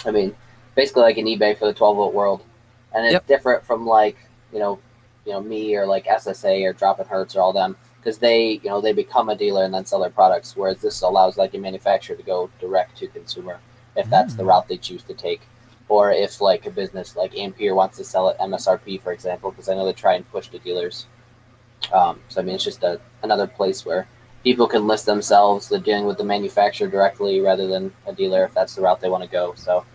Speaker 9: I mean, basically like an eBay for the 12-volt world, and it's different from like me or like SSA or Drop Hertz or all them, because they become a dealer and then sell their products, whereas this allows like a manufacturer to go direct to consumer if that's the route they choose to take, or if like a business like Ampere wants to sell at MSRP, for example, because I know they try and push to dealers. So I mean, it's just another place where people can list themselves. They're dealing with the manufacturer directly rather than a dealer if that's the route they want to go. So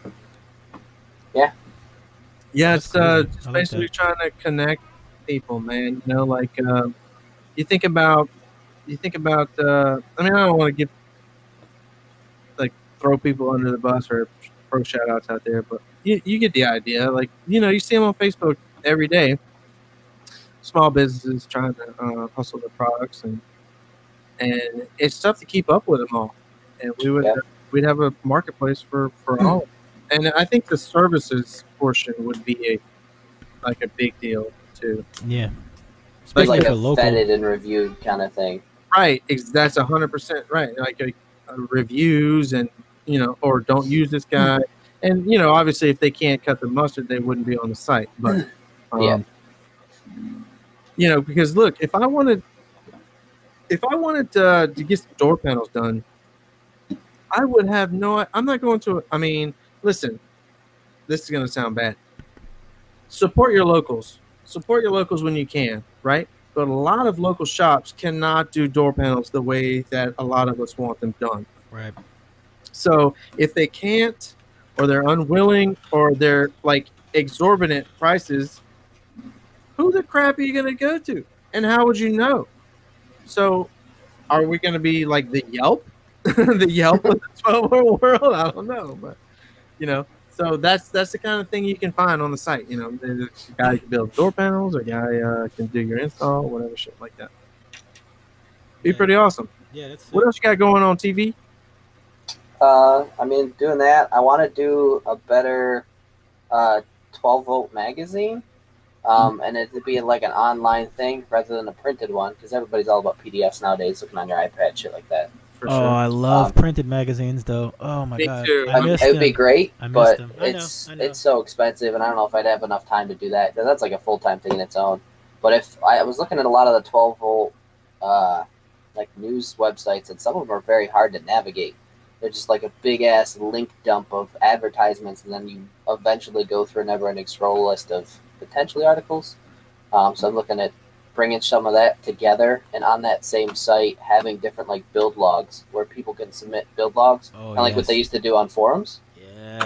Speaker 9: yeah,
Speaker 1: it's just basically trying to connect people, man. You think about I mean, I don't want to throw people under the bus or throw shout outs out there, but you get the idea. Like, you see them on Facebook every day, small businesses trying to hustle their products, and it's tough to keep up with them all. And we'd have a marketplace for all. And I think the services portion would be a big deal too.
Speaker 2: Yeah.
Speaker 9: Especially like a vetted and reviewed kind of thing.
Speaker 1: Right. That's 100% right. Like reviews and, or don't use this guy. And, obviously if they can't cut the mustard, they wouldn't be on the site. But, because look, if I wanted to get some door panels done, I would have I'm not going to, I mean, listen, this is going to sound bad. Support your locals. Support your locals when you can, right? But a lot of local shops cannot do door panels the way that a lot of us want them done.
Speaker 2: Right.
Speaker 1: So if they can't, or they're unwilling, or they're like exorbitant prices, who the crap are you going to go to? And how would you know? So are we going to be like the Yelp? The Yelp of the 12-volt world? I don't know. But, so that's the kind of thing you can find on the site. There's a guy can build door panels, or a guy can do your install, whatever shit like that. Be pretty awesome.
Speaker 2: Yeah, that's
Speaker 1: what else you got going on TV?
Speaker 9: I mean, doing that. I want to do a better 12-volt magazine, and it'd be like an online thing rather than a printed one, because everybody's all about PDFs nowadays, looking on your iPad, shit like that.
Speaker 1: for
Speaker 2: Oh,
Speaker 1: sure.
Speaker 2: I love printed magazines, though. Oh my
Speaker 1: Me
Speaker 2: god,
Speaker 1: too.
Speaker 2: I missed
Speaker 9: it would be
Speaker 2: them.
Speaker 9: great,
Speaker 2: I missed
Speaker 9: but
Speaker 2: them.
Speaker 9: it's
Speaker 2: I know.
Speaker 9: it's so expensive, and I don't know if I'd have enough time to do that. 'Cause that's like a full-time thing in its own. But if I was looking at a lot of the 12-volt like news websites, and some of them are very hard to navigate. They're just like a big ass link dump of advertisements, and then you eventually go through a never-ending scroll list of potentially articles. So I'm looking at bringing some of that together, and on that same site having different like build logs where people can submit build logs,
Speaker 2: Oh,
Speaker 9: like what they used to do on forums.
Speaker 2: Yes.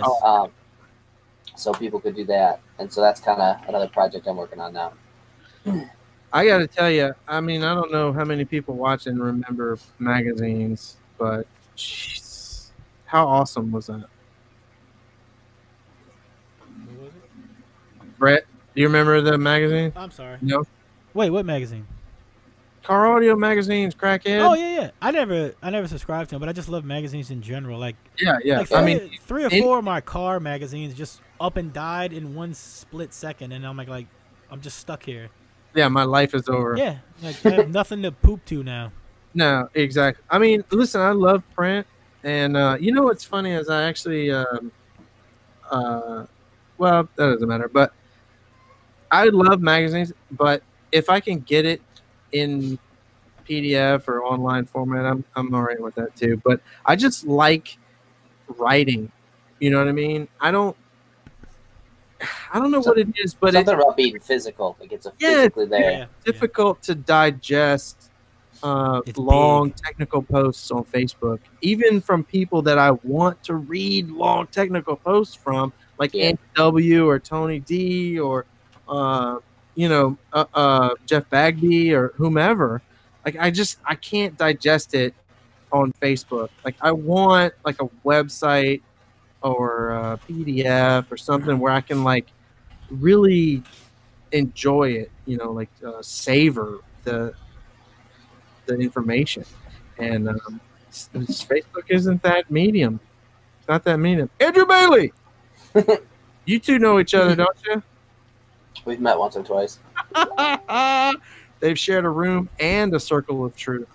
Speaker 9: So people could do that, and so that's kind of another project I'm working on now.
Speaker 1: I got to tell you, I mean, I don't know how many people watch and remember magazines, but jeez, how awesome was that?
Speaker 2: What was it?
Speaker 1: Brett, do you remember the magazine?
Speaker 2: I'm sorry.
Speaker 1: No.
Speaker 2: Wait, what magazine?
Speaker 1: Car Audio magazines, crackhead.
Speaker 2: Oh yeah. I never subscribed to them, but I just love magazines in general. Like
Speaker 1: Yeah.
Speaker 2: Like
Speaker 1: I mean,
Speaker 2: three or four of my car magazines just up and died in one split second, and I'm like I'm just stuck here.
Speaker 1: yeah, my life is over.
Speaker 2: Yeah, like I have nothing to poop to now.
Speaker 1: No, exactly. I mean, listen, I love print, and you know what's funny is I actually, well, that doesn't matter, but I love magazines, but if I can get it in PDF or online format, I'm all right with that too. But I just like writing. You know what I mean? I don't know what it is, but
Speaker 9: Something about being physical. Like it's physically there.
Speaker 2: Yeah.
Speaker 1: difficult to digest
Speaker 2: It's
Speaker 1: long
Speaker 2: big.
Speaker 1: technical posts on Facebook, even from people that I want to read long technical posts from, like Andy W. or Tony D. or Jeff Bagby or whomever. Like I can't digest it on Facebook. Like I want like a website or a PDF or something where I can like really enjoy it, like savor the information. And Facebook isn't that medium. It's not that medium. Andrew Bailey, you two know each other, don't you?
Speaker 9: We've met once or twice.
Speaker 1: They've shared a room and a circle of truth.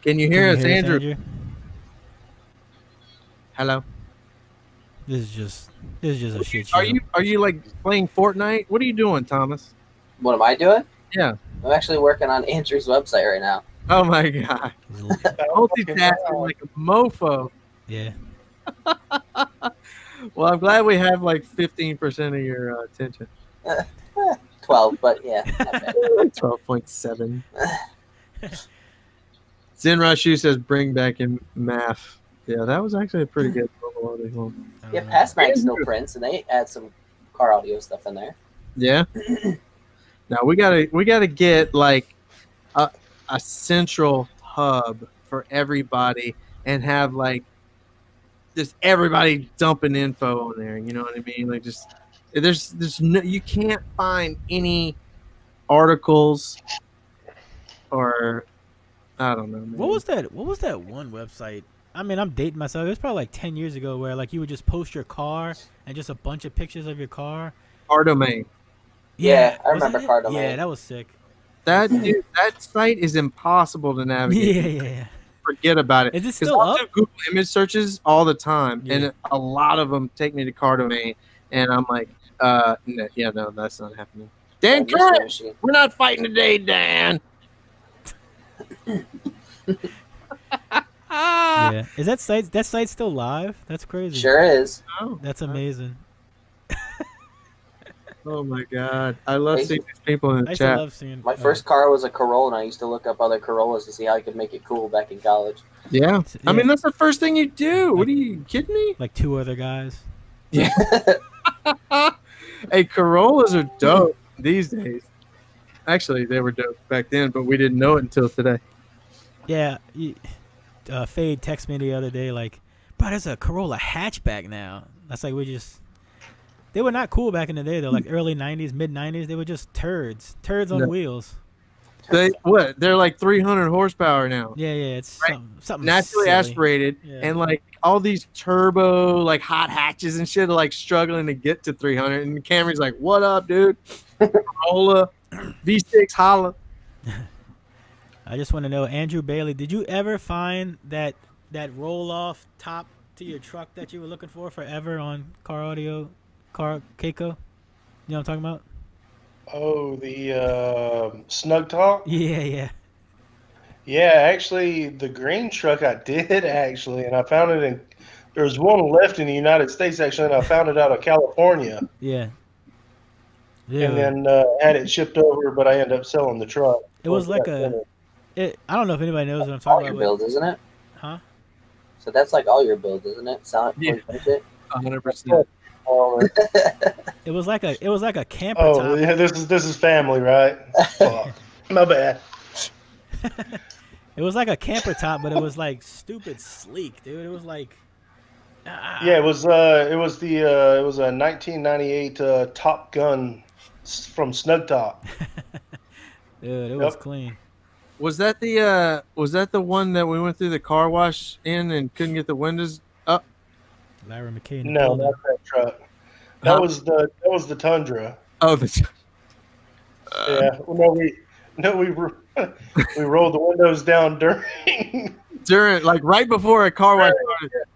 Speaker 1: Can you hear us, Andrew?
Speaker 2: Hello. This is just a shit show.
Speaker 1: Are you like playing Fortnite? What are you doing, Thomas?
Speaker 9: What am I doing?
Speaker 1: Yeah.
Speaker 9: I'm actually working on Andrew's website right now.
Speaker 1: Oh my god. Multitasking like a mofo.
Speaker 2: Yeah.
Speaker 1: Well, I'm glad we have like 15% of your attention.
Speaker 9: 12, but yeah.
Speaker 1: 12.7. Zinrashu says bring back in math. Yeah, that was actually a pretty good level.
Speaker 9: Yeah, Past Mag still prints, and they add some car audio stuff in there.
Speaker 1: Yeah. Now we gotta get like a central hub for everybody and have like just everybody dumping info on there. You know what I mean? Like just there's no, you can't find any articles or I don't know. Man.
Speaker 2: What was that one website? I mean, I'm dating myself. It was probably like 10 years ago where like you would just post your car and just a bunch of pictures of your car.
Speaker 1: Car Domain.
Speaker 9: Yeah, I remember Car Domain.
Speaker 2: Yeah, that was sick.
Speaker 1: That site is impossible to navigate.
Speaker 2: Yeah.
Speaker 1: Forget about it.
Speaker 2: Is it still
Speaker 1: I'll
Speaker 2: up?
Speaker 1: do Google image searches all the time,
Speaker 2: Yeah.
Speaker 1: and a lot of them take me to Car Domain, and I'm like, no, that's not happening. Dan Curran, we're not fighting today, Dan.
Speaker 2: Yeah. Is that site still live? That's crazy.
Speaker 9: Sure is.
Speaker 1: Oh,
Speaker 2: That's amazing.
Speaker 1: oh my god, I love seeing these people in the
Speaker 2: I
Speaker 1: chat.
Speaker 2: love seeing.
Speaker 9: My first car was a Corolla, and I used to look up other Corollas to see how I could make it cool back in college.
Speaker 1: Yeah, I mean that's the first thing you do. What are you kidding me?
Speaker 2: Like two other guys.
Speaker 1: Yeah. Hey, Corollas are dope these days. Actually, they were dope back then, but we didn't know it until today.
Speaker 2: Yeah. Fade texted me the other day like, bro, there's a Corolla hatchback now. That's like they were not cool back in the day though. Like early 90s, mid 90s, they were just turds on wheels.
Speaker 1: They're like 300 horsepower now.
Speaker 2: Yeah, it's
Speaker 1: right?
Speaker 2: something
Speaker 1: naturally
Speaker 2: silly.
Speaker 1: aspirated,
Speaker 2: Yeah.
Speaker 1: and like all these turbo like hot hatches and shit are like struggling to get to 300. And Camry's like, "What up, dude? Corolla V6 holla."
Speaker 2: I just want to know, Andrew Bailey, did you ever find that roll-off top to your truck that you were looking for forever on Car Audio, Car Keiko? You know what I'm talking about?
Speaker 10: Oh, the Snug Talk?
Speaker 2: Yeah.
Speaker 10: Yeah, actually, the green truck I did actually, and I found it in. There was one left in the United States actually, and I found it out of California,
Speaker 2: Yeah.
Speaker 10: and then had it shipped over, but I ended up selling the truck.
Speaker 2: It was like I don't know if anybody knows what I'm talking
Speaker 9: all
Speaker 2: about.
Speaker 9: Your builds, isn't it?
Speaker 2: Huh?
Speaker 9: So that's like all your builds, isn't it? Sound
Speaker 1: Yeah.
Speaker 9: 100%.
Speaker 2: It was like a camper
Speaker 10: Oh,
Speaker 2: top.
Speaker 10: yeah, this is family, right? Fuck. My bad.
Speaker 2: It was like a camper top, but it was like stupid sleek, dude. It was like.
Speaker 10: Yeah, it was a 1998 Top Gun from Snug Top.
Speaker 2: Dude, it was clean.
Speaker 1: Was that the one that we went through the car wash in and couldn't get the windows up?
Speaker 2: Larry McKay.
Speaker 10: No, not that truck. That was the Tundra.
Speaker 1: Oh,
Speaker 10: yeah. Well, we rolled the windows down during
Speaker 1: like right before a car wash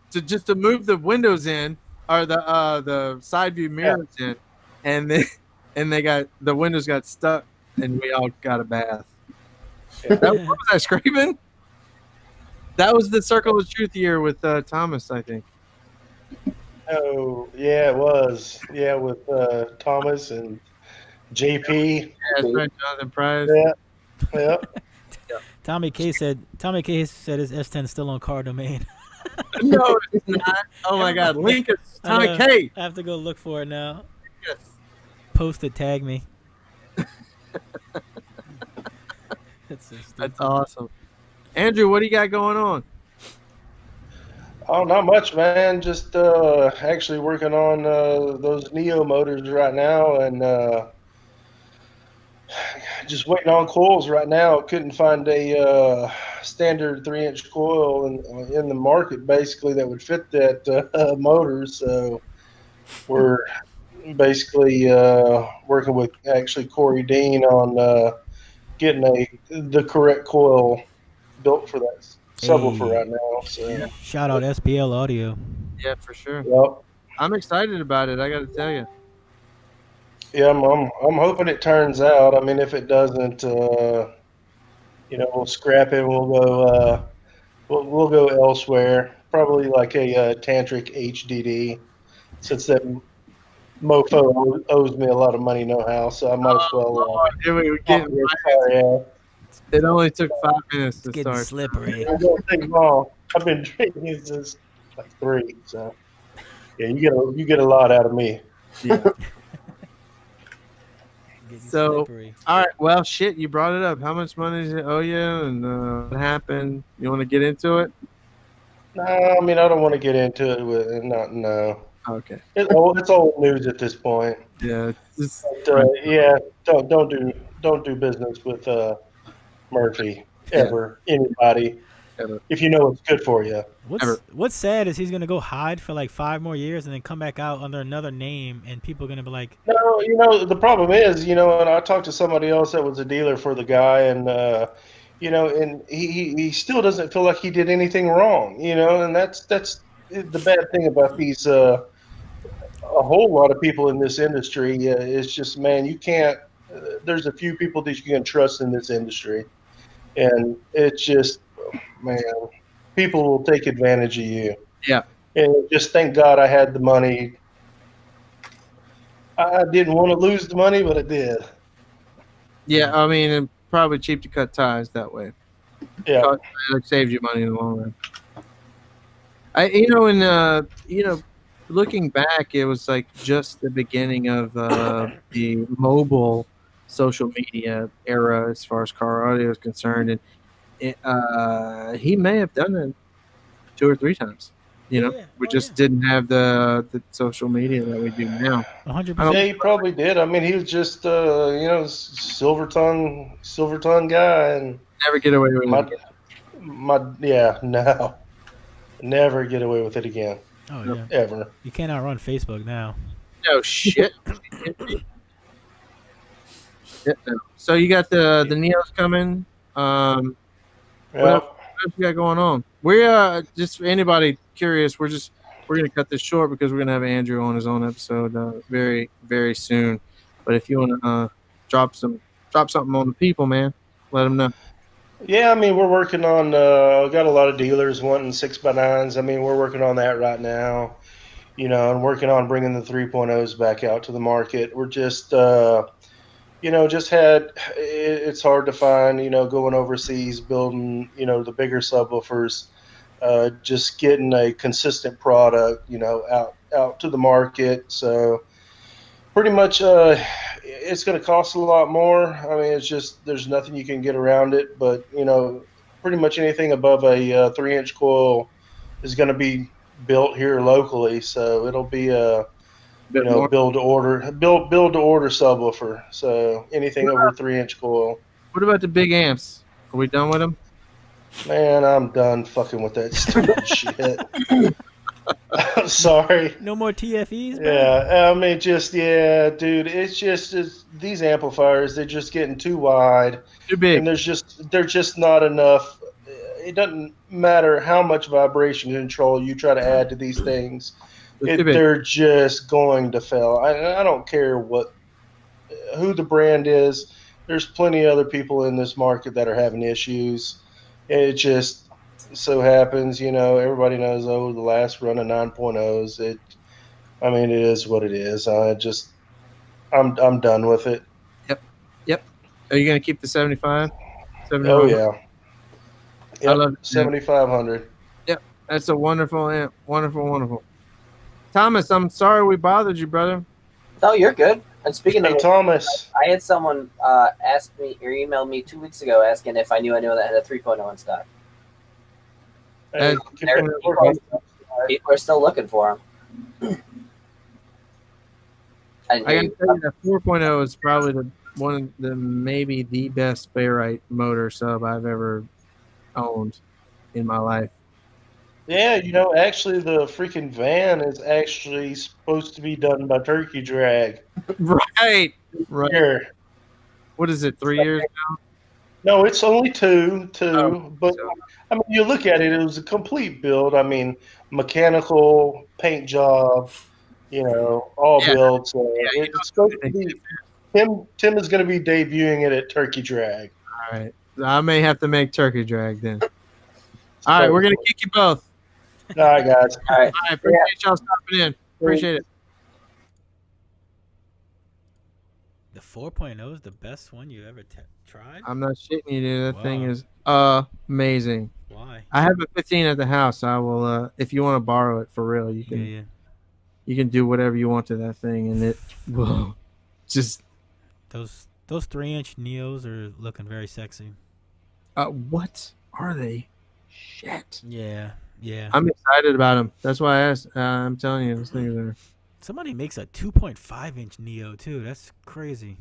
Speaker 1: started to move the windows in or the side view mirrors in, and they got the windows got stuck and we all got a bath. What was that, scraping? That was the Circle of Truth year with Thomas, I think.
Speaker 10: Oh, yeah, it was. Yeah, with Thomas and JP.
Speaker 1: Yeah, that's right, Jonathan Price.
Speaker 10: Yeah.
Speaker 2: Tommy K said his S10 is still on car domain.
Speaker 1: No, it's not. Oh my God, link it. Tommy K.
Speaker 2: I have to go look for it now.
Speaker 1: Yes.
Speaker 2: Post it, tag me.
Speaker 1: That's awesome. Andrew, what do you got going on?
Speaker 10: Oh, not much, man. Just actually working on those Neo motors right now, and just waiting on coils right now. Couldn't find a standard 3-inch coil in the market, basically, that would fit that motor. So we're basically working with actually Corey Dean on getting the correct coil built for that subwoofer right now. So
Speaker 2: shout out SPL Audio.
Speaker 1: Yeah, for sure.
Speaker 10: Yep.
Speaker 1: I'm excited about it. I got to tell you.
Speaker 10: Yeah, I'm hoping it turns out. I mean, if it doesn't, we'll scrap it. We'll go we'll go elsewhere. Probably like a Tantric HDD, since that mofo owes me a lot of money, no how. So I might as well.
Speaker 1: It only took 5 minutes to
Speaker 2: getting
Speaker 1: start.
Speaker 2: Slippery.
Speaker 10: It don't take long. I've been drinking since like 3. So yeah, you get a lot out of me.
Speaker 1: Yeah. So, all right. Well, shit, you brought it up. How much money does it owe you, and what happened? You want to get into it?
Speaker 10: No, I mean, I don't want to get into it no.
Speaker 1: Okay.
Speaker 10: It's old news at this point.
Speaker 1: Yeah.
Speaker 10: Don't do business with Murphy ever. Anybody.
Speaker 1: Ever.
Speaker 10: If you know what's good for you.
Speaker 2: What's sad is he's gonna go hide for like 5 more years and then come back out under another name, and people are gonna be like,
Speaker 10: No, the problem is, and I talked to somebody else that was a dealer for the guy, and and he still doesn't feel like he did anything wrong, and that's the bad thing about these a whole lot of people in this industry. It's just, man, you can't. There's a few people that you can trust in this industry, and it's just, man, people will take advantage of you.
Speaker 1: Yeah.
Speaker 10: And just thank God I had the money. I didn't want to lose the money, but I did.
Speaker 1: Yeah, I mean, it's probably cheap to cut ties that way.
Speaker 10: Yeah.
Speaker 1: It saves you money in the long run. Looking back, it was like just the beginning of the mobile social media era as far as car audio is concerned, and he may have done it 2 or 3 times. We just didn't have the social media that we do now.
Speaker 2: 100%.
Speaker 10: Yeah, he probably did. I mean, he was just silver tongue guy, and
Speaker 1: never get away with it.
Speaker 10: No, never get away with it again.
Speaker 2: Oh yeah,
Speaker 10: ever.
Speaker 2: You can't outrun Facebook now.
Speaker 1: No shit. So you got the Neos coming. What else we got going on? We just for anybody curious, we're gonna cut this short because we're gonna have Andrew on his own episode very, very soon. But if you wanna drop something on the people, man, let them know.
Speaker 10: Yeah, I mean, we're working on. Got a lot of dealers wanting 6x9s. I mean, we're working on that right now. You know, and working on bringing the 3.0s back out to the market. We're just, just had. It's hard to find. You know, going overseas, building. You know, the bigger subwoofers. Just getting a consistent product. You know, out to the market. So pretty much, it's going to cost a lot more. I mean, it's just there's nothing you can get around it. But you know, pretty much anything above a 3-inch coil is going to be built here locally. So it'll be a build to order subwoofer. So anything over 3-inch coil.
Speaker 1: What about the big amps? Are we done with them?
Speaker 10: Man, I'm done fucking with that stupid shit. I'm sorry.
Speaker 2: No more TFEs, man?
Speaker 10: Yeah, I mean, dude. It's these amplifiers. They're just getting too wide,
Speaker 1: too big,
Speaker 10: and they're just not enough. It doesn't matter how much vibration control you try to add to these things. They're just going to fail. I don't care who the brand is. There's plenty of other people in this market that are having issues. It just so happens, everybody knows, the last run of 9.0s. It is what it is. I'm done with it.
Speaker 1: Yep. Are you gonna keep the 75?
Speaker 10: Oh yeah. Yep,
Speaker 1: I love it.
Speaker 10: 7500.
Speaker 1: Yep, that's a wonderful amp. Wonderful. Thomas, I'm sorry we bothered you, brother.
Speaker 9: No, you're good. And speaking of
Speaker 10: Thomas,
Speaker 9: I had someone ask me or email me 2 weeks ago asking if I knew anyone that had a 3.0 in stock. People are still looking for them.
Speaker 1: I can tell you that 4.0 is probably maybe the best ferrite motor sub I've ever owned in my life.
Speaker 10: Yeah, actually the freaking van is actually supposed to be done by Turkey Drag.
Speaker 1: Right.
Speaker 10: Here.
Speaker 1: What is it, 3 years now?
Speaker 10: No, it's only two. But I mean, you look at it; it was a complete build. I mean, mechanical, paint job, all built. So it's supposed to be. Tim is going to be debuting it at Turkey Drag.
Speaker 1: All right, I may have to make Turkey Drag then. All right, we're going to kick you both.
Speaker 10: All right, guys.
Speaker 9: All right.
Speaker 1: Appreciate y'all stopping in. Appreciate it.
Speaker 2: The 4.0 is the best one you ever tried?
Speaker 1: I'm not shitting you, dude. That thing is amazing.
Speaker 2: Why?
Speaker 1: I have a 15 at the house. I will, if you want to borrow it for real, you can.
Speaker 2: Yeah.
Speaker 1: You can do whatever you want to that thing, and it will just.
Speaker 2: Those 3-inch Neos are looking very sexy.
Speaker 1: What are they? Shit.
Speaker 2: Yeah.
Speaker 1: I'm excited about them. That's why I asked. I'm telling you, those things are.
Speaker 2: Somebody makes a 2.5-inch Neo too. That's crazy.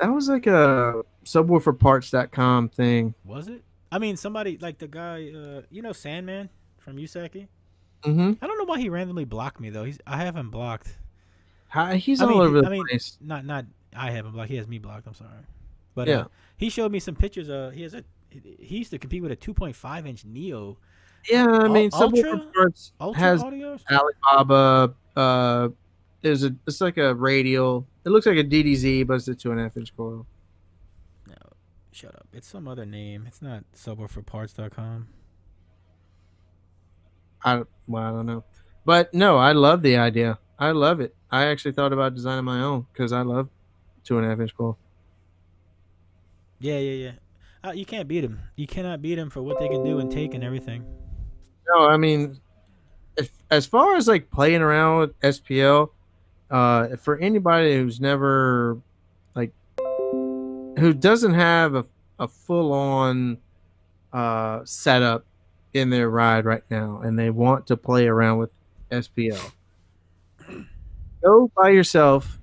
Speaker 1: That was like a subwooferparts.com thing.
Speaker 2: Was it? I mean, somebody like the guy, Sandman from Usaki.
Speaker 1: Mm-hmm.
Speaker 2: I don't know why he randomly blocked me though. I have him blocked.
Speaker 1: He's all over the place.
Speaker 2: Not I have him blocked. He has me blocked. I'm sorry, but
Speaker 1: yeah,
Speaker 2: he showed me some pictures. He used to compete with a 2.5-inch Neo.
Speaker 1: Yeah, I mean,
Speaker 2: Subwoofer
Speaker 1: Parts has
Speaker 2: audios?
Speaker 1: Alibaba. It's like a radial. It looks like a DDZ, but it's a 2.5-inch coil.
Speaker 2: No, shut up. It's some other name. It's not subwooferparts.com.
Speaker 1: I don't know, but no, I love the idea. I love it. I actually thought about designing my own because I love 2.5-inch coil.
Speaker 2: Yeah. You can't beat them. You cannot beat them for what they can do and take and everything.
Speaker 1: No, I mean, as far as like playing around with SPL, for anybody who's never who doesn't have a full-on setup in their ride right now, and they want to play around with SPL, go buy yourself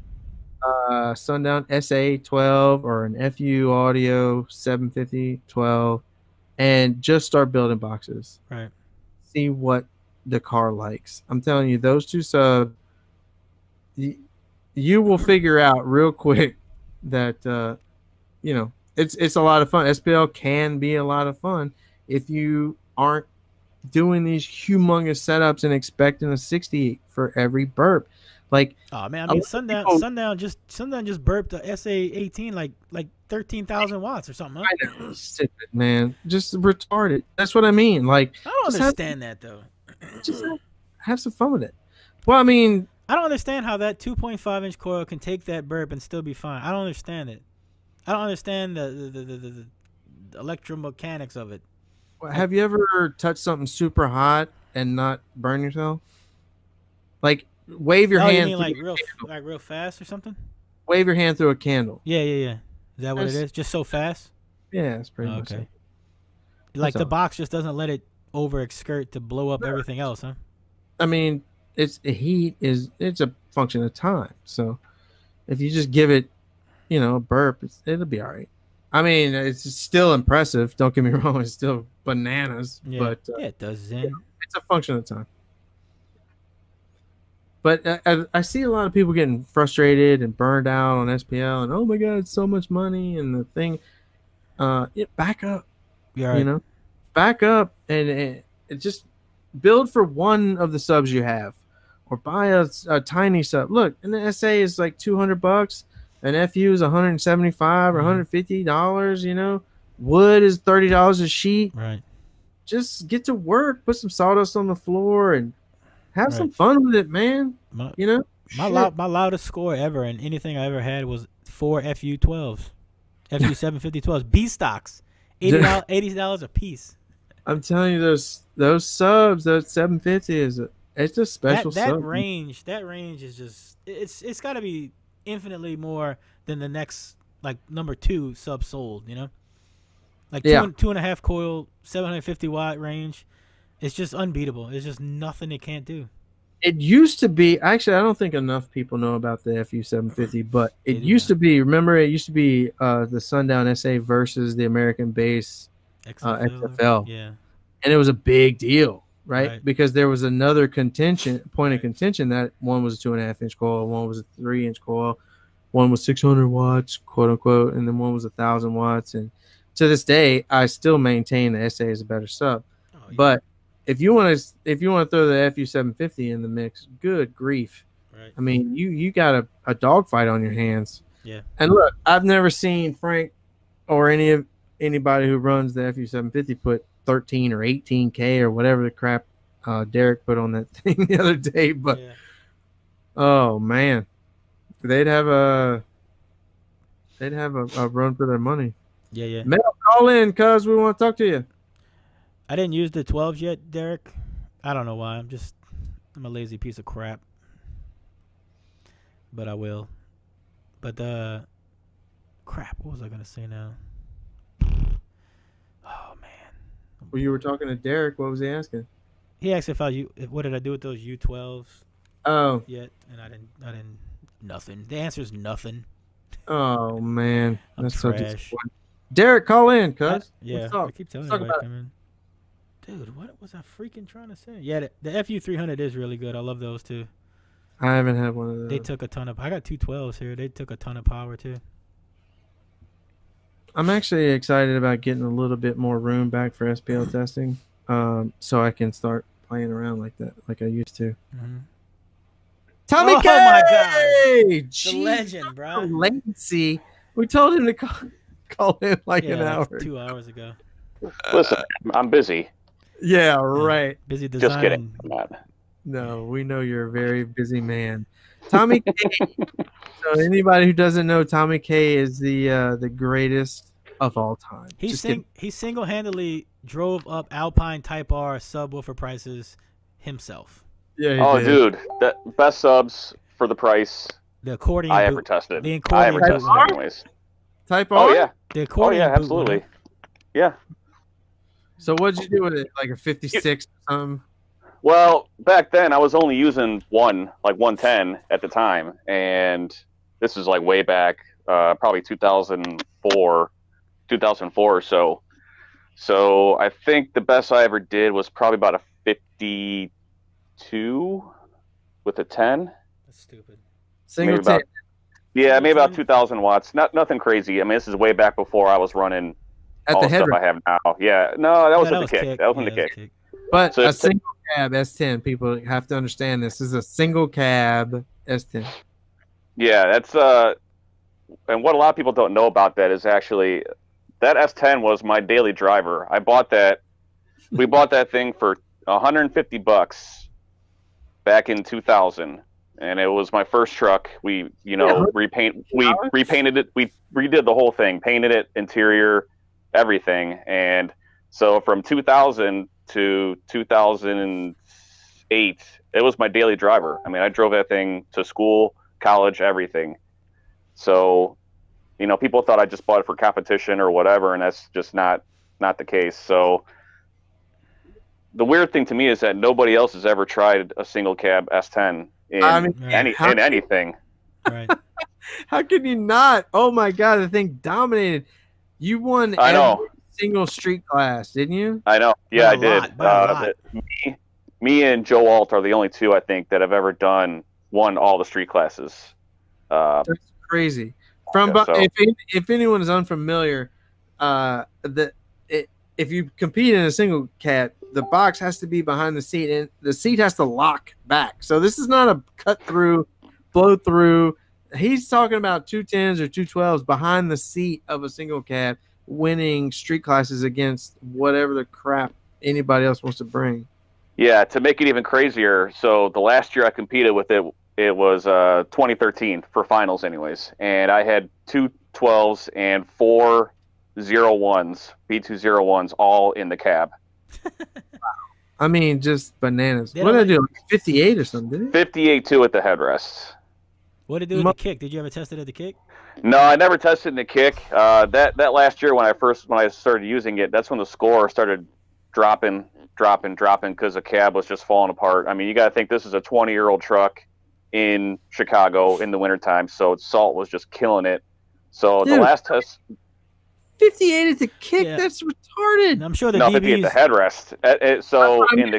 Speaker 1: Sundown SA12 or an FU Audio 750-12 and just start building boxes.
Speaker 2: Right.
Speaker 1: See what the car likes. I'm telling you, those two subs, you will figure out real quick that it's a lot of fun. SPL can be a lot of fun if you aren't doing these humongous setups and expecting a 60 for every burp. Like,
Speaker 2: oh man, I mean Sundown just burped a SA18 like 13,000 watts or something. Huh?
Speaker 1: I know, stupid man, just retarded. That's what I mean. Like,
Speaker 2: I don't understand that though.
Speaker 1: Just have some fun with it. Well, I mean,
Speaker 2: I don't understand how that 2.5-inch coil can take that burp and still be fine. I don't understand it. I don't understand the electromechanics of it.
Speaker 1: Have you ever touched something super hot and not burn yourself? Like, wave your hand.
Speaker 2: You mean real fast or something?
Speaker 1: Wave your hand through a candle.
Speaker 2: Yeah. Is that what it is? Just so fast?
Speaker 1: Yeah, it's pretty much
Speaker 2: okay. Like the box just doesn't let it overskirt to blow up everything else, huh?
Speaker 1: I mean, it's a function of time. So if you just give it, a burp, it'll be all right. I mean, it's still impressive. Don't get me wrong; it's still bananas.
Speaker 2: Yeah,
Speaker 1: but
Speaker 2: it does.
Speaker 1: It's a function of time. But I see a lot of people getting frustrated and burned out on SPL, and oh my god, it's so much money, and the thing. Back up.
Speaker 2: Yeah, right.
Speaker 1: Back up and just build for one of the subs you have, or buy a tiny sub. Look, and the SA is like $200. An FU is $175 or $150. Wood is $30 a sheet.
Speaker 2: Right.
Speaker 1: Just get to work. Put some sawdust on the floor and have some fun with it, man.
Speaker 2: My loudest score ever in anything I ever had was 4 FU12s, FU 75012s, B stocks, $80 a piece.
Speaker 1: I'm telling you, those subs, those 750 it's a special
Speaker 2: that
Speaker 1: sub.
Speaker 2: That range is just it's got to be infinitely more than the next like number 2 sub sold. Like 2.5 coil, 750 watt range. It's just unbeatable. It's just nothing it can't do.
Speaker 1: It used to be, actually, I don't think enough people know about the FU 750, but it used to be. Remember, it used to be the Sundown SA versus the American Base XFL.
Speaker 2: Yeah,
Speaker 1: and it was a big deal, right? Because there was another point of contention that one was a 2.5-inch coil, one was a 3-inch coil, one was 600 watts, quote unquote, and then one was 1,000 watts. And to this day, I still maintain the SA is a better sub. Oh, yeah. But if you want to throw the FU 750 in the mix, good grief!
Speaker 2: Right.
Speaker 1: I mean, you got a dogfight on your hands.
Speaker 2: Yeah.
Speaker 1: And look, I've never seen Frank or anybody who runs the FU 750 put 13 or 18K or whatever the crap Derek put on that thing the other day. But oh man, they'd have a run for their money.
Speaker 2: Yeah.
Speaker 1: Mel, call in, cuz we want to talk to you.
Speaker 2: I didn't use the 12s yet, Derek. I don't know why. I'm a lazy piece of crap. But I will. But crap, what was I gonna say now? Oh man.
Speaker 1: Well, you were talking to Derek. What was he asking?
Speaker 2: He asked what did I do with those U12s?
Speaker 1: Oh.
Speaker 2: Yet, and I didn't. Nothing. The answer is nothing.
Speaker 1: Oh man,
Speaker 2: that's
Speaker 1: so disappointing. Derek, call in, cuz.
Speaker 2: Yeah, I keep telling you to come in. Dude, what was I freaking trying to say? Yeah, the FU 300 is really good. I love those too.
Speaker 1: I haven't had one of those.
Speaker 2: They took a ton of. I got 212s here. They took a ton of power too.
Speaker 1: I'm actually excited about getting a little bit more room back for SPL testing, so I can start playing around like that, like I used to.
Speaker 2: Mm-hmm.
Speaker 1: Tommy K!
Speaker 2: Oh my God!
Speaker 1: Jeez,
Speaker 2: the legend, bro.
Speaker 1: Latency. We told him to call in like an hour.
Speaker 2: 2 hours ago.
Speaker 11: Listen, I'm busy.
Speaker 1: Yeah, right.
Speaker 2: Busy designing.
Speaker 11: Just kidding. I'm not.
Speaker 1: No, we know you're a very busy man. Tommy K. So anybody who doesn't know, Tommy K is the greatest of all time.
Speaker 2: He single-handedly drove up Alpine Type R subwoofer prices himself.
Speaker 1: Yeah.
Speaker 11: Dude, the best subs for the price.
Speaker 2: The accordion
Speaker 11: I
Speaker 2: boot.
Speaker 11: ever tested.
Speaker 2: The accordion
Speaker 11: I ever tested,
Speaker 2: boot.
Speaker 11: anyways.
Speaker 1: Type R?
Speaker 11: Oh yeah.
Speaker 2: The accordion boot,
Speaker 11: absolutely. Yeah.
Speaker 1: So what'd you do with it? Like a 56 or something?
Speaker 11: Well, back then I was only using 110 at the time, and this is like way back, probably 2004 or so. So I think the best I ever did was probably about a 52 with a 10.
Speaker 2: That's stupid.
Speaker 1: Single 10.
Speaker 11: Yeah, maybe about 2,000 watts. Nothing crazy. I mean, this is way back before I was running all the stuff I have now. Yeah, no, that was the kick. That was in the kick.
Speaker 1: But so a single cab S10, people have to understand this is a single cab S10.
Speaker 11: Yeah, that's and what a lot of people don't know about that is actually that S10 was my daily driver. I bought that. We bought that thing for $150 back in 2000. And it was my first truck. We, repainted it. We redid the whole thing, painted it, interior, everything. And so from 2000 to 2008, it was my daily driver. I mean, I drove that thing to school, college, everything. So, people thought I just bought it for competition or whatever, and that's just not the case. So the weird thing to me is that nobody else has ever tried a single cab S10. In anything.
Speaker 2: Right.
Speaker 1: How could you not? Oh my God, the thing dominated. You won every single street class, didn't you?
Speaker 11: I know. Yeah, I did. Me and Joe Alt are the only two, I think, that have ever won all the street classes.
Speaker 1: That's crazy. If anyone is unfamiliar, if you compete in a single cab, the box has to be behind the seat, and the seat has to lock back. So this is not a cut through, blow through. He's talking about 210s or 212s behind the seat of a single cab, winning street classes against whatever the crap anybody else wants to bring.
Speaker 11: Yeah, to make it even crazier, so the last year I competed with it, it was 2013 for finals anyways, and I had 212s and 4 01s, B201s, all in the cab.
Speaker 1: I mean, just bananas. What did I do? 58 or something, didn't it?
Speaker 11: 58.2 at the headrest.
Speaker 2: What did it do with the kick? Did you ever test it at the kick?
Speaker 11: No, I never tested in the kick. That last year when I started using it, that's when the score started dropping because the cab was just falling apart. I mean, you got to think this is a 20-year-old truck in Chicago in the wintertime, so salt was just killing it. So the last test...
Speaker 1: 58 at the kick, that's retarded.
Speaker 2: And I'm sure the
Speaker 11: 50 at the headrest. So in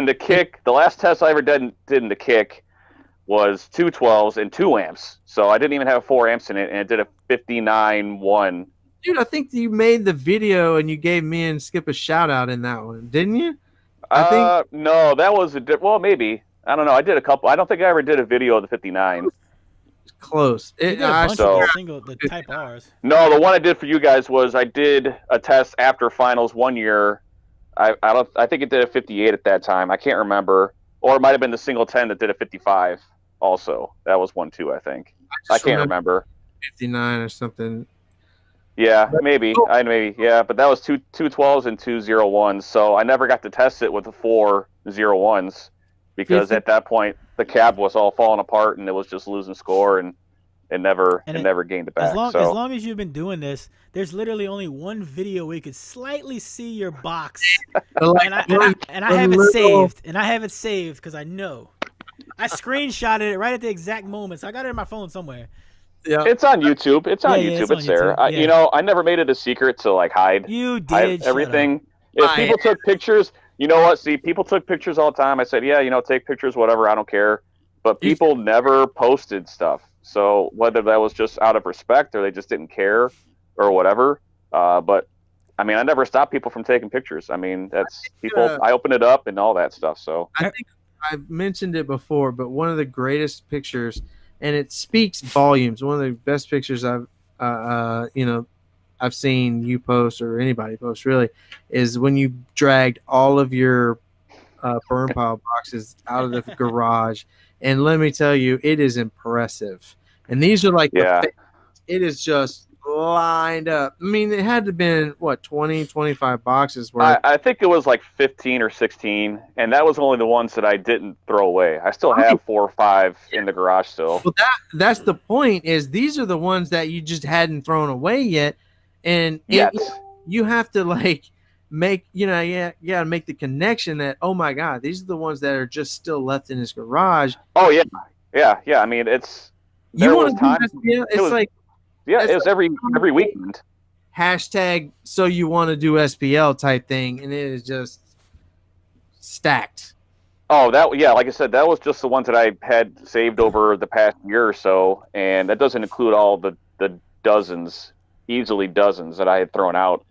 Speaker 11: the kick, the last test I ever did in the kick was 212s and 2 amps. So I didn't even have 4 amps in it, and it did a 59.1.
Speaker 1: Dude, I think you made the video and you gave me and Skip a shout out in that one, didn't you?
Speaker 11: No, that was maybe. I don't know. I did a couple. I don't think I ever did a video of the 59.
Speaker 1: Close.
Speaker 2: The Type R's.
Speaker 11: No, the one I did for you guys was I did a test after finals one year. I think it did a 58 at that time. I can't remember, or it might have been the single 10 that did a 55. Also, that was one too. I think I can't remember.
Speaker 1: 59 or something.
Speaker 11: Yeah, maybe. Yeah, but that was 2 12s and 2 01s. So I never got to test it with the 4 01s because at that point the cab was all falling apart and it was just losing score and it never gained it back.
Speaker 2: As long as you've been doing this, there's literally only one video where you could slightly see your box, and I have it saved, and I have it saved because I know I screenshotted it right at the exact moment, so I got it in my phone somewhere.
Speaker 11: Yeah, it's on YouTube. It's on YouTube. It's there. I never made it a secret to hide.
Speaker 2: You did
Speaker 11: everything. If people took pictures, you know what? See, people took pictures all the time. I said, take pictures, whatever. I don't care. But people never posted stuff. So whether that was just out of respect or they just didn't care or whatever. But I mean, I never stopped people from taking pictures. I mean, that's people. I opened it up and all that stuff. So
Speaker 1: I think I've mentioned it before, but one of the greatest pictures, and it speaks volumes. One of the best pictures I've seen you post or anybody post really is when you dragged all of your burn pile boxes out of the garage. And let me tell you, it is impressive. And these are it is just lined up. I mean, it had to have been, 20, 25 boxes worth.
Speaker 11: I think it was 15 or 16, and that was only the ones that I didn't throw away. I still have 4 or 5 in the garage still.
Speaker 1: Well, that's the point, is these are the ones that you just hadn't thrown away yet. And you have to make, you gotta make the connection that, oh my God, these are the ones that are just still left in his garage.
Speaker 11: Oh yeah. I mean, it's
Speaker 1: you want to do SPL?
Speaker 11: It was every weekend.
Speaker 1: Hashtag so you want to do SPL type thing, and it is just stacked.
Speaker 11: Oh, like I said, that was just the ones that I had saved over the past year or so, and that doesn't include all the dozens, easily dozens that I had thrown out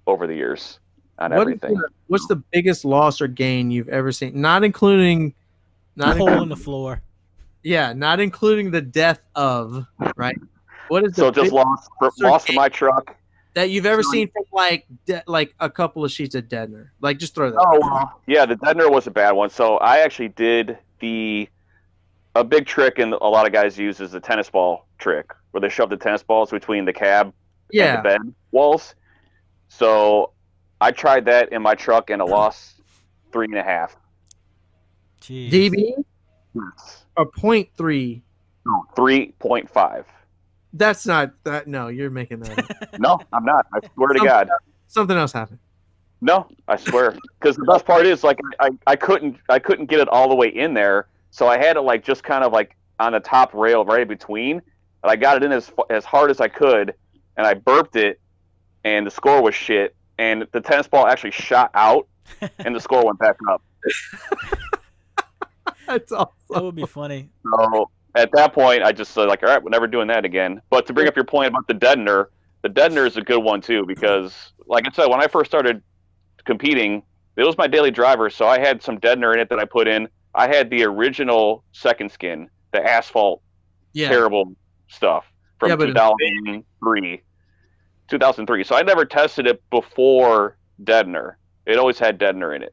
Speaker 11: over the years on everything.
Speaker 1: What's the biggest loss or gain you've ever seen? Not including
Speaker 2: hole in the floor.
Speaker 1: Yeah, not including the death of, right? What is
Speaker 11: so just lost to my truck
Speaker 1: that you've ever seen from like a couple of sheets of deadener? Like, just throw that.
Speaker 11: Oh, well, yeah, the deadener was a bad one. So I actually did a big trick, and a lot of guys use is the tennis ball trick, where they shove the tennis balls between the cab and the bed walls. So I tried that in my truck, and it lost 3.5.
Speaker 2: Jeez.
Speaker 1: DB?
Speaker 11: Yes.
Speaker 1: A 0.3.
Speaker 11: No, 3.5.
Speaker 1: That's not that. No, you're making that up.
Speaker 11: No, I'm not. I swear to God.
Speaker 1: Something else happened.
Speaker 11: No, I swear. Because the best part is, like, I couldn't get it all the way in there, so I had it like just kind of like on the top rail right in between, and I got it in as hard as I could, and I burped it, and the score was shit, and the tennis ball actually shot out, and the score went back up.
Speaker 1: That's awesome.
Speaker 2: That would be funny.
Speaker 11: So at that point, I just said, like, all right, we're never doing that again. But to bring up your point about the deadener is a good one too, because like I said, when I first started competing, it was my daily driver, so I had some deadener in it that I put in. I had the original second skin, the asphalt, terrible stuff from 2003. 2003. So I never tested it before deadener. It always had deadener in it.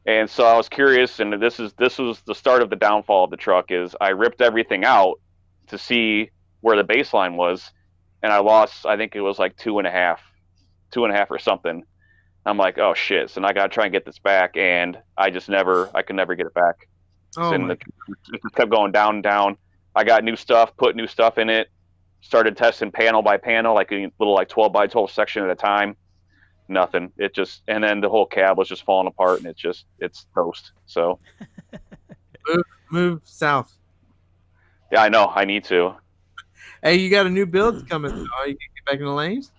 Speaker 11: And so I was curious, and this was the start of the downfall of the truck. Is I ripped everything out to see where the baseline was, and I lost. I think it was like 2.5 or something. I'm like, oh shit! So now I got to try and get this back, and I could never get it back.
Speaker 1: Oh
Speaker 11: it just kept going down and down. I got new stuff, put new stuff in it, started testing panel by panel, like a little like 12 by 12 section at a time. Nothing. And then the whole cab was just falling apart, and it's toast. So
Speaker 1: move south.
Speaker 11: Yeah, I know. I need to.
Speaker 1: Hey, you got a new build coming. Oh, you can get back in the lanes.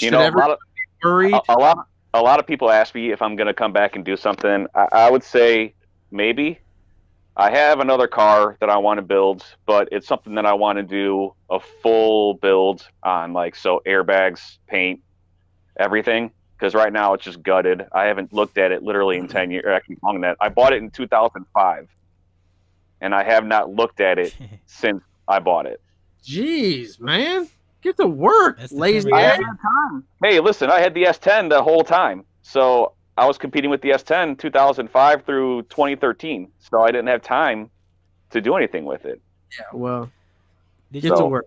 Speaker 11: You know, a lot of people ask me if I'm going to come back and do something. I would say maybe. I have another car that I want to build, but it's something that I want to do a full build on, like, so airbags, paint, everything. Because right now it's just gutted. I haven't looked at it literally in 10 years. Actually, longer than that. I bought it in 2005, and I have not looked at it since I bought it.
Speaker 1: Jeez, man, get to work, lazy.
Speaker 11: I haven't had time. Hey, listen, I had the S10 the whole time, so I was competing with the S10 2005 through 2013, so I didn't have time to do anything with it.
Speaker 1: Yeah, well,
Speaker 2: Did
Speaker 1: to work.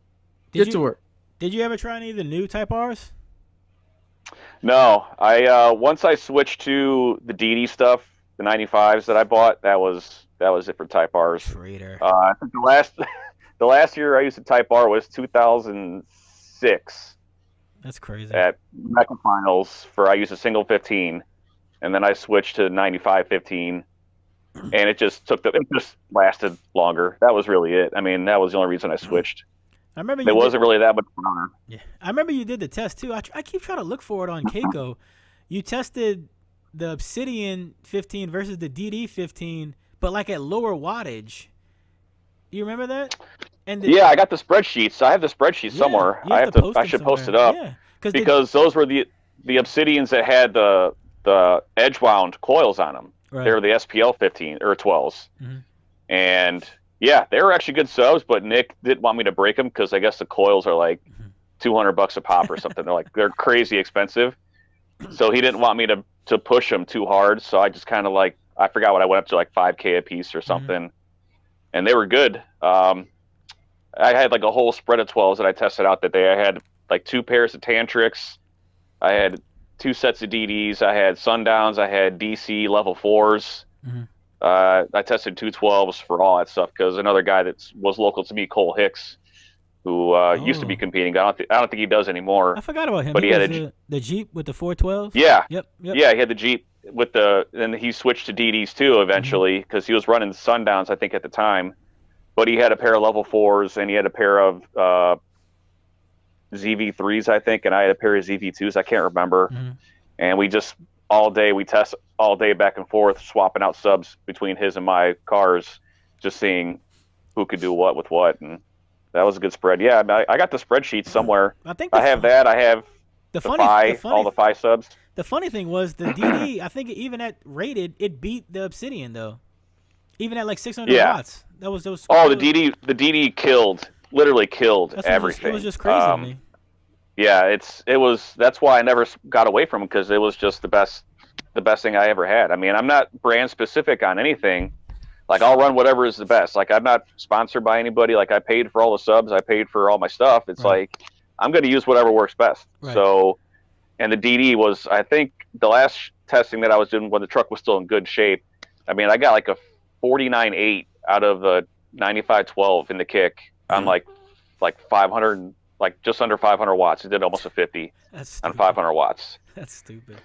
Speaker 1: Get to work.
Speaker 2: Did you ever try any of the new Type Rs?
Speaker 11: No, I once I switched to the DD stuff, the 95s that I bought, that was it for Type Rs.
Speaker 2: Traitor.
Speaker 11: I think the last year I used a Type R was 2006.
Speaker 2: That's crazy.
Speaker 11: At Mecca Finals I used a single 15. And then I switched to 95 15, and it just lasted longer. That was really it. I mean, that was the only reason I switched.
Speaker 2: I remember
Speaker 11: it wasn't really that much fun.
Speaker 2: Yeah, I remember you did the test too. I keep trying to look for it on Keiko. You tested the Obsidian 15 versus the DD 15, but like at lower wattage. Do you remember that? And
Speaker 11: yeah, I got the spreadsheets. I have the spreadsheet somewhere. I should post it up.
Speaker 2: Yeah,
Speaker 11: because those were the Obsidians that had the edge wound coils on them. Right. They were the SPL 15 or 12s. Mm-hmm. And yeah, they were actually good subs, but Nick didn't want me to break them because I guess the coils are like $200 a pop or something. They're crazy expensive. So he didn't want me to push them too hard. So I just kind of I forgot what I went up to, like $5K a piece or something. Mm-hmm. And they were good. I had like a whole spread of 12s that I tested out that day. I had like 2 pairs of Tantrics. I had 2 sets of DDs. I had Sundowns. I had DC level 4s. Mm-hmm. I tested 2 12s for all that stuff because another guy that was local to me, Cole Hicks, who used to be competing. I don't think he does anymore.
Speaker 2: I forgot about him.
Speaker 11: But he had
Speaker 2: the Jeep with the 412s.
Speaker 11: Yeah.
Speaker 2: Yep.
Speaker 11: Yeah, he had the Jeep and he switched to DDs too eventually because he was running Sundowns, I think, at the time. But he had a pair of level 4s and he had a pair of ZV3s, I think, and I had a pair of ZV2s. I can't remember. Mm-hmm. And we just all day. We test all day back and forth, swapping out subs between his and my cars, just seeing who could do what with what, and that was a good spread. Yeah, I got the spreadsheet somewhere. I have that. I have all the Phi subs.
Speaker 2: The funny thing was the DD. I think even at rated, it beat the Obsidian though. Even at like 600 watts. That was those.
Speaker 11: Oh, the DD killed, literally killed everything.
Speaker 2: It was just crazy to me.
Speaker 11: Yeah, it was. That's why I never got away from it, because it was just the best thing I ever had. I mean, I'm not brand specific on anything. Like, I'll run whatever is the best. Like, I'm not sponsored by anybody. Like, I paid for all the subs. I paid for all my stuff. It's like, I'm going to use whatever works best. Right. So, and the DD was, I think, the last testing that I was doing when the truck was still in good shape. I mean, I got like a 49.8 out of the 9512 in the kick on like 500, like just under 500 watts. It did almost a 50 on 500 watts.
Speaker 2: That's stupid.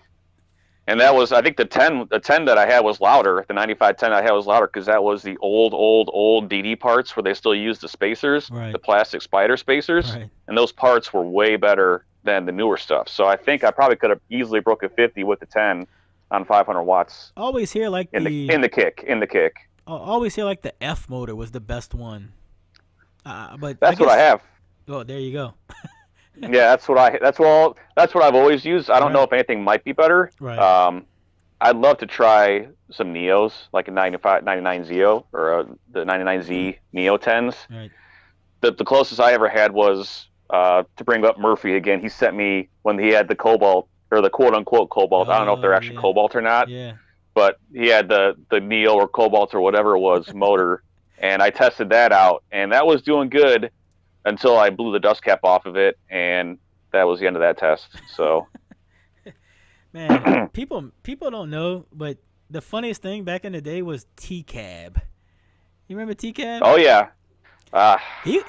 Speaker 11: And that was, I think the 10 that I had was louder. The 9510 I had was louder because that was the old DD parts where they still use the spacers, the plastic spider spacers. Right. And those parts were way better than the newer stuff. So I think I probably could have easily broke a 50 with the 10 on 500 watts.
Speaker 2: Always hear like
Speaker 11: in the kick.
Speaker 2: I always hear like the F motor was the best one. But
Speaker 11: that's what I have.
Speaker 2: Oh, there you go.
Speaker 11: Yeah, that's what I've always used. I don't know if anything might be better.
Speaker 2: Right.
Speaker 11: I'd love to try some Neos, like a 99 Zeo or the 99Z Neo 10s.
Speaker 2: Right.
Speaker 11: The closest I ever had was to bring up Murphy again. He sent me when he had the Cobalt, or the quote unquote Cobalt. I don't know if they're actually Cobalt or not.
Speaker 2: Yeah.
Speaker 11: But he had the Neo or Cobalt or whatever it was motor, and I tested that out, and that was doing good until I blew the dust cap off of it, and that was the end of that test. So,
Speaker 2: man, people don't know, but the funniest thing back in the day was T-Cab. You remember T-Cab?
Speaker 11: Oh yeah.
Speaker 2: He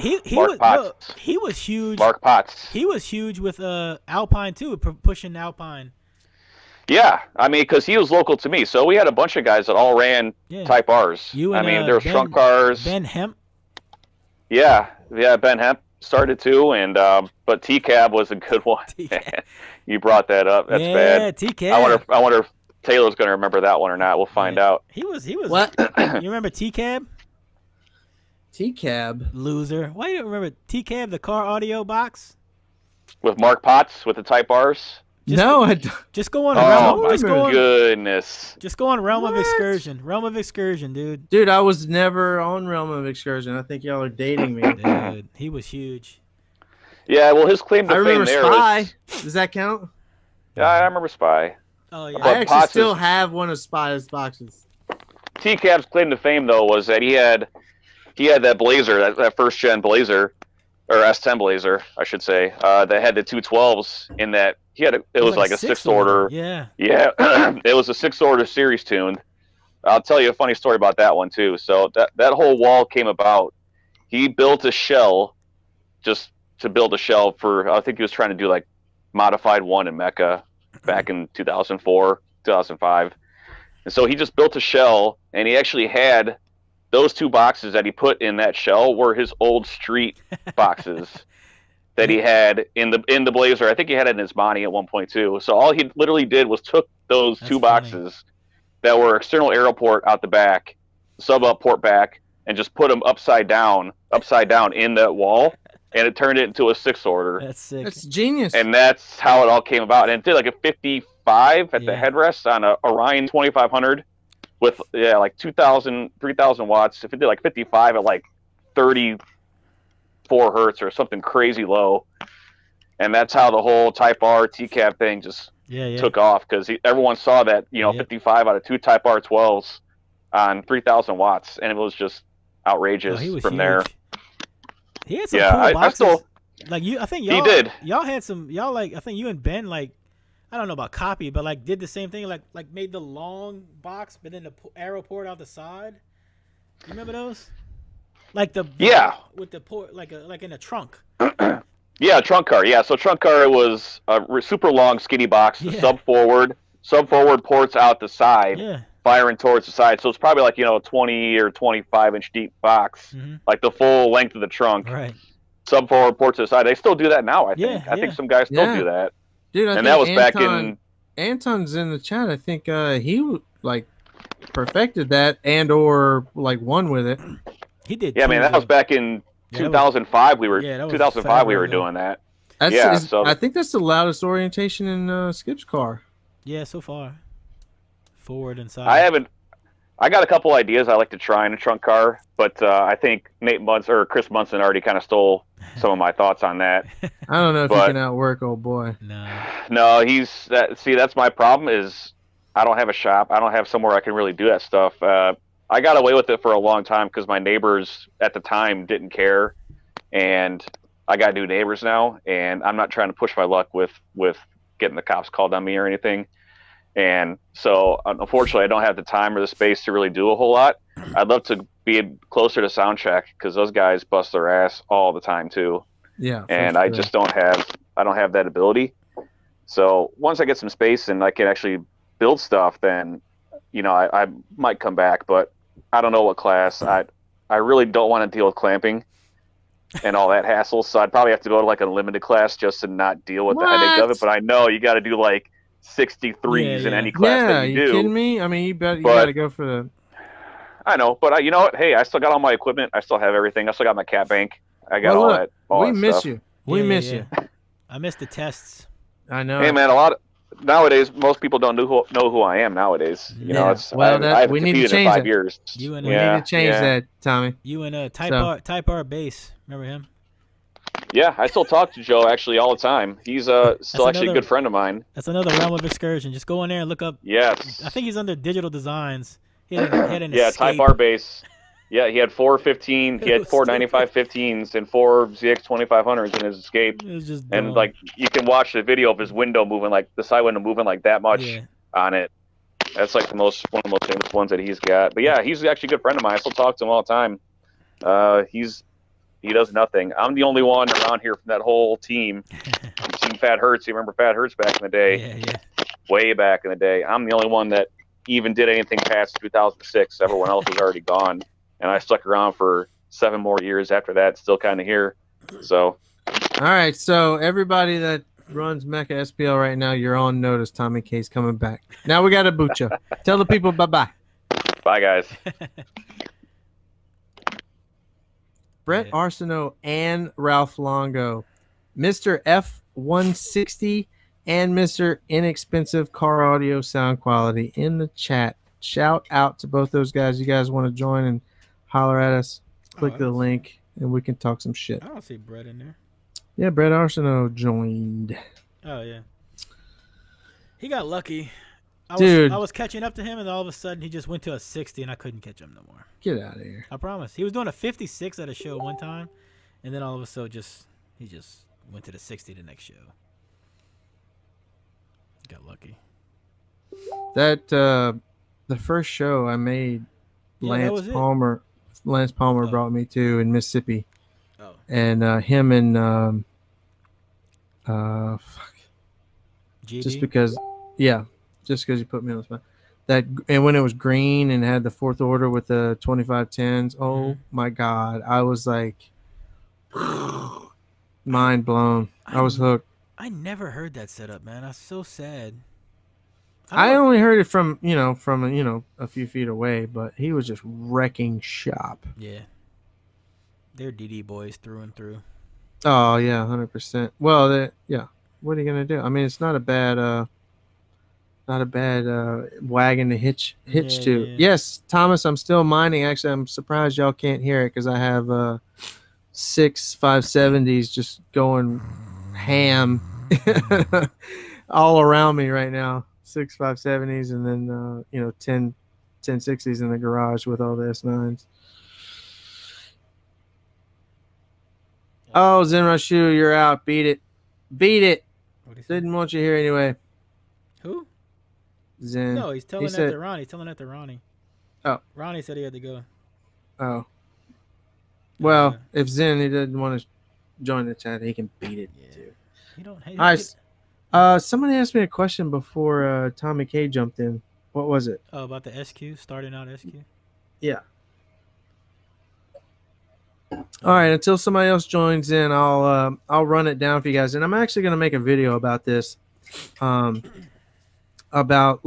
Speaker 2: was huge.
Speaker 11: Mark Potts.
Speaker 2: He was huge with Alpine too, pushing Alpine.
Speaker 11: Yeah, I mean, because he was local to me, so we had a bunch of guys that all ran Type Rs.
Speaker 2: You and,
Speaker 11: there were trunk cars.
Speaker 2: Ben Hemp.
Speaker 11: Yeah, Ben Hemp started too, and but T-Cab was a good one. You brought that up. That's bad.
Speaker 2: Yeah, T-Cab.
Speaker 11: I wonder if Taylor's going to remember that one or not. We'll find out.
Speaker 2: He was.
Speaker 1: What?
Speaker 2: You remember T-Cab?
Speaker 1: T-Cab?
Speaker 2: Loser. Why do you remember T-Cab, the car audio box?
Speaker 11: With Mark Potts with the Type Rs?
Speaker 1: No, I don't.
Speaker 2: Just go on.
Speaker 11: Goodness.
Speaker 2: Just go on Realm of Excursion. Realm of Excursion, dude.
Speaker 1: Dude, I was never on Realm of Excursion. I think y'all are dating me.
Speaker 2: Dude, he was huge.
Speaker 11: Yeah, well, his claim to fame
Speaker 1: remember
Speaker 11: there
Speaker 1: Spy.
Speaker 11: was...
Speaker 1: Does that count?
Speaker 11: Yeah, I remember Spy.
Speaker 2: Oh yeah.
Speaker 1: I actually still have one of Spy's boxes.
Speaker 11: T-Cab's claim to fame though was that he had that Blazer, that first gen Blazer, or S10 Blazer, I should say, that had the 212s in that. It was like a six order.
Speaker 2: Yeah.
Speaker 11: Yeah. It was a 6-order series tuned. I'll tell you a funny story about that one too. So that whole wall came about. He built a shell just to build a shell for, I think he was trying to do like modified one in Mecca back in 2004, 2005. And so he just built a shell, and he actually had those two boxes that he put in that shell were his old street boxes that he had in the Blazer. I think he had it in his Monty at one point too. So all he literally did was took those two boxes that were external aero port out the back, sub up port back, and just put them upside down in that wall, and it turned it into a 6-order.
Speaker 2: That's sick.
Speaker 1: That's genius.
Speaker 11: And that's how it all came about. And it did like a 55 at the headrest on a Orion 2500 with like 2,000, 3,000 watts. If it did like 55 at like 34 hertz or something crazy low, and that's how the whole Type R T-Cab thing just took off, because everyone saw that 55 out of 2 Type R 12s on 3,000 watts, and it was just outrageous from there.
Speaker 2: He had some cool boxes. Like
Speaker 11: he did.
Speaker 2: Y'all had some. Y'all like. I think you and Ben like. I don't know about copy, but like did the same thing. Like made the long box, but then the arrow port out the side. You remember those? Like with the port, like in a trunk.
Speaker 11: Yeah, trunk car. Yeah, so trunk car was a super long, skinny box, sub forward ports out the side, firing towards the side. So it's probably like a 20 or 25 inch deep box, like the full length of the trunk.
Speaker 2: Right.
Speaker 11: Sub forward ports to the side. They still do that now. I think. I think some guys still do that.
Speaker 1: Dude,
Speaker 11: that was back in
Speaker 1: Anton's in the chat. I think he like perfected that and or like won with it.
Speaker 2: He did.
Speaker 11: Yeah, man, that was back in 2005. We were 2005. We were doing that.
Speaker 1: I think that's the loudest orientation in Skip's car.
Speaker 2: Yeah, so far. Forward and side.
Speaker 11: I got a couple ideas I like to try in a trunk car, but I think Chris Munson already kind of stole some of my thoughts on that.
Speaker 1: I don't know if he can outwork old boy.
Speaker 11: No, that's my problem is I don't have a shop. I don't have somewhere I can really do that stuff. I got away with it for a long time because my neighbors at the time didn't care, and I got new neighbors now, and I'm not trying to push my luck with getting the cops called on me or anything. And so, unfortunately, I don't have the time or the space to really do a whole lot. I'd love to be closer to Soundcheck because those guys bust their ass all the time too.
Speaker 1: Yeah,
Speaker 11: and I just don't have that ability. So once I get some space and I can actually build stuff, then I might come back. But I don't know what class. I really don't want to deal with clamping and all that hassle. So I'd probably have to go to like a limited class just to not deal with the headache of it. But I know you got to do like 63s in any class that you do.
Speaker 1: Yeah, you kidding me? I mean, you got to go for the...
Speaker 11: I know, but you know what? Hey, I still got all my equipment. I still have everything. I still got my cat bank. I got all that.
Speaker 1: We miss
Speaker 11: stuff.
Speaker 1: you. We miss you.
Speaker 2: I miss the tests.
Speaker 1: I know.
Speaker 11: Hey, man, nowadays, most people don't know who I am nowadays. You know, it's
Speaker 1: we need to change
Speaker 11: in 5 years.
Speaker 1: We need to change that, Tommy.
Speaker 2: You and Type R Bass. Remember him?
Speaker 11: Yeah, I still talk to Joe actually all the time. He's still actually a good friend of mine.
Speaker 2: That's another realm of excursion. Just go in there and look up.
Speaker 11: Yes.
Speaker 2: I think he's under Digital Designs. He had an
Speaker 11: yeah,
Speaker 2: escape.
Speaker 11: Type R Bass. Yeah, he had 415. He had 495 15s and 4 ZX 2500s in his Escape.
Speaker 2: It was just
Speaker 11: and
Speaker 2: dumb.
Speaker 11: like you can watch the video of his window moving, like the side window moving like that much on it. That's like one of the most famous ones that he's got. But yeah, he's actually a good friend of mine. I still talk to him all the time. He does nothing. I'm the only one around here from that whole team. Team Fat Hertz. You remember Fat Hertz back in the day?
Speaker 2: Yeah.
Speaker 11: Way back in the day. I'm the only one that even did anything past 2006. Everyone else was already gone. And I stuck around for 7 more years after that, still kind of here. So.
Speaker 1: All right. So everybody that runs Mecha SPL right now, you're on notice. Tommy K's coming back. Now we got to boot you. Tell the people bye-bye.
Speaker 11: Bye, guys.
Speaker 1: Brett Arsenault and Ralph Longo, Mr. F160 and Mr. Inexpensive Car Audio Sound Quality in the chat. Shout out to both those guys. You guys want to join and holler at us, click the link and we can talk some shit.
Speaker 2: I don't see Brett in there.
Speaker 1: Yeah, Brett Arsenault joined.
Speaker 2: Oh, yeah. He got lucky. I was catching up to him, and all of a sudden he just went to a 60, and I couldn't catch him no more.
Speaker 1: Get out of here.
Speaker 2: I promise. He was doing a 56 at a show one time, and then all of a sudden he just went to the 60 the next show. Got lucky.
Speaker 1: That the first show I made, Lance Palmer brought me to in Mississippi.
Speaker 2: Oh.
Speaker 1: And him and
Speaker 2: GB?
Speaker 1: just because you put me on the spot. And when it was green and had the fourth order with the 2510s, oh my God, I was like mind blown. I was hooked.
Speaker 2: I never heard that setup, man. That's so sad.
Speaker 1: I only heard it from a few feet away, but he was just wrecking shop.
Speaker 2: Yeah. They're DD boys through and through.
Speaker 1: Oh yeah, 100%. Well, yeah. What are you gonna do? I mean, it's not a bad wagon to hitch to.
Speaker 2: Yeah.
Speaker 1: Yes, Thomas, I'm still mining. Actually, I'm surprised y'all can't hear it because I have 6 570s just going ham all around me right now. 6 570s and then 10 1060s in the garage with all the S9s. Oh, Zenrashu, you're out. Beat it. Didn't want you here anyway.
Speaker 2: Who?
Speaker 1: Zen.
Speaker 2: No, he's telling that to Ronnie. He's telling that to Ronnie.
Speaker 1: Oh.
Speaker 2: Ronnie said he had to go.
Speaker 1: Oh. Well, if Zen he doesn't want to join the chat, he can beat it too.
Speaker 2: You don't hate
Speaker 1: it. Somebody asked me a question before Tommy K jumped in. What was it?
Speaker 2: Oh, about the SQ, starting out SQ?
Speaker 1: Yeah. All right, until somebody else joins in, I'll run it down for you guys, and I'm actually going to make a video about this. about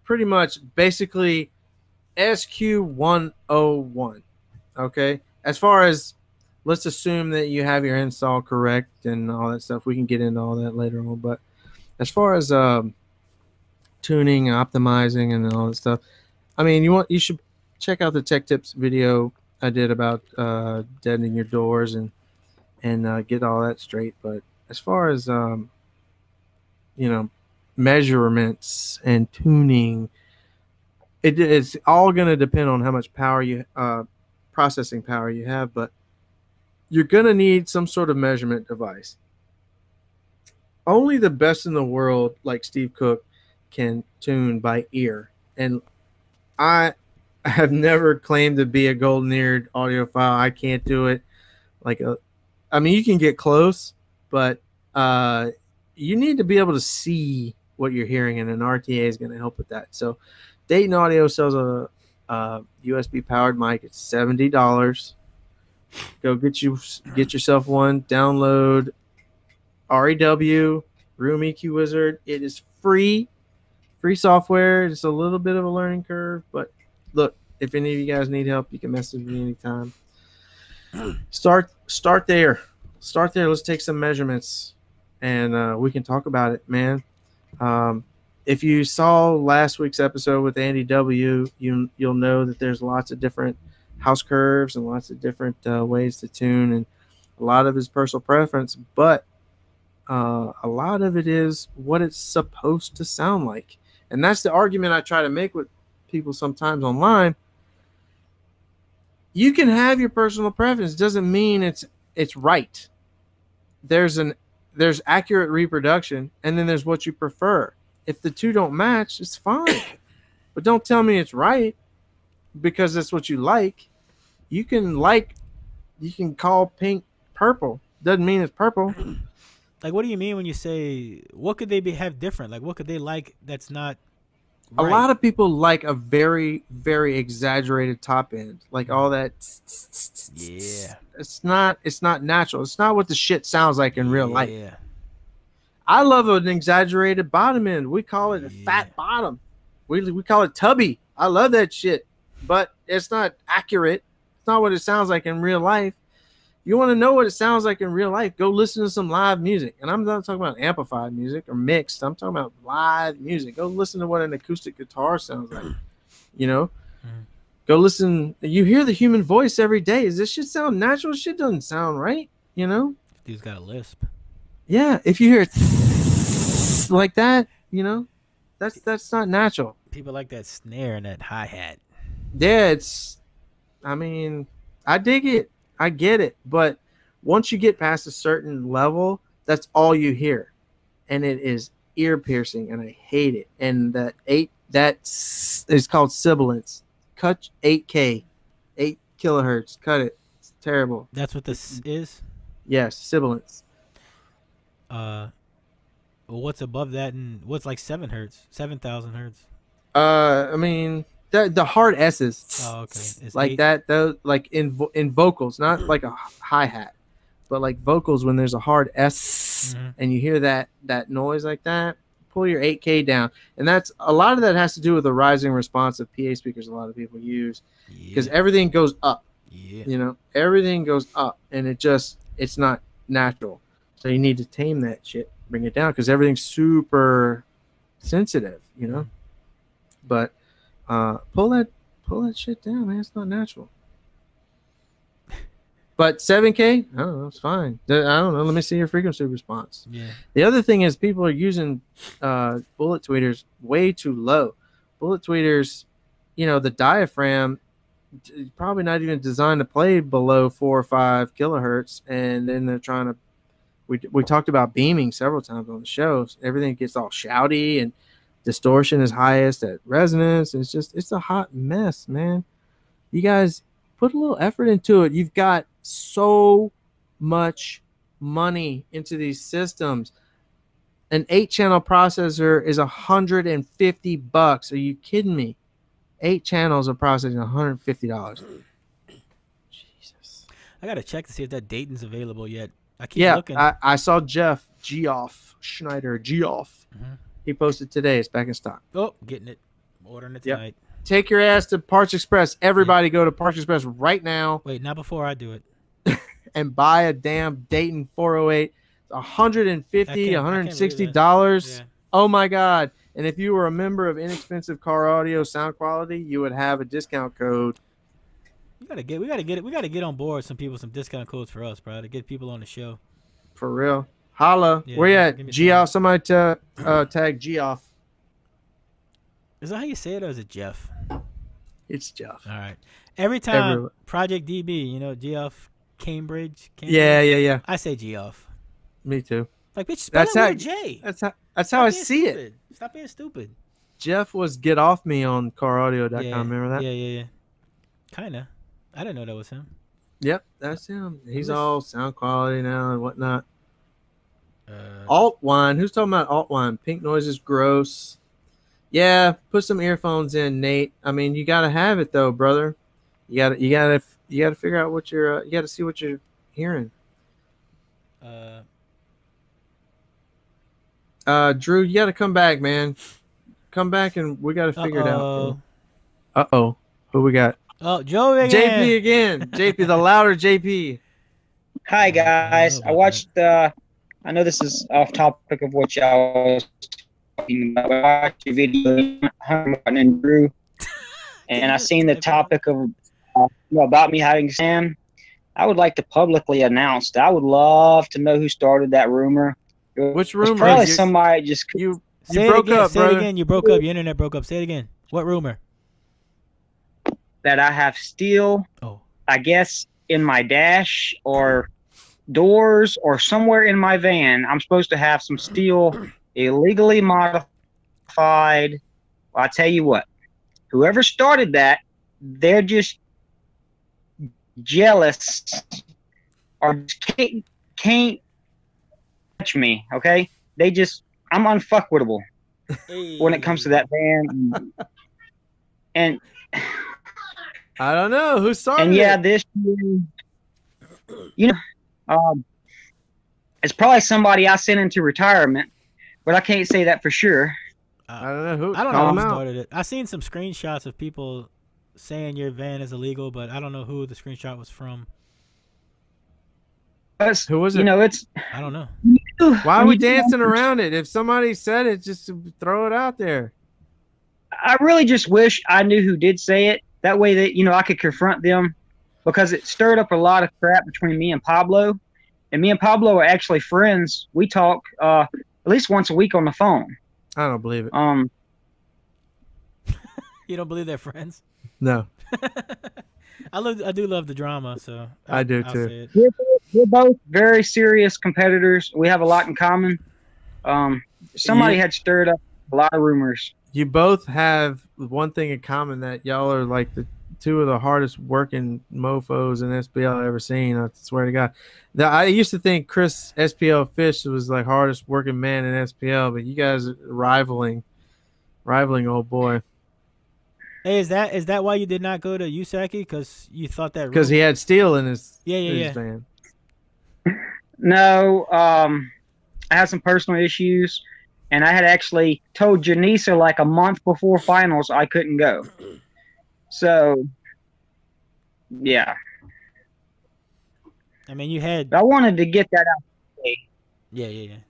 Speaker 1: pretty much basically SQ101. Okay, as far as let's assume that you have your install correct and all that stuff. We can get into all that later on, but as far as tuning, optimizing, and all that stuff, I mean, you should check out the Tech Tips video I did about deadening your doors and get all that straight. But as far as measurements and tuning, it's all going to depend on how much power processing power you have. But you're going to need some sort of measurement device. Only the best in the world, like Steve Cook, can tune by ear. And I have never claimed to be a golden-eared audiophile. I can't do it. I mean, you can get close, but you need to be able to see what you're hearing, and an RTA is going to help with that. So Dayton Audio sells a USB-powered mic. It's $70. Go get yourself one. Download REW, Room EQ Wizard. It is free software. It's a little bit of a learning curve, but look, if any of you guys need help, you can message me anytime. Start there. Let's take some measurements, and we can talk about it, man. If you saw last week's episode with Andy W, you'll know that there's lots of different house curves and lots of different ways to tune, and a lot of his personal preference, but a lot of it is what it's supposed to sound like. And that's the argument I try to make with people sometimes online. You can have your personal preference. Doesn't mean it's right. There's accurate reproduction, and then there's what you prefer. If the two don't match, it's fine. But don't tell me it's right because that's what you like. You can call pink purple. Doesn't mean it's purple.
Speaker 2: Like, what do you mean when you say, what could they have different? Like, what could they like that's not right?
Speaker 1: A lot of people like a very, very exaggerated top end. Like all that.
Speaker 2: Yeah.
Speaker 1: It's not natural. It's not what the shit sounds like in real life. I love an exaggerated bottom end. We call it a fat bottom. We call it tubby. I love that shit. But it's not accurate. It's not what it sounds like in real life. You want to know what it sounds like in real life, go listen to some live music. And I'm not talking about amplified music or mixed. I'm talking about live music. Go listen to what an acoustic guitar sounds like. Go listen. You hear the human voice every day. Does this shit sound natural? Shit doesn't sound right,
Speaker 2: Dude's got a lisp.
Speaker 1: Yeah, if you hear it like that, that's not natural.
Speaker 2: People like that snare and that hi-hat.
Speaker 1: Yeah, I dig it. I get it. But once you get past a certain level, that's all you hear. And it is ear piercing, and I hate it. And that is called sibilance. Cut 8K, 8 kilohertz. Cut it. It's terrible.
Speaker 2: That's what this is?
Speaker 1: Yes, sibilance.
Speaker 2: What's above that, and what's like 7 hertz, 7,000 hertz?
Speaker 1: The hard S's.
Speaker 2: Oh, okay. It's
Speaker 1: like
Speaker 2: 8.
Speaker 1: that, though, like in vocals, not like a hi-hat, but like vocals when there's a hard S and you hear that noise like that, pull your 8K down. And that's a lot of that has to do with the rising response of PA speakers a lot of people use, because everything goes up. Everything goes up, and it's not natural. So you need to tame that shit, bring it down, because everything's super sensitive, But pull that shit down, man. It's not natural. But 7K, I don't know, it's fine. I don't know. Let me see your frequency response.
Speaker 2: Yeah.
Speaker 1: The other thing is people are using bullet tweeters way too low. Bullet tweeters, the diaphragm probably not even designed to play below 4 or 5 kilohertz, and then they're trying to. We talked about beaming several times on the show. Everything gets all shouty, and distortion is highest at resonance. It's a hot mess, man. You guys put a little effort into it. You've got so much money into these systems. An 8-channel processor is $150. Are you kidding me? 8 channels of processing, $150. Jesus.
Speaker 2: I gotta check to see if that Dayton's available yet. I keep looking.
Speaker 1: I saw Jeff Geoff Schneider. He posted today. It's back in stock.
Speaker 2: Oh, getting it. Ordering it tonight.
Speaker 1: Yep. Take your ass to Parts Express. Everybody go to Parts Express right now.
Speaker 2: Wait, not before I do it.
Speaker 1: And buy a damn Dayton 408. $150, $160.
Speaker 2: Yeah.
Speaker 1: Oh my God. And if you were a member of Inexpensive Car Audio Sound Quality, you would have a discount code.
Speaker 2: We gotta get on board some discount codes for us, bro, to get people on the show.
Speaker 1: For real. Holla.
Speaker 2: Yeah,
Speaker 1: Where you at? Geoff. Somebody tag Geoff.
Speaker 2: Is that how you say it, or is it Jeff?
Speaker 1: It's Jeff.
Speaker 2: All right. Every time Project DB, Geoff Cambridge.
Speaker 1: Yeah.
Speaker 2: I say Geoff.
Speaker 1: Me too.
Speaker 2: Like, bitch, spell it with a J.
Speaker 1: That's how I see it.
Speaker 2: Stop being stupid.
Speaker 1: Jeff was Get Off Me on caraudio.com. Remember that?
Speaker 2: Yeah. Kinda. I didn't know that was him.
Speaker 1: Yep, that's him. He's all sound quality now and whatnot. Alt wine. Who's talking about alt wine? Pink noise is gross. Yeah, put some earphones in, Nate. I mean, you gotta have it though, brother. You gotta figure out what you're. You gotta see what you're hearing. Drew, you gotta come back, man. Come back and we gotta figure it out. Who we got?
Speaker 2: Oh, Joe again.
Speaker 1: JP again. JP, the louder JP.
Speaker 7: Hi guys. I watched. I know this is off topic of what y'all was talking about. I watched your video, and Drew, and I seen the topic of about me having Sam. I would like to publicly announce that I would love to know who started that rumor.
Speaker 1: Which rumor?
Speaker 7: Probably somebody just
Speaker 1: you
Speaker 2: broke up, brother. Say it again. You broke up. Your internet broke up. Say it again. What rumor?
Speaker 7: That I have steel.
Speaker 2: Oh.
Speaker 7: I guess in my dash or doors or somewhere in my van, I'm supposed to have some steel illegally modified. Well, I tell you what, whoever started that, they're just jealous or can't touch me. Okay, I'm unfuckwittable when it comes to that van. And
Speaker 1: I don't know who started.
Speaker 7: And yeah,
Speaker 1: it.
Speaker 7: this year, it's probably somebody I sent into retirement, but I can't say that for sure.
Speaker 1: I don't know who.
Speaker 2: I don't know who started it. I seen some screenshots of people saying your van is illegal, but I don't know who the screenshot was from.
Speaker 1: Who was it?
Speaker 7: It's.
Speaker 2: I don't know.
Speaker 1: Why are we dancing around it? If somebody said it, just throw it out there.
Speaker 7: I really just wish I knew who did say it. That way that, I could confront them, because it stirred up a lot of crap between me and Pablo. And me and Pablo are actually friends. We talk at least once a week on the phone.
Speaker 1: I don't believe it.
Speaker 2: You don't believe they're friends?
Speaker 1: No.
Speaker 7: I
Speaker 2: do love the drama, so
Speaker 1: I do too.
Speaker 7: We're both very serious competitors. We have a lot in common. Somebody had stirred up a lot of rumors.
Speaker 1: You both have one thing in common, that y'all are like the two of the hardest working mofos in SPL I've ever seen. I swear to God. I used to think Chris SPL Fish was like hardest working man in SPL, but you guys are rivaling old boy.
Speaker 2: Hey, is that why you did not go to Usaki? Because you thought that
Speaker 1: because he had steel in his
Speaker 2: his
Speaker 1: van.
Speaker 7: No, I had some personal issues. And I had actually told Janisa like a month before finals I couldn't go. So, yeah.
Speaker 2: I mean,
Speaker 7: I wanted to get that out of the way.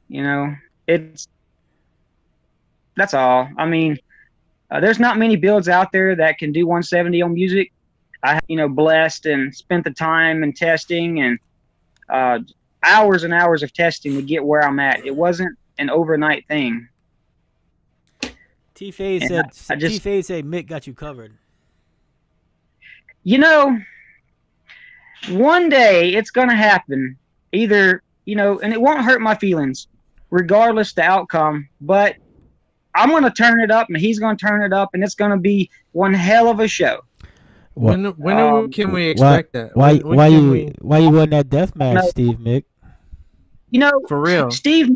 Speaker 2: Yeah.
Speaker 7: That's all. I mean, there's not many builds out there that can do 170 on music. I, blessed and spent the time and testing and hours and hours of testing to get where I'm at. It wasn't an overnight thing.
Speaker 2: T-Fade said Mick got you covered.
Speaker 7: One day it's gonna happen. Either, and it won't hurt my feelings, regardless the outcome, but I'm gonna turn it up and he's gonna turn it up and it's gonna be one hell of a show.
Speaker 1: When can we expect that?
Speaker 2: Why you won that death match, Steve Mick?
Speaker 1: For real.
Speaker 7: Steve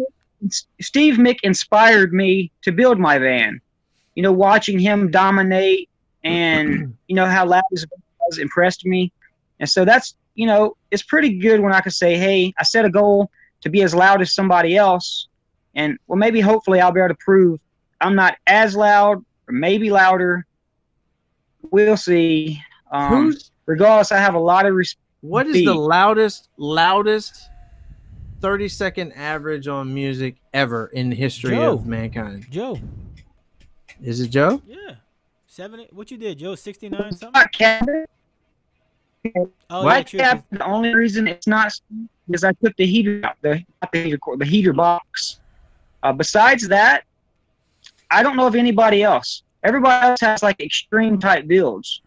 Speaker 7: Mick inspired me to build my van. Watching him dominate and how loud his van was impressed me. And so that's, it's pretty good when I can say, hey, I set a goal to be as loud as somebody else. And well, maybe hopefully I'll be able to prove I'm not as loud, or maybe louder. We'll see. Regardless, I have a lot of respect.
Speaker 1: What is the loudest 30-second average on music ever in the history of mankind?
Speaker 2: Joe.
Speaker 1: Is it Joe?
Speaker 2: Yeah. 70. What you did, Joe? 69 something?
Speaker 7: Oh, yeah, the only reason it's not is I took the heater out, the heater box. Besides that, I don't know of anybody else. Everybody else has like extreme type builds.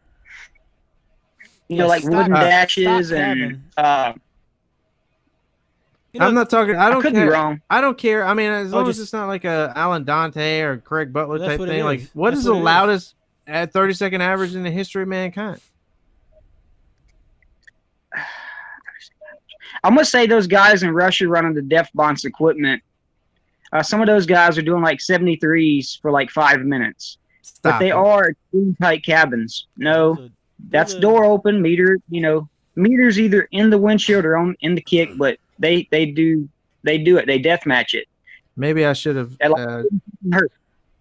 Speaker 7: You know, like wooden dashes and.
Speaker 1: I'm not talking. I don't
Speaker 7: could
Speaker 1: care.
Speaker 7: be wrong.
Speaker 1: I don't care. I mean, as long as it's not like a Alan Dante or Craig Butler type thing. Like, what is the loudest at 30-second average in the history of mankind?
Speaker 7: I'm gonna say those guys in Russia running the Def Bonds equipment. Some of those guys are doing like 73s for like 5 minutes, but they are extreme tight cabins. No, that's door open meter. You know, meters either in the windshield or in the kick, but they do it. They death match it.
Speaker 1: Maybe I should have.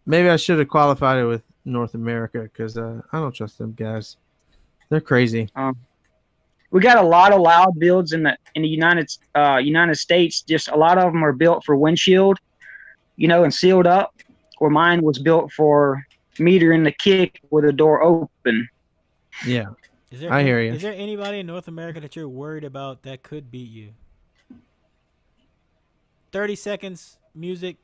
Speaker 1: Maybe I should have qualified it with North America because I don't trust them guys. They're crazy.
Speaker 7: We got a lot of loud builds in the United States. Just a lot of them are built for windshield, you know, and sealed up. Where mine was built for meter in the kick with a door open.
Speaker 1: Yeah, I hear you.
Speaker 2: Is there anybody in North America that you're worried about that could beat you? 30 seconds, music,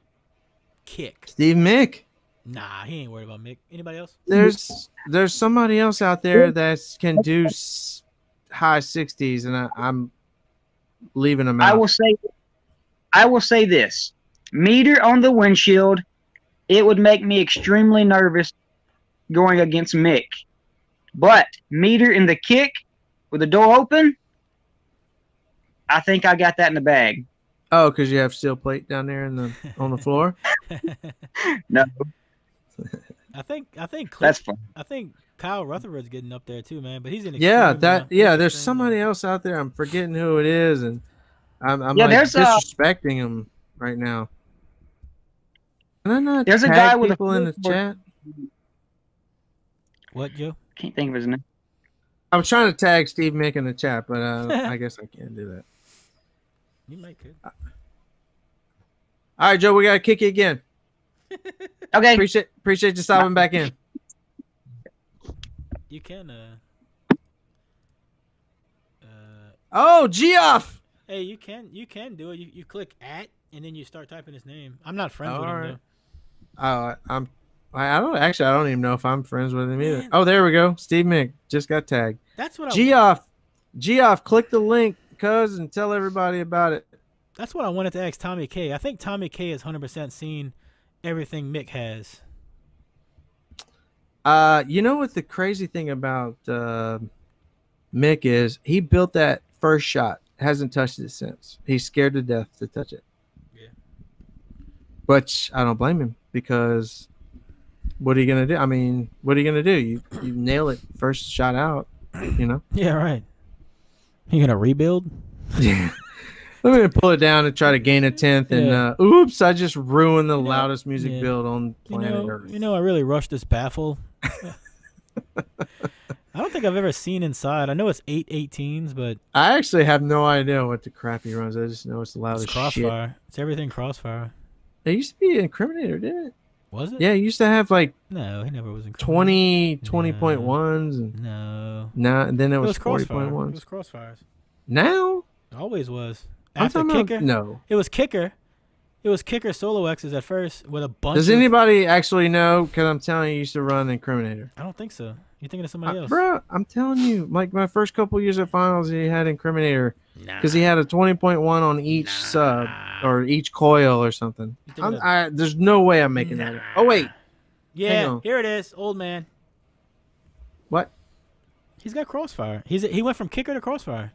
Speaker 2: kick.
Speaker 1: Steve Mick.
Speaker 2: Nah, he ain't worried about Mick. Anybody else?
Speaker 1: There's somebody else out there that can do high 60s, and I'm leaving them out.
Speaker 7: I will say this: meter on the windshield, it would make me extremely nervous going against Mick. But meter in the kick with the door open, I think I got that in the bag.
Speaker 1: Oh, because you have steel plate down there on the floor?
Speaker 7: No.
Speaker 2: I think
Speaker 7: that's fun.
Speaker 2: I think Kyle Rutherford's getting up there too, man. But he's in
Speaker 1: there's somebody else out there. I'm forgetting who it is, and I'm like disrespecting him right now. Can I not
Speaker 7: there's a guy with
Speaker 1: people in the chat?
Speaker 2: What, Joe?
Speaker 7: Can't think of his name.
Speaker 1: I'm trying to tag Steve Mick in the chat, but I guess I can't do that.
Speaker 2: You might could.
Speaker 1: All right, Joe, we gotta kick you again.
Speaker 7: Okay.
Speaker 1: Appreciate you stopping back in.
Speaker 2: You can.
Speaker 1: Oh, Geoff.
Speaker 2: Hey, you can do it. You click @ and then you start typing his name. I'm not friends with him though.
Speaker 1: I don't even know if I'm friends with him either. Oh, there we go. Steve Mick just got tagged.
Speaker 2: That's what
Speaker 1: Geoff, click the link, cuz, and tell everybody about it.
Speaker 2: That's what I wanted to ask Tommy K. I think Tommy K has 100% seen everything Mick has.
Speaker 1: You know what the crazy thing about Mick is? He built that first shot, hasn't touched it since. He's scared to death to touch it.
Speaker 2: Yeah.
Speaker 1: But I don't blame him, because what are you gonna do? I mean, what are you gonna do? You nail it first shot out, you know?
Speaker 2: Yeah, right. You gonna rebuild?
Speaker 1: Yeah. I'm gonna pull it down and try to gain a 10th, and oops, I just ruined the loudest music build on planet Earth.
Speaker 2: You know, I really rushed this baffle. I don't think I've ever seen inside. I know it's 818s, but
Speaker 1: I actually have no idea what the crap he runs. I just know it's the loudest
Speaker 2: Crossfire.
Speaker 1: shit.
Speaker 2: It's everything Crossfire.
Speaker 1: It used to be an Incriminator, didn't it?
Speaker 2: Was it?
Speaker 1: Yeah, it used to have like
Speaker 2: no, he never was
Speaker 1: 20.1s and and then it was 40.1s.
Speaker 2: It was Crossfires.
Speaker 1: Now?
Speaker 2: Always was. After Kicker?
Speaker 1: No.
Speaker 2: It was Kicker. It was Kicker Solo X's at first with a bunch
Speaker 1: Does anybody actually know? Because I'm telling you, you used to run Incriminator.
Speaker 2: I don't think so. You're thinking of somebody else.
Speaker 1: Bro, I'm telling you, like my first couple years at finals, he had Incriminator. Because he had a 20.1 on each sub or each coil or something. There's no way I'm making that up. Oh, wait.
Speaker 2: Yeah, here it is. Old man.
Speaker 1: What?
Speaker 2: He's got Crossfire. He went from Kicker to Crossfire.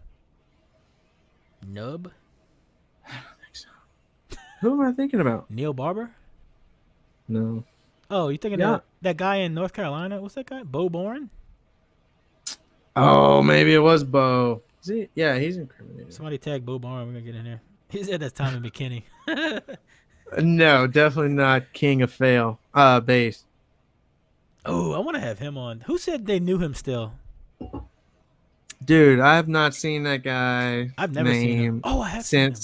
Speaker 2: Nub?
Speaker 1: I don't think so. Who am I thinking about?
Speaker 2: Neil Barber?
Speaker 1: No.
Speaker 2: Oh, you thinking of that guy in North Carolina? What's that guy? Bo Bourne?
Speaker 1: Oh, maybe it was Bo. Is he? Yeah, he's Incriminator.
Speaker 2: Somebody tag Bo Bourne. We're going to get in there. He said that's Tommy McKinney.
Speaker 1: No, definitely not King of Fail. Base.
Speaker 2: Oh, I want to have him on. Who said they knew him still?
Speaker 1: Dude, I have not seen that guy.
Speaker 2: I've never seen him. Oh, I have seen him.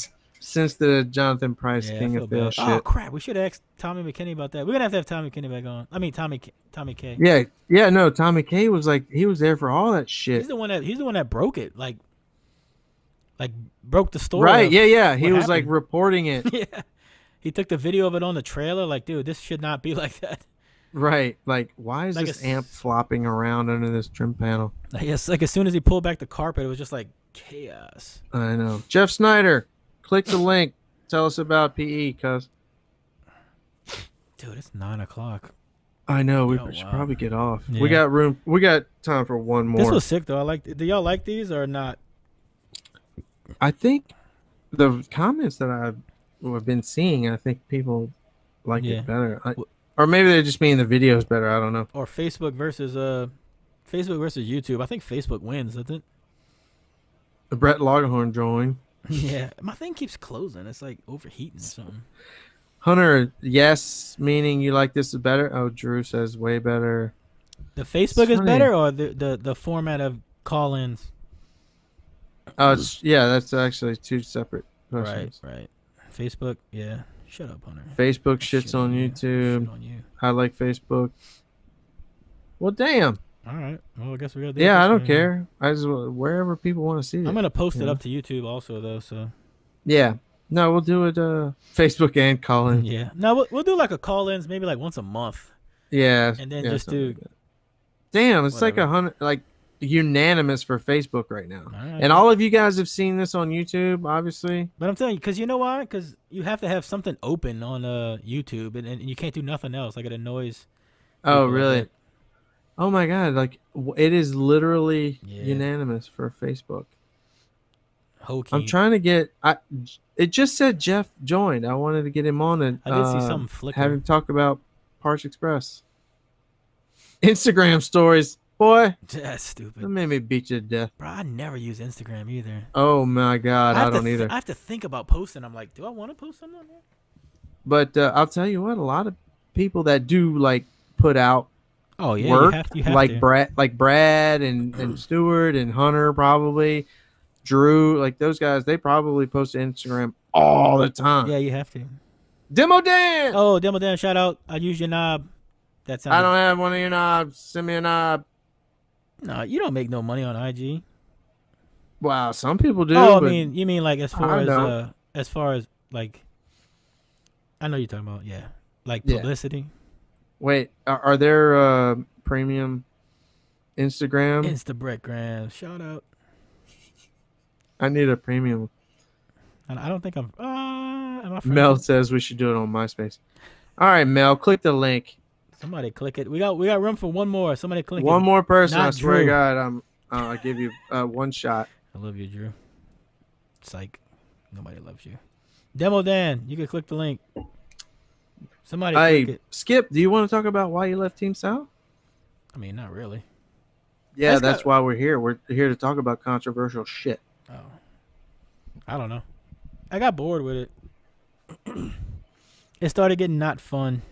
Speaker 1: Since the Jonathan Price King of Fail shit.
Speaker 2: Oh crap! We should have asked Tommy McKinney about that. We're gonna have Tommy McKinney back on. I mean Tommy K.
Speaker 1: Yeah. No, Tommy K was like he was there for all that shit.
Speaker 2: He's the one that broke it. Like broke the story.
Speaker 1: Right? Yeah. He was like reporting it.
Speaker 2: Yeah. He took the video of it on the trailer. Like, dude, this should not be like that.
Speaker 1: Right. Like, why is this amp flopping around under this trim panel?
Speaker 2: Yes. Like as soon as he pulled back the carpet, it was just like chaos.
Speaker 1: I know. Jeff Snyder. Click the link. Tell us about PE, cuz.
Speaker 2: Dude, it's 9 o'clock.
Speaker 1: I know. We should probably get off. Yeah. We got room. We got time for one more.
Speaker 2: This was sick, though. Do y'all like these or not?
Speaker 1: I think the comments that I've been seeing, I think people like it better. Or maybe they just mean the video's better. I don't know.
Speaker 2: Or Facebook versus YouTube. I think Facebook wins, doesn't it?
Speaker 1: The Brett Logahorn drawing.
Speaker 2: Yeah, my thing keeps closing. It's like overheating or something.
Speaker 1: Hunter, yes, meaning you like this is better. Oh, Drew says way better.
Speaker 2: The Facebook is better, or the format of call-ins?
Speaker 1: Oh, that's actually two separate questions.
Speaker 2: Right. Facebook, yeah. Shut up, Hunter.
Speaker 1: Facebook shits on YouTube.
Speaker 2: Shit on you.
Speaker 1: I like Facebook. Well, damn.
Speaker 2: All right. Well, I guess we got.
Speaker 1: Yeah, I don't care. I just wherever people want to see it.
Speaker 2: I'm gonna post it up to YouTube also, though. So.
Speaker 1: Yeah. No, we'll do it. Facebook and call in.
Speaker 2: Yeah. No, we'll do like a call-ins maybe like once a month.
Speaker 1: Yeah.
Speaker 2: And then just do.
Speaker 1: Damn, it's like 100, like unanimous for Facebook right now. And all of you guys have seen this on YouTube, obviously.
Speaker 2: But I'm telling you, because you know why? Because you have to have something open on YouTube, and you can't do nothing else. Like it annoys.
Speaker 1: Oh, really? Oh my God! Like it is literally unanimous for Facebook.
Speaker 2: Hokey.
Speaker 1: I'm trying to get. It just said Jeff joined. I wanted to get him on and
Speaker 2: I did see something flicker.
Speaker 1: Have him talk about Parts Express. Instagram stories, boy.
Speaker 2: That's stupid.
Speaker 1: That made me beat you to death.
Speaker 2: Bro, I never use Instagram either.
Speaker 1: Oh my God, I don't either.
Speaker 2: I have to think about posting. I'm like, do I want to post something on there?
Speaker 1: But I'll tell you what, a lot of people that do like put out.
Speaker 2: Oh yeah,
Speaker 1: work,
Speaker 2: you have
Speaker 1: like
Speaker 2: to.
Speaker 1: Brad and Stewart and Hunter probably, Drew, like those guys, they probably post to Instagram all the time.
Speaker 2: Yeah, you have to.
Speaker 1: Demo Dan.
Speaker 2: Oh, Demo Dan, shout out! I use your knob. That's
Speaker 1: I don't have one of your knobs. Send me a knob.
Speaker 2: No, you don't make no money on IG.
Speaker 1: Wow, some people do.
Speaker 2: Oh, you mean like as far as like, I know you're talking about like publicity.
Speaker 1: Wait, are there premium Instagram?
Speaker 2: Instagram, shout out.
Speaker 1: I need a premium.
Speaker 2: I don't think I'm. Am I
Speaker 1: Mel says we should do it on MySpace. All right, Mel, click the link.
Speaker 2: Somebody click it. We got room for one more. Somebody click it.
Speaker 1: One more person. I swear
Speaker 2: Drew.
Speaker 1: to God, I'll give you one shot.
Speaker 2: I love you, Drew. Psych. Nobody loves you. Demo Dan, you can click the link. Somebody click it.
Speaker 1: Skip, do you want to talk about why you left Team South?
Speaker 2: I mean, not really.
Speaker 1: Yeah, that's why we're here. We're here to talk about controversial shit.
Speaker 2: Oh. I don't know. I got bored with it. It started getting not fun.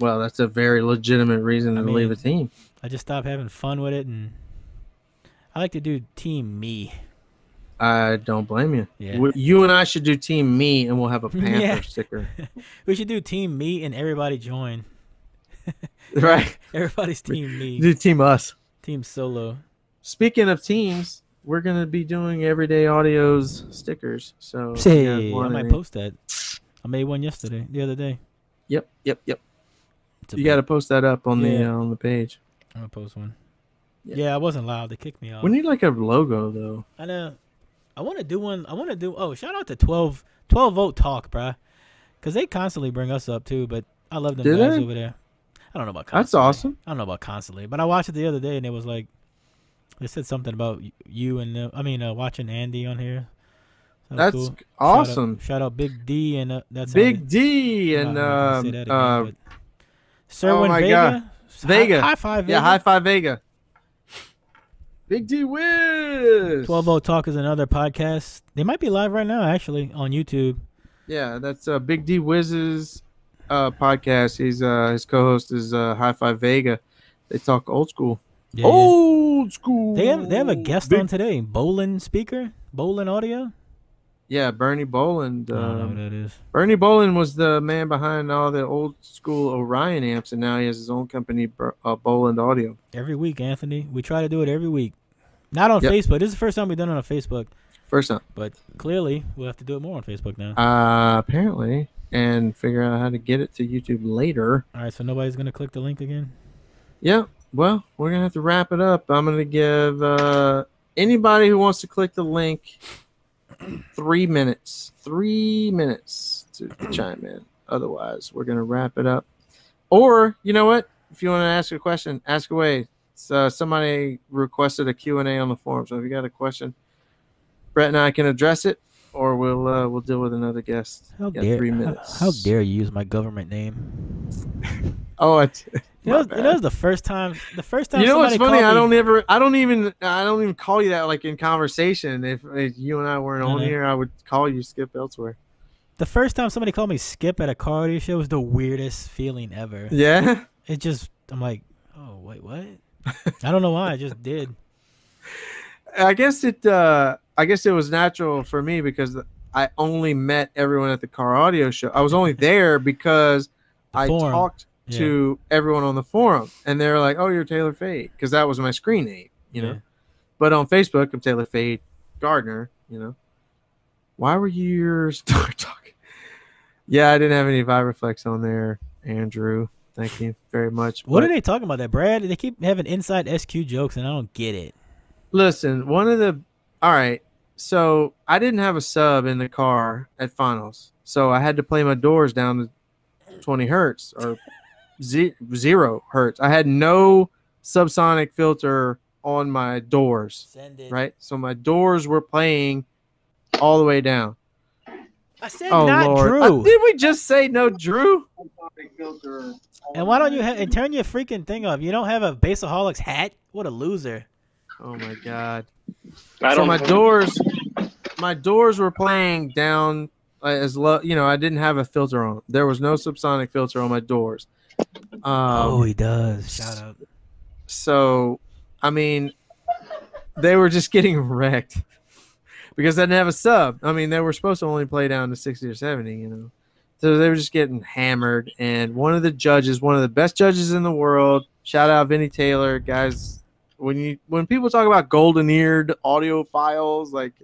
Speaker 1: Well, that's a very legitimate reason to leave a team.
Speaker 2: I just stopped having fun with it, and I like to do Team Me.
Speaker 1: I don't blame you.
Speaker 2: Yeah.
Speaker 1: You and I should do Team Me, and we'll have a Panther sticker.
Speaker 2: We should do Team Me and everybody join.
Speaker 1: Right.
Speaker 2: Everybody's Team Me.
Speaker 1: Do Team Us.
Speaker 2: Team Solo.
Speaker 1: Speaking of teams, we're going to be doing Everyday Audio's stickers. So
Speaker 2: I might post that. I made one the other day.
Speaker 1: Yep. You got to post that up on the page.
Speaker 2: I'm going to post one. Yeah, I wasn't loud. They kicked me off.
Speaker 1: We need like a logo, though.
Speaker 2: I know. I want to do one. Shout out to 12 Vote Talk, bruh. Because they constantly bring us up, too. But I love them guys over there. I don't know about constantly.
Speaker 1: That's awesome.
Speaker 2: I don't know about constantly. But I watched it the other day, and it was like, they said something about you and them. Watching Andy on here.
Speaker 1: That's cool. Awesome.
Speaker 2: Shout out Big D and that's
Speaker 1: Big D and
Speaker 2: Serwin
Speaker 1: Vega.
Speaker 2: High five Vega.
Speaker 1: Yeah, high five Vega. Big D Wiz.
Speaker 2: 12 Vote Talk is another podcast. They might be live right now, actually, on YouTube.
Speaker 1: Yeah, that's Big D Wiz's podcast. He's his co-host is Hi-Fi Vega. They talk old school.
Speaker 2: Yeah,
Speaker 1: old school.
Speaker 2: They have a guest on today. Bolin speaker, Bolin audio.
Speaker 1: Yeah, Bernie Boland.
Speaker 2: I don't know who that is.
Speaker 1: Bernie Boland was the man behind all the old school Orion amps, and now he has his own company, Boland Audio.
Speaker 2: Every week, Anthony. We try to do it every week. Not on Facebook. This is the first time we've done it on Facebook.
Speaker 1: First time.
Speaker 2: But clearly, we'll have to do it more on Facebook now.
Speaker 1: Apparently. And figure out how to get it to YouTube later.
Speaker 2: All right, so nobody's going to click the link again?
Speaker 1: Yeah. Well, we're going to have to wrap it up. I'm going to give anybody who wants to click the link 3 minutes. 3 minutes to chime in. Otherwise, we're going to wrap it up. Or, you know what? If you want to ask a question, ask away. Somebody requested a Q&A on the forum. So if you got a question, Brett and I can address it, or we'll deal with another guest.
Speaker 2: How
Speaker 1: 3 minutes.
Speaker 2: How dare you use my government name?
Speaker 1: Oh,
Speaker 2: you know, the first time.
Speaker 1: You know what's funny? I don't even call you that like in conversation. If you and I weren't on here, I would call you Skip elsewhere.
Speaker 2: The first time somebody called me Skip at a car audio show was the weirdest feeling ever.
Speaker 1: Yeah.
Speaker 2: I'm like, oh wait, what? I don't know why. I just did.
Speaker 1: I guess it was natural for me because I only met everyone at the car audio show. I was only there because I talked to everyone on the forum, and they're like, "Oh, you're Taylor Fade," because that was my screen name, you know. But on Facebook, I'm Taylor Fade Gardner, you know. Why were you talking? Yeah, I didn't have any Vibraflex on there, Andrew. Thank you very much.
Speaker 2: What are they talking about that, Brad? They keep having inside SQ jokes, and I don't get it.
Speaker 1: Listen, all right, so I didn't have a sub in the car at finals, so I had to play my doors down to 20 hertz or 0 hertz. I had no subsonic filter on my doors, right? So my doors were playing all the way down.
Speaker 2: I said not Lord. Drew.
Speaker 1: Did we just say no Drew?
Speaker 2: And why don't you and turn your freaking thing off? You don't have a Bassaholics hat? What a loser.
Speaker 1: Oh my God. So my doors were playing down as low, you know, I didn't have a filter on. There was no subsonic filter on my doors.
Speaker 2: He does. Shout out.
Speaker 1: So, I mean, they were just getting wrecked because I didn't have a sub. I mean, they were supposed to only play down to 60 or 70, you know. So they were just getting hammered. And one of the judges, one of the best judges in the world, shout out Vinny Taylor, guys. When people talk about golden-eared audiophiles, like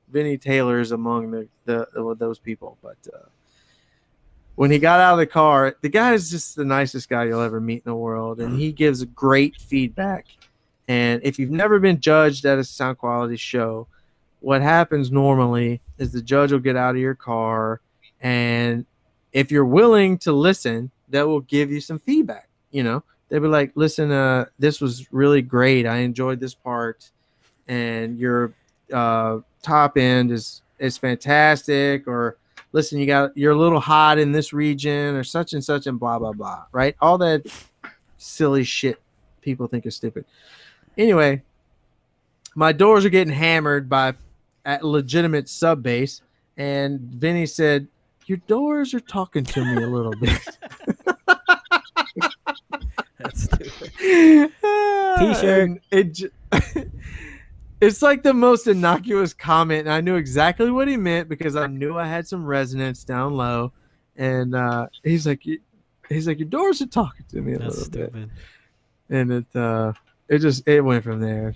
Speaker 1: Vinny Taylor is among those people. But when he got out of the car, the guy is just the nicest guy you'll ever meet in the world, and he gives great feedback. And if you've never been judged at a sound quality show, what happens normally is the judge will get out of your car, and if you're willing to listen, that will give you some feedback, you know. They'd be like, listen, this was really great. I enjoyed this part. And your top end is fantastic. Or listen, you're a little hot in this region or such and such and blah, blah, blah. Right? All that silly shit people think is stupid. Anyway, my doors are getting hammered at legitimate sub bass. And Vinny said, your doors are talking to me a little bit.
Speaker 2: That's stupid. T-shirt.
Speaker 1: It's like the most innocuous comment, and I knew exactly what he meant because I knew I had some resonance down low. And he's like, your doors are talking to me a little bit. And it went from there.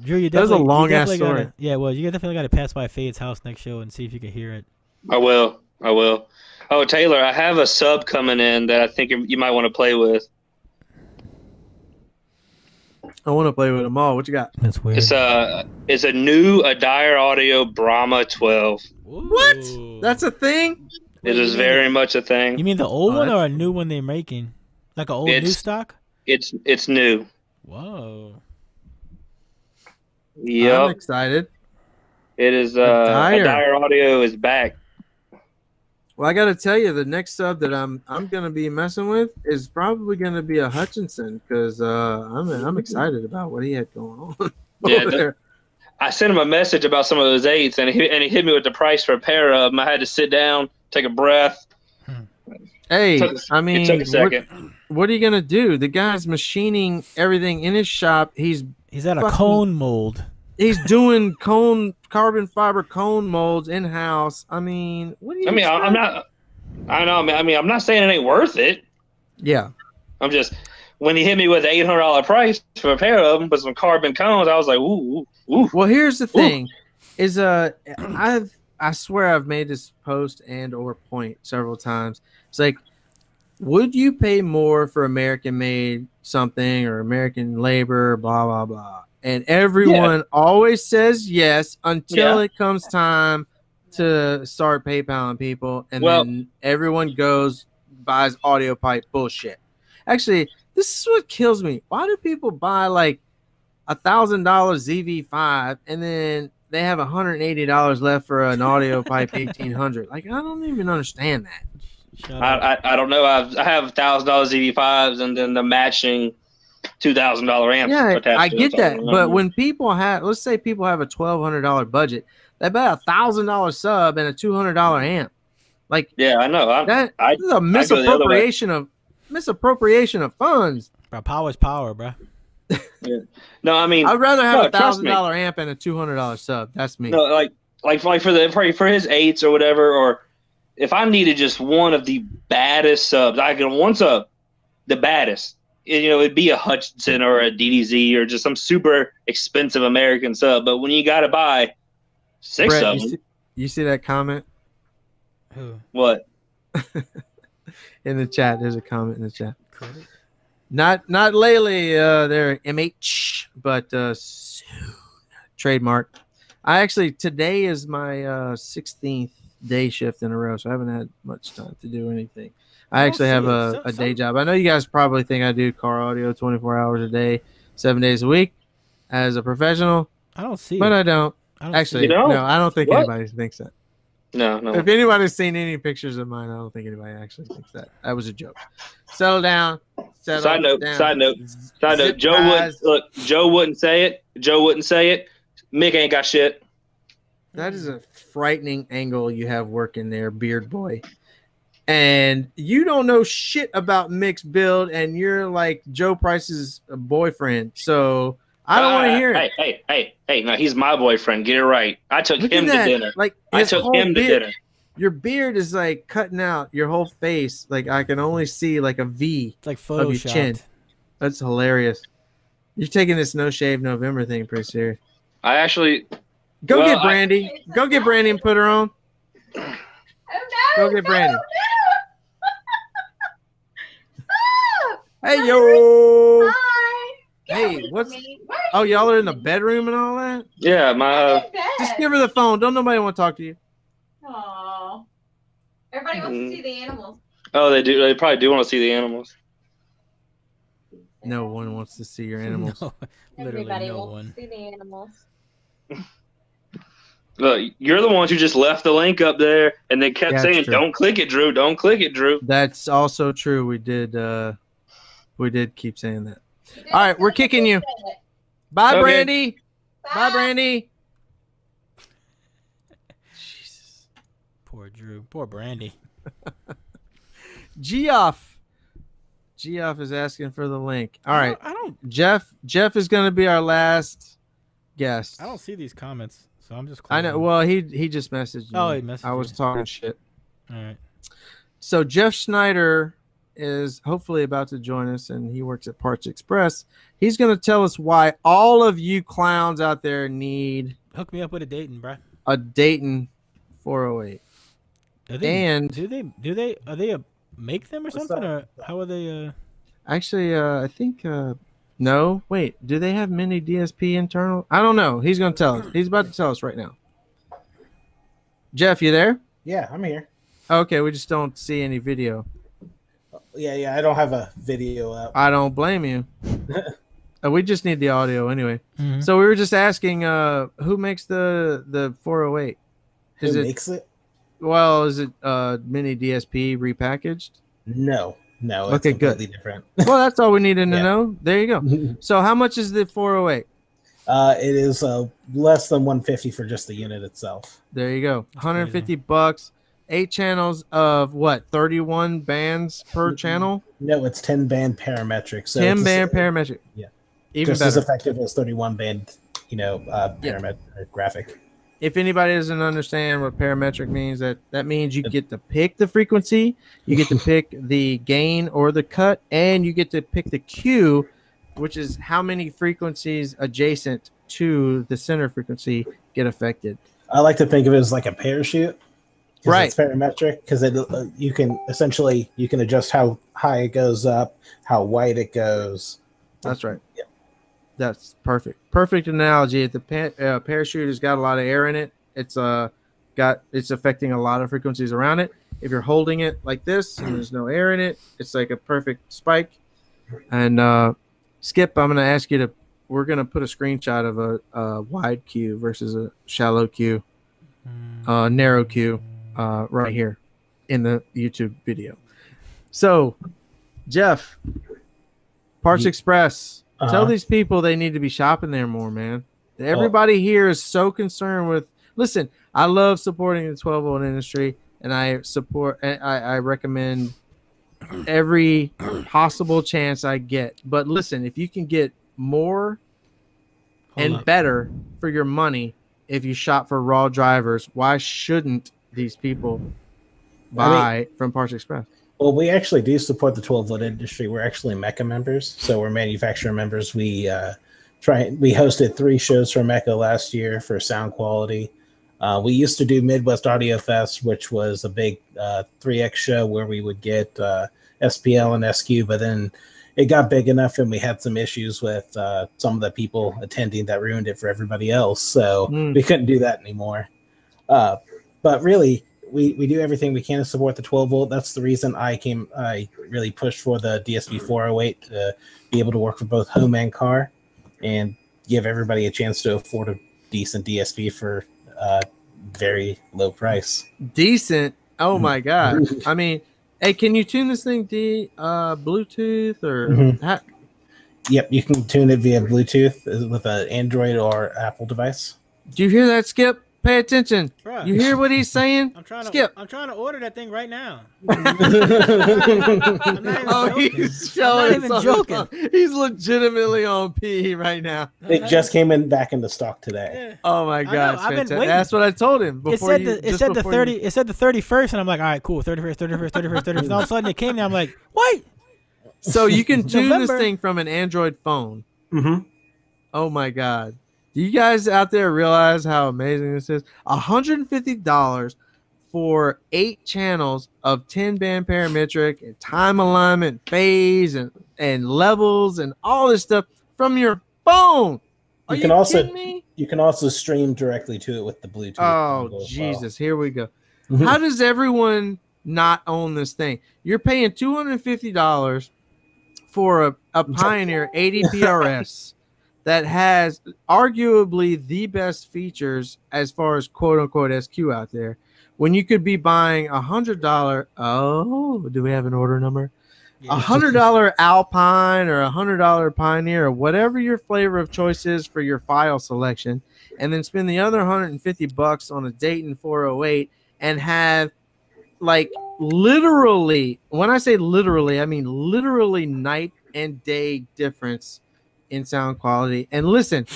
Speaker 2: Drew,
Speaker 1: that was a long ass story.
Speaker 2: You definitely got to pass by Fade's house next show and see if you can hear it.
Speaker 12: I will. Oh, Taylor, I have a sub coming in that I think you might want to play with.
Speaker 1: I want to play with them all. What you got?
Speaker 2: That's weird.
Speaker 12: It's a new Adair Audio Brahma 12.
Speaker 1: What? That's a thing?
Speaker 12: It is very much a thing.
Speaker 2: You mean the old one or a new one they're making? Like an old new stock?
Speaker 12: It's new.
Speaker 2: Whoa.
Speaker 12: Yep.
Speaker 1: I'm excited.
Speaker 12: It is Adair Audio is back.
Speaker 1: Well, I got to tell you, the next sub that I'm going to be messing with is probably going to be a Hutchinson because I'm excited about what he had going on.
Speaker 12: Yeah, I sent him a message about some of those 8s, and he hit me with the price for a pair of them. I had to sit down, take a breath.
Speaker 1: Hey,
Speaker 12: It took a second.
Speaker 1: What are you gonna do? The guy's machining everything in his shop. He's
Speaker 2: at a cone mold.
Speaker 1: He's doing carbon fiber cone molds in house. I mean, what do you?
Speaker 12: I'm not. I know. I mean, I'm not saying it ain't worth it.
Speaker 1: Yeah.
Speaker 12: I'm just, when he hit me with the $800 price for a pair of them, but some carbon cones, I was like, ooh.
Speaker 1: Well, here's the thing, is I swear I've made this post and or point several times. It's like, would you pay more for American made something or American labor, blah blah blah? And everyone always says yes until it comes time to start PayPaling people, and then everyone buys audio pipe bullshit. Actually, this is what kills me. Why do people buy like $1,000 ZV5 and then they have $180 left for an audio pipe 1800? Like, I don't even understand that.
Speaker 12: I don't know. I have $1,000 ZV5s and then the matching $2,000 amps.
Speaker 1: Yeah, I get that. But when people have, let's say people have a $1,200 budget, they buy a $1,000 sub and a $200 amp. Like,
Speaker 12: yeah, I know.
Speaker 1: This is a misappropriation of funds.
Speaker 2: Bro, power is power, bro.
Speaker 12: Yeah. No, I mean,
Speaker 1: I'd rather have a $1,000 amp and a $200 sub. That's me.
Speaker 12: No, like for his 8s or whatever, or if I needed just one of the baddest subs, I get one sub, the baddest. It'd be a Hutchinson or a DDZ or just some super expensive American sub. But when you got to buy 6
Speaker 1: Brett,
Speaker 12: of them,
Speaker 1: you see that comment?
Speaker 2: Who?
Speaker 12: What?
Speaker 1: In the chat, there's a comment in the chat. Not lately, there MH, but soon. Trademark. Today is my 16th day shift in a row, so I haven't had much time to do anything. I actually have a day job. I know you guys probably think I do car audio 24 hours a day, 7 days a week as a professional.
Speaker 2: I don't see
Speaker 1: but
Speaker 2: it.
Speaker 1: I don't. Actually, no, I don't think anybody thinks that.
Speaker 12: No.
Speaker 1: If anybody's seen any pictures of mine, I don't think anybody actually thinks that. That was a joke. Settle down.
Speaker 12: Side note. Joe wouldn't say it. Mick ain't got shit.
Speaker 1: That is a frightening angle you have working there, beard boy. And you don't know shit about Mick's build, and you're like Joe Price's boyfriend. So I don't want to hear it.
Speaker 12: Hey! No, he's my boyfriend. Get it right. I took him to dinner.
Speaker 1: Like,
Speaker 12: I took him to dinner.
Speaker 1: Your beard is like cutting out your whole face. Like, I can only see like a V
Speaker 2: it's like
Speaker 1: of your chin. That's hilarious. You're taking this no shave November thing pretty serious.
Speaker 12: I actually
Speaker 1: get Brandy. Go get Brandy and put her on. Go get Brandy. Hey yo.
Speaker 13: Hi.
Speaker 1: Hey, what's? Oh, y'all are in the bedroom and all that?
Speaker 12: Yeah,
Speaker 1: just give her the phone. Don't nobody want to talk to you.
Speaker 13: Aww. Everybody wants to see the animals.
Speaker 12: Oh, they do. They probably do want to see the animals.
Speaker 1: No one wants to see your animals.
Speaker 2: No,
Speaker 13: Everybody
Speaker 2: no
Speaker 13: wants
Speaker 2: one.
Speaker 13: to see the animals.
Speaker 12: Look, you're the ones who just left the link up there and they kept saying, "Don't click it, Drew. Don't click it, Drew."
Speaker 1: That's also true. We did keep saying that. All right, we're kicking you. Bye, okay. Brandy. Bye, Brandy. Jesus.
Speaker 2: Poor Drew. Poor Brandy.
Speaker 1: Geoff is asking for the link. All right. Jeff is going to be our last guest.
Speaker 2: I don't see these comments, so I'm just
Speaker 1: closing. I know. Well, he just messaged me.
Speaker 2: Oh, he messaged
Speaker 1: I was talking shit.
Speaker 2: All right.
Speaker 1: So Jeff Schneider is hopefully about to join us, and he works at Parts Express. He's going to tell us why all of you clowns out there need
Speaker 2: hook me up with a Dayton, bro.
Speaker 1: A Dayton 408.
Speaker 2: Do they make them or something, or how are they?
Speaker 1: Actually, I think no. Wait, do they have mini DSP internal? I don't know. He's going to tell us. He's about to tell us right now. Jeff, you there?
Speaker 14: Yeah, I'm here.
Speaker 1: Okay, we just don't see any video.
Speaker 14: Yeah, I don't have a video up.
Speaker 1: I don't blame you. We just need the audio anyway. Mm-hmm. So we were just asking, who makes the 408?
Speaker 14: Who makes it?
Speaker 1: Well, is it mini DSP repackaged?
Speaker 14: No.
Speaker 1: Okay,
Speaker 14: it's completely
Speaker 1: good.
Speaker 14: Different.
Speaker 1: Well, that's all we needed to know. There you go. So how much is the 408?
Speaker 14: It is less than 150 for just the unit itself.
Speaker 1: There you go. $150. 8 channels of what? 31 bands per channel?
Speaker 14: No, it's 10 band parametric. So
Speaker 1: 10 band parametric.
Speaker 14: Yeah.
Speaker 1: Even
Speaker 14: just
Speaker 1: better.
Speaker 14: as effective as 31 band, parametric graphic.
Speaker 1: If anybody doesn't understand what parametric means, that means you get to pick the frequency, you get to pick the gain or the cut, and you get to pick the Q, which is how many frequencies adjacent to the center frequency get affected.
Speaker 14: I like to think of it as like a parachute.
Speaker 1: Right.
Speaker 14: It's parametric because you can adjust how high it goes up, how wide it goes.
Speaker 1: That's right.
Speaker 14: Yeah.
Speaker 1: That's perfect. Perfect analogy. The parachute has got a lot of air in it. It's affecting a lot of frequencies around it. If you're holding it like this and there's no air in it, it's like a perfect spike. And Skip, I'm going to ask you we're going to put a screenshot of a wide Q versus a shallow Q, narrow Q, right here in the YouTube video. So, Jeff, Parts Express. Tell these people they need to be shopping there more, man. Everybody here is so concerned with. Listen, I love supporting the 12-volt industry, and I recommend every possible chance I get. But listen, if you can get more and better for your money, if you shop for raw drivers, why shouldn't these people buy from Parts Express?
Speaker 14: Well, we actually do support the 12-volt industry. We're actually MECA members, so we're manufacturer members. We hosted 3 shows for MECA last year for sound quality. We used to do Midwest Audio Fest, which was a big 3X show where we would get SPL and SQ, but then it got big enough and we had some issues with some of the people attending that ruined it for everybody else, so we couldn't do that anymore. But really, we do everything we can to support the 12-volt. That's the reason I really pushed for the DSP 408 to be able to work for both home and car and give everybody a chance to afford a decent DSP for very low price.
Speaker 1: Decent? Oh my God. I mean, hey, can you tune this thing Bluetooth or
Speaker 14: Yep, you can tune it via Bluetooth with an Android or Apple device.
Speaker 1: Do you hear that, Skip? Pay attention.
Speaker 2: Bruh.
Speaker 1: You hear what he's saying? Skip.
Speaker 2: I'm trying to order that thing right now.
Speaker 1: He's
Speaker 2: not even joking.
Speaker 1: He's legitimately on P right now.
Speaker 14: It just came back into stock today.
Speaker 2: Yeah.
Speaker 1: Oh my God!
Speaker 2: I've been waiting.
Speaker 1: That's what I told him.
Speaker 2: It said the 31st, and I'm like, all right, cool, 31st. And all of a sudden it came down. I'm like, wait.
Speaker 1: So you can tune this thing from an Android phone. Oh my God! Do you guys out there realize how amazing this is? $150 for 8 channels of 10 band parametric and time alignment, phase and levels and all this stuff from your phone. Are you kidding me?
Speaker 14: You can also stream directly to it with the Bluetooth.
Speaker 1: Oh Jesus! Here we go. How does everyone not own this thing? You're paying $250 for a Pioneer 80 PRS. That has arguably the best features as far as quote unquote SQ out there, when you could be buying $100. Oh, do we have an order number? $100 Alpine or $100 Pioneer or whatever your flavor of choice is for your file selection, and then spend the other $150 on a Dayton 408 and have like literally, when I say literally, I mean literally night and day difference in sound quality. And listen,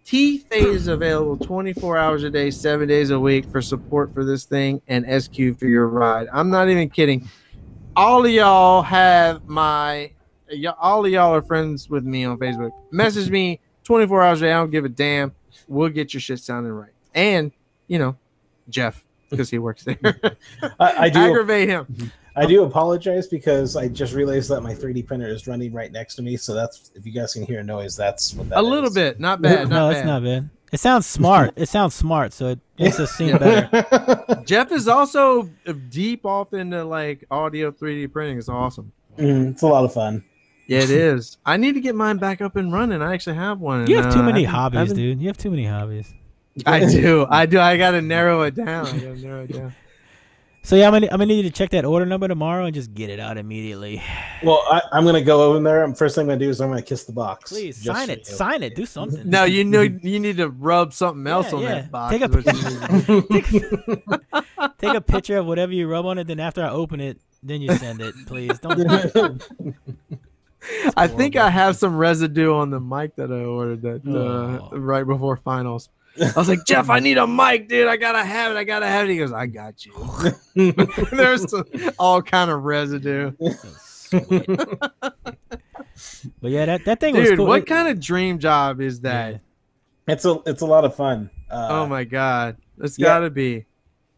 Speaker 1: T-Phase is available 24 hours a day, 7 days a week for support for this thing, and SQ for your ride. I'm not even kidding. All of y'all are friends with me on Facebook. Message me 24 hours a day. I don't give a damn. We'll get your shit sounding right. And, Jeff, because he works there.
Speaker 14: I do
Speaker 1: aggravate him.
Speaker 14: I do apologize because I just realized that my 3D printer is running right next to me. So that's, if you guys can hear a noise, that's what that is.
Speaker 1: A little bit, not bad.
Speaker 2: No, it's not bad. It sounds smart. So it makes us seem better.
Speaker 1: Jeff is also deep off into like audio 3D printing. It's awesome.
Speaker 14: It's a lot of fun.
Speaker 1: Yeah, it is. I need to get mine back up and running. I actually have one.
Speaker 2: You have too many hobbies, dude. You have too many hobbies.
Speaker 1: I do. I got to narrow it down.
Speaker 2: So yeah, I'm gonna need you to check that order number tomorrow and just get it out immediately.
Speaker 14: Well, I'm gonna go over there. First thing I'm gonna do is I'm gonna kiss the box.
Speaker 2: Please sign it. Sign it. Do something.
Speaker 1: No, you need to rub something else on that box.
Speaker 2: Take a picture of whatever you rub on it. Then after I open it, then you send it. Please don't.
Speaker 1: I think I have some residue on the mic that I ordered that right before finals. I was like, Jeff, I need a mic, dude. I gotta have it. He goes, I got you. There's all kind of residue.
Speaker 2: But yeah, that thing
Speaker 1: dude,
Speaker 2: was cool.
Speaker 1: What kind of dream job is that?
Speaker 14: Yeah. It's a lot of fun.
Speaker 1: Oh my god, it's gotta be.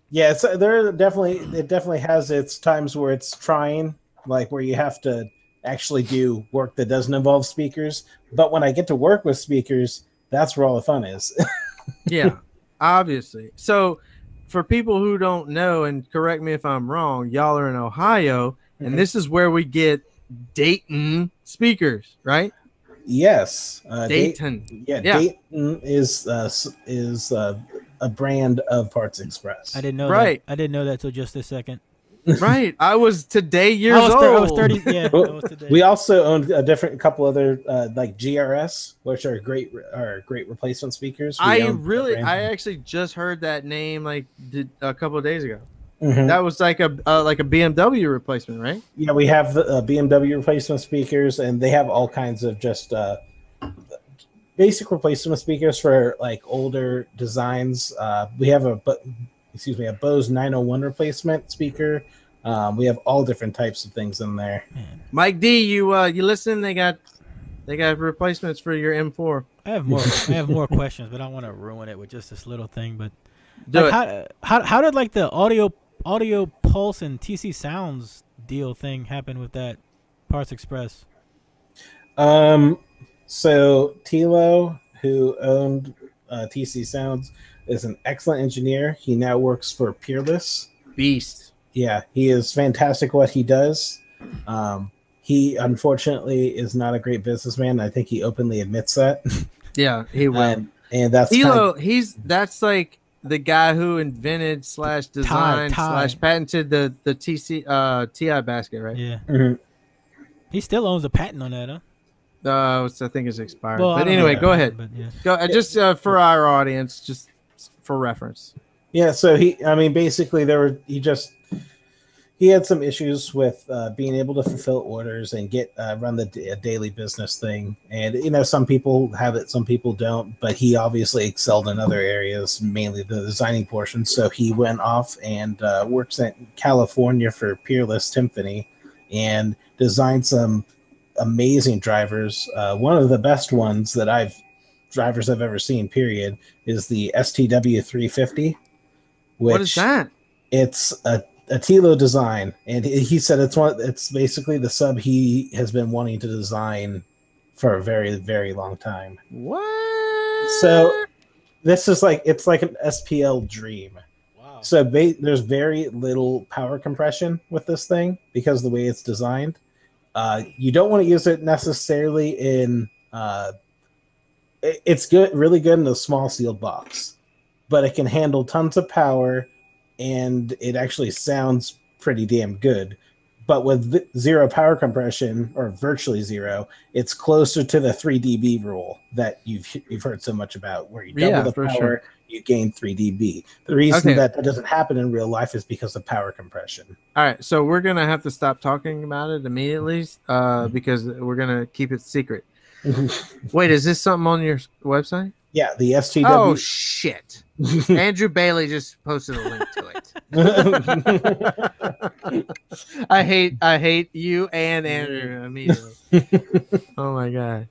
Speaker 14: Yeah, it definitely has its times where it's trying, like where you have to actually do work that doesn't involve speakers. But when I get to work with speakers, that's where all the fun is.
Speaker 1: Yeah, obviously. So for people who don't know, and correct me if I'm wrong, y'all are in Ohio, and this is where we get Dayton speakers, right?
Speaker 14: Yes,
Speaker 1: Dayton.
Speaker 14: Yeah, Dayton is a brand of Parts Express.
Speaker 2: I didn't know that. I didn't know that till just a second.
Speaker 1: Right, I was today years old.
Speaker 2: I was 30. Yeah, I was today.
Speaker 14: We also owned a couple other like GRS, which are great replacement speakers.
Speaker 1: I actually just heard that name like a couple of days ago. That was like a BMW replacement, right?
Speaker 14: Yeah, we have the BMW replacement speakers, and they have all kinds of just basic replacement speakers for like older designs. We have a Bose 901 replacement speaker. We have all different types of things in there.
Speaker 1: Mike D, you listen? They got replacements for your M4.
Speaker 2: I have more questions, but I don't want to ruin it with just this little thing. But how did like the audio pulse and TC Sounds deal thing happen with that Parts Express?
Speaker 14: So Tilo, who owned TC Sounds, is an excellent engineer. He now works for Peerless.
Speaker 1: Beast.
Speaker 14: Yeah, he is fantastic what he does. He unfortunately is not a great businessman. I think he openly admits that.
Speaker 1: Yeah, he will.
Speaker 14: And that's
Speaker 1: Tilo. That's like the guy who invented / designed / patented the TI basket, right?
Speaker 2: Yeah. He still owns a patent on that, huh?
Speaker 1: I think it's expired.
Speaker 2: Well,
Speaker 1: but anyway, go ahead.
Speaker 2: But yeah.
Speaker 1: Go just for our audience, just for reference.
Speaker 14: Yeah, so basically he had some issues with being able to fulfill orders and run the daily business thing. And some people have it, some people don't. But he obviously excelled in other areas, mainly the designing portion. So he went off and works in California for Peerless Symphony and designed some amazing drivers. One of the best ones that drivers I've ever seen, period, is the STW 350.
Speaker 1: What is that?
Speaker 14: It's a Tilo design, and he said it's basically the sub he has been wanting to design for a very, very long time.
Speaker 1: What?
Speaker 14: So this is it's like an SPL dream. Wow. So there's very little power compression with this thing because of the way it's designed. You don't want to use it necessarily in it's really good in a small sealed box, but it can handle tons of power and it actually sounds pretty damn good. But with zero power compression, or virtually zero, it's closer to the 3 dB rule that you've heard so much about, where you double the power, you gain 3 dB. The reason that doesn't happen in real life is because of power compression.
Speaker 1: All right, so we're going to have to stop talking about it immediately because we're going to keep it secret. Wait, is this something on your website?
Speaker 14: Yeah, the STW.
Speaker 1: Oh, shit. Andrew Bailey just posted a link to it. I hate you and Andrew immediately. Oh, my God.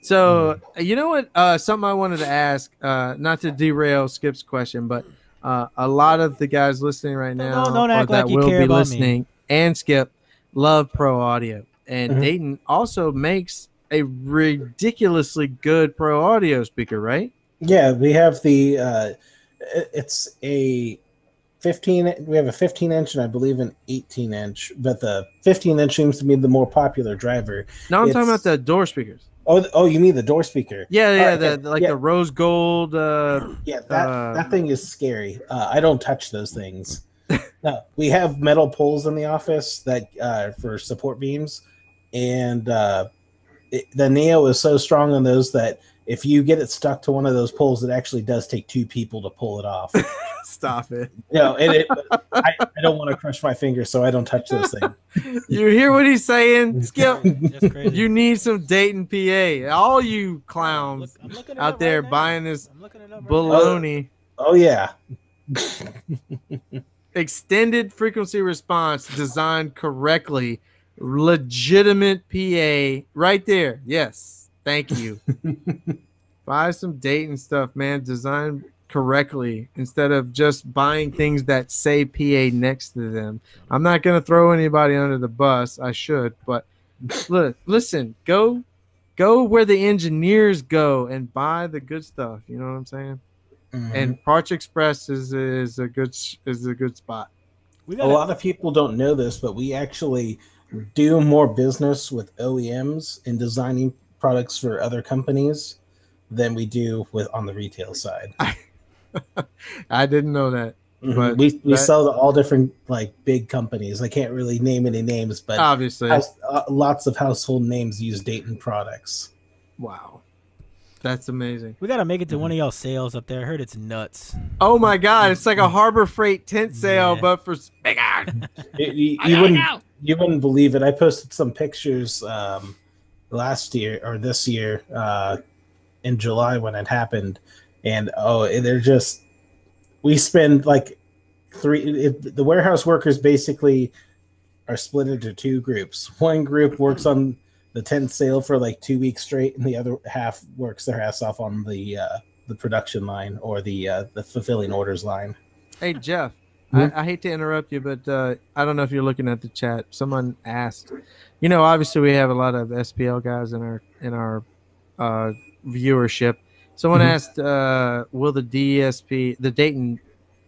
Speaker 1: So, you know what? Something I wanted to ask, not to derail Skip's question, but a lot of the guys listening right now
Speaker 2: don't act
Speaker 1: that
Speaker 2: like you
Speaker 1: will
Speaker 2: care
Speaker 1: be
Speaker 2: about
Speaker 1: listening
Speaker 2: me.
Speaker 1: And Skip love Pro Audio. And Dayton also makes a ridiculously good Pro Audio speaker, right?
Speaker 14: Yeah, we have it's a 15. We have a 15-inch and I believe an 18-inch, but the 15-inch seems to be the more popular driver.
Speaker 1: No, I'm talking about the door speakers.
Speaker 14: Oh, you mean the door speaker?
Speaker 1: Yeah, the rose gold.
Speaker 14: Yeah, that thing is scary. I don't touch those things. No, we have metal poles in the office that for support beams, and the Neo is so strong on those that if you get it stuck to one of those poles, it actually does take 2 people to pull it off.
Speaker 1: Stop it.
Speaker 14: No, I don't want to crush my fingers, so I don't touch those things.
Speaker 1: You hear what he's saying, Skip?
Speaker 2: That's crazy.
Speaker 1: You need some Dayton, PA. All you clowns out there buying this baloney.
Speaker 14: Oh yeah.
Speaker 1: Extended frequency response designed correctly. Legitimate PA right there. Yes. Thank you. Buy some Dayton stuff, man. Designed correctly instead of just buying things that say PA next to them. I'm not going to throw anybody under the bus. I should, but look, listen, go where the engineers go and buy the good stuff. You know what I'm saying? Mm-hmm. And Parts Express is a good spot.
Speaker 14: A lot of people don't know this, but we actually do more business with OEMs in designing products for other companies than we do with on the retail side.
Speaker 1: I didn't know that.
Speaker 14: Mm-hmm. But we sell to all different like big companies. I can't really name any names, but
Speaker 1: obviously
Speaker 14: lots of household names use Dayton products.
Speaker 1: Wow. That's amazing.
Speaker 2: We got to make it to one of y'all sales up there. I heard it's nuts.
Speaker 1: Oh my God. It's like a Harbor Freight tent sale, but for bigger.
Speaker 14: You wouldn't believe it. I posted some pictures last year or this year in July when it happened. And they're just, we spend like the warehouse workers basically are split into 2 groups. One group works on the tent sale for like 2 weeks straight, and the other half works their ass off on the production line or the fulfilling orders line.
Speaker 1: Hey Jeff, I hate to interrupt you, but I don't know if you're looking at the chat. Someone asked, obviously we have a lot of SPL guys in our viewership. Someone asked, will the Dayton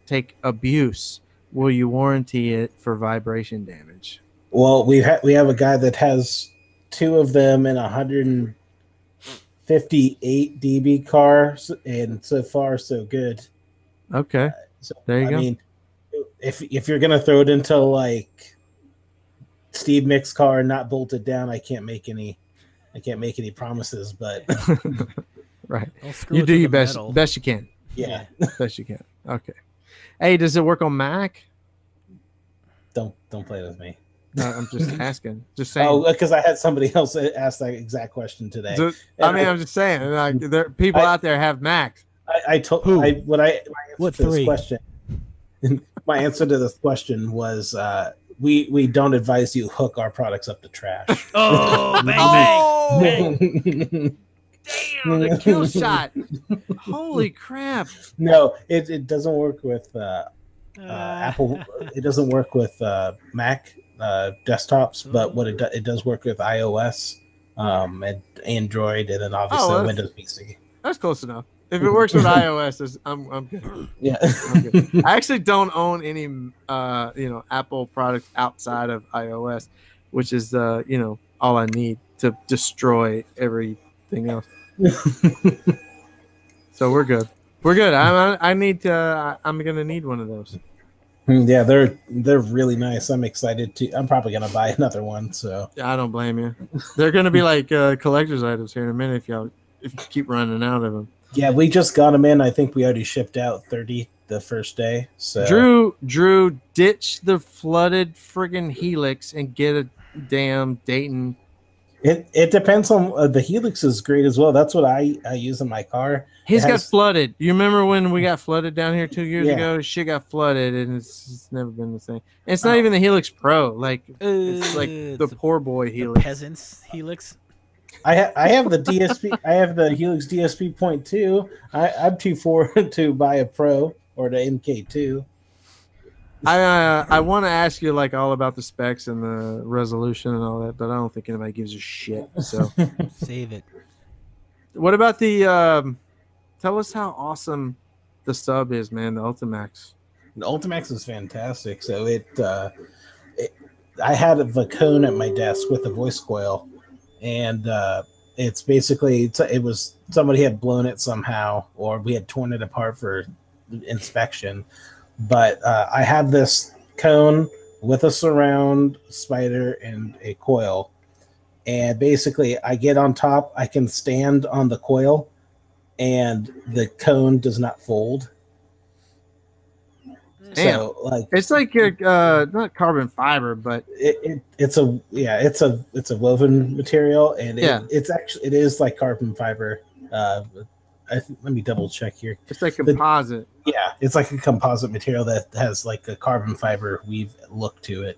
Speaker 1: take abuse? Will you warranty it for vibration damage?
Speaker 14: Well, we have a guy that has 2 of them in 158 dB cars, and so far so good.
Speaker 1: Okay,
Speaker 14: so
Speaker 1: there you go.
Speaker 14: I mean, if you're gonna throw it into like Steve Mick's car and not bolt it down, I can't make any promises, but
Speaker 1: right, you do your best you can.
Speaker 14: Yeah,
Speaker 1: best you can. Okay. Hey, does it work on Mac?
Speaker 14: Don't play with me.
Speaker 1: No, I'm just asking. Just saying.
Speaker 14: Oh, because I had somebody else ask that exact question today.
Speaker 1: I'm just saying. Like, people out there have Macs.
Speaker 14: My answer to this question was we don't advise you hook our products up to trash.
Speaker 2: Oh, bang,
Speaker 1: bang. Damn, the kill shot. Holy crap.
Speaker 14: No, it doesn't work with Apple. It doesn't work with Mac desktops, but what it does work with iOS and Android, and then obviously Windows PC.
Speaker 1: That's close enough. If it works with iOS, I'm good.
Speaker 14: Yeah.
Speaker 1: I'm good. I actually don't own any Apple products outside of iOS, which is all I need to destroy everything else. So we're good. We're good. I'm gonna need one of those.
Speaker 14: Yeah, they're really nice. I'm excited to. I'm probably gonna buy another one. So
Speaker 1: yeah, I don't blame you. They're gonna be like collector's items here in a minute if you keep running out of them.
Speaker 14: Yeah, we just got them in. I think we already shipped out 30 the first day.
Speaker 1: So Drew, ditch the flooded friggin' Helix and get a damn Dayton.
Speaker 14: It depends on the Helix is great as well. That's what I use in my car.
Speaker 1: His got flooded. You remember when we got flooded down here 2 years ago? Shit got flooded, and it's never been the same. And it's not even the Helix Pro. Like it's like the poor boy Helix.
Speaker 2: Peasants Helix.
Speaker 14: I have the DSP. I have the Helix DSP 0.2. I'm too forward to buy a Pro or the MK2.
Speaker 1: I want to ask you like all about the specs and the resolution and all that, but I don't think anybody gives a shit. So
Speaker 2: save it.
Speaker 1: What about the? Tell us how awesome the sub is, man. The Ultimax.
Speaker 14: The Ultimax is fantastic. So I had a Vacone at my desk with a voice coil, and it's basically it was somebody had blown it somehow, or we had torn it apart for inspection. But I have this cone with a surround spider and a coil. And basically, I get on top. I can stand on the coil, and the cone does not fold.
Speaker 1: Damn.
Speaker 14: So, like,
Speaker 1: it's like your not carbon fiber, but
Speaker 14: it's a woven material, and it is like carbon fiber. Let me double check here.
Speaker 1: It's like composite.
Speaker 14: It's like a composite material that has like a carbon fiber weave look to it.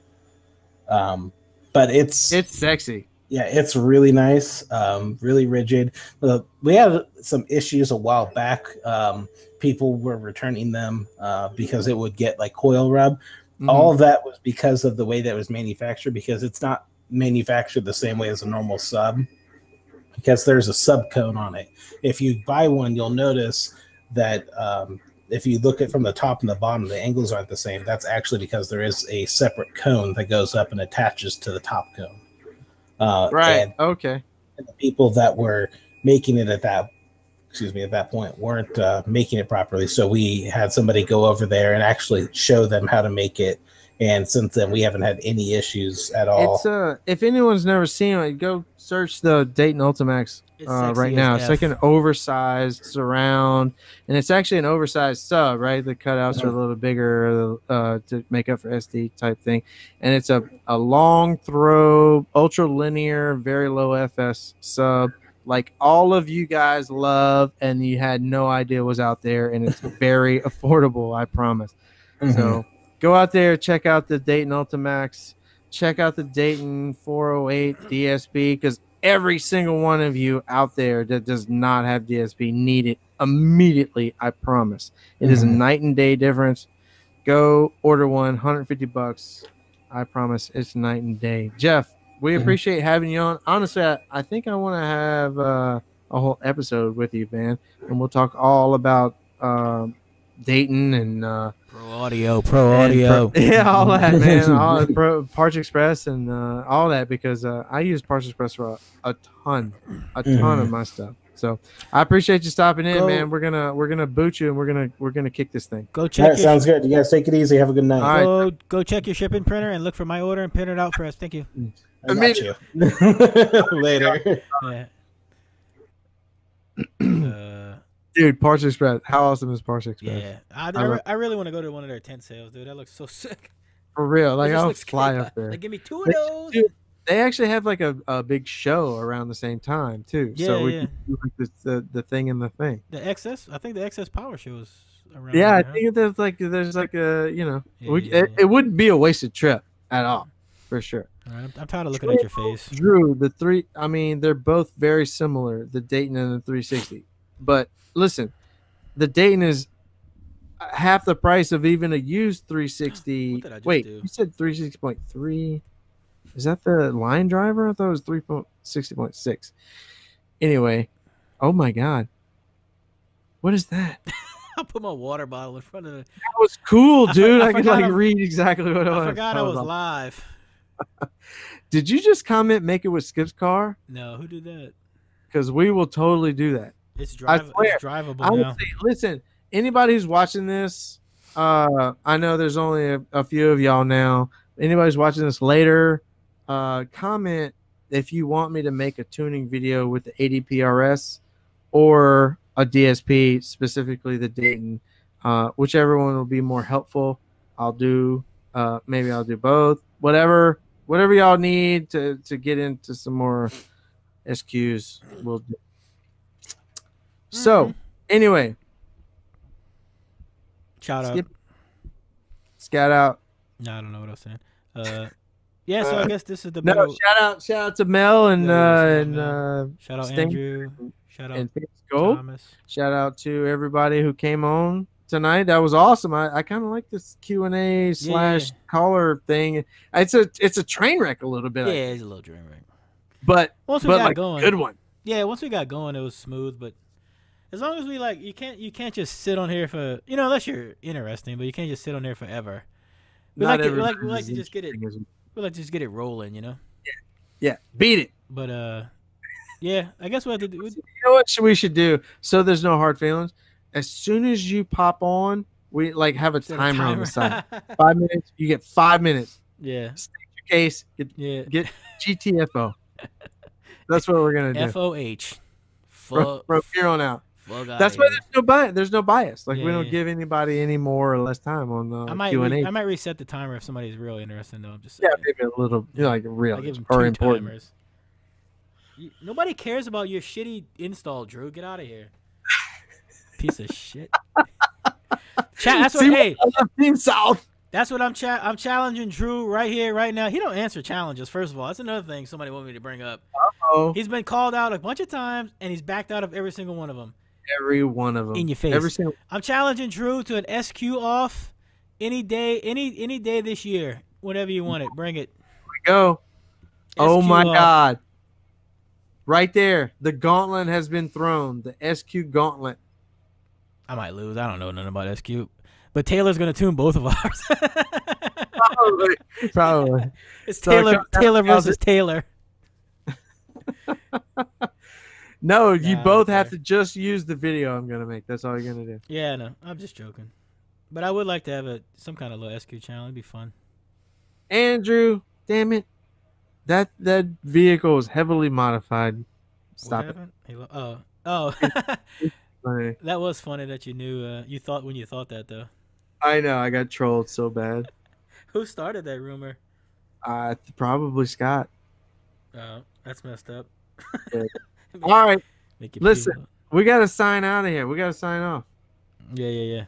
Speaker 14: But it's
Speaker 1: sexy.
Speaker 14: Yeah, it's really nice, really rigid. We had some issues a while back. People were returning them because it would get like coil rub. Mm-hmm. All of that was because of the way that it was manufactured, because it's not manufactured the same way as a normal sub, because there's a sub cone on it. If you buy one, you'll notice that if you look at from the top and the bottom, the angles aren't the same. That's actually because there is a separate cone that goes up and attaches to the top cone.
Speaker 1: Right. Okay.
Speaker 14: And the people that were making it at that point weren't making it properly. So we had somebody go over there and actually show them how to make it. And since then, we haven't had any issues at all.
Speaker 1: It's if anyone's never seen it, go search the Dayton Ultimax right now. It's like an oversized surround, and it's actually an oversized sub, right? The cutouts are a little bigger to make up for SD type thing, and it's a long throw, ultra linear, very low FS sub, like all of you guys love, and you had no idea was out there, and it's very affordable, I promise. Mm-hmm. So go out there, check out the Dayton Ultimax, check out the Dayton 408 DSP, because every single one of you out there that does not have DSP need it immediately, I promise. It is a night and day difference. Go order one, $150. I promise it's night and day. Jeff, we appreciate having you on. Honestly, I think I want to have a whole episode with you, man, and we'll talk all about Dayton and
Speaker 2: Pro Audio,
Speaker 1: yeah, all that, man, all Parts Express and all that, because I use Parts Express for a ton of my stuff. So I appreciate you stopping in, man. We're gonna boot you, and we're gonna kick this thing.
Speaker 2: Go check.
Speaker 14: Sounds good. You guys take it easy. Have a good night.
Speaker 2: Go check your shipping printer and look for my order and print it out for us. Thank you.
Speaker 14: I got you. Later.
Speaker 1: Dude, Parts Express. How awesome is Parts Express?
Speaker 2: Yeah, I really want to go to one of their tent sales, dude. That looks so sick.
Speaker 1: For real, like I'll fly up there.
Speaker 2: Like, give me 2 of those.
Speaker 1: Dude, they actually have like a big show around the same time too.
Speaker 2: Yeah,
Speaker 1: so we can do like the thing in the thing.
Speaker 2: The XS, I think the XS Power Show is around.
Speaker 1: Yeah,
Speaker 2: there,
Speaker 1: I think there's like a it wouldn't be a wasted trip at all, for sure.
Speaker 2: All right, I'm tired of looking at your face.
Speaker 1: Drew, they're both very similar, the Dayton and the 360. But listen, the Dayton is half the price of even a used 360. Wait, you said 360.3? Is that the line driver? I thought it was 360.6. Anyway, oh my God. What is that?
Speaker 2: I put my water bottle in front of it.
Speaker 1: That was cool, dude. I could read exactly what it was.
Speaker 2: I forgot I was live.
Speaker 1: Did you just comment make it with Skip's car?
Speaker 2: No, who did that?
Speaker 1: Because we will totally do that.
Speaker 2: It's drivable now.
Speaker 1: Listen, anybody who's watching this, I know there's only a few of y'all now. Anybody's watching this later, comment if you want me to make a tuning video with the ADPRS or a DSP, specifically the Dayton. Whichever one will be more helpful, I'll do. Maybe I'll do both. Whatever y'all need to get into some more SQs, we'll do. So, anyway,
Speaker 2: shout out.
Speaker 1: Scout out.
Speaker 2: No, I don't know what I was saying. Yeah, so I guess this is the
Speaker 1: shout out to Mel and
Speaker 2: shout out
Speaker 1: Sting,
Speaker 2: Andrew. Shout out
Speaker 1: Thomas. Shout out to everybody who came on tonight. That was awesome. I kind of like this Q&A / caller thing. It's a train wreck a little bit.
Speaker 2: Yeah, it's a little train wreck.
Speaker 1: But
Speaker 2: once we got going,
Speaker 1: good one.
Speaker 2: Yeah, once we got going, it was smooth. But as long as we you can't just sit on here for unless you're interesting, but you can't just sit on here forever. We like to just get it. We like to just get it rolling,
Speaker 1: Yeah, beat it.
Speaker 2: But yeah, I guess we have to do.
Speaker 1: You know what we should do? So there's no hard feelings. As soon as you pop on, We like have a
Speaker 2: Set a
Speaker 1: timer on the
Speaker 2: timer.
Speaker 1: side. 5 minutes. You get 5 minutes.
Speaker 2: Yeah.
Speaker 1: State your case. Get GTFO. That's what we're gonna do.
Speaker 2: FOH.
Speaker 1: From here on out.
Speaker 2: Fuck
Speaker 1: That's
Speaker 2: outta
Speaker 1: why
Speaker 2: here.
Speaker 1: there's no bias. There's no bias. Like we
Speaker 2: Yeah,
Speaker 1: don't
Speaker 2: yeah.
Speaker 1: give anybody any more or less time on the
Speaker 2: I might
Speaker 1: Q&A.
Speaker 2: I might reset the timer if somebody's really interested. Though I'm just saying.
Speaker 1: Yeah, maybe a little. Like real
Speaker 2: I give them
Speaker 1: or
Speaker 2: 2
Speaker 1: important.
Speaker 2: timers. Nobody cares about your shitty install, Drew. Get out of here. Piece of shit. That's what. Hey,
Speaker 1: Team South.
Speaker 2: That's what I'm challenging Drew right here, right now. He don't answer challenges. First of all, that's another thing somebody wanted me to bring up. He's been called out a bunch of times, and he's backed out of every single one of them.
Speaker 1: Every one of them.
Speaker 2: In your face.
Speaker 1: Every single.
Speaker 2: I'm challenging Drew to an SQ off any day, any day this year. Whenever you want it, bring it.
Speaker 1: Here we go. Oh
Speaker 2: SQ
Speaker 1: my
Speaker 2: off.
Speaker 1: God. Right there. The gauntlet has been thrown. The SQ gauntlet.
Speaker 2: I might lose. I don't know nothing about SQ. But Taylor's going to tune both of ours.
Speaker 1: Probably.
Speaker 2: It's Taylor versus Taylor.
Speaker 1: No, you both have to just use the video I'm going to make. That's all you're going to do.
Speaker 2: Yeah, no. I'm just joking. But I would like to have some kind of little SQ channel. It'd be fun.
Speaker 1: Andrew, damn it. That vehicle is heavily modified. Stop it.
Speaker 2: Oh. That was funny that you knew. You thought when you thought that, though.
Speaker 1: I know. I got trolled so bad.
Speaker 2: Who started that rumor?
Speaker 1: Probably Scott.
Speaker 2: Oh, that's messed up.
Speaker 1: Yeah. All right. Listen, we got to sign out of here. We got to sign off.
Speaker 2: Yeah.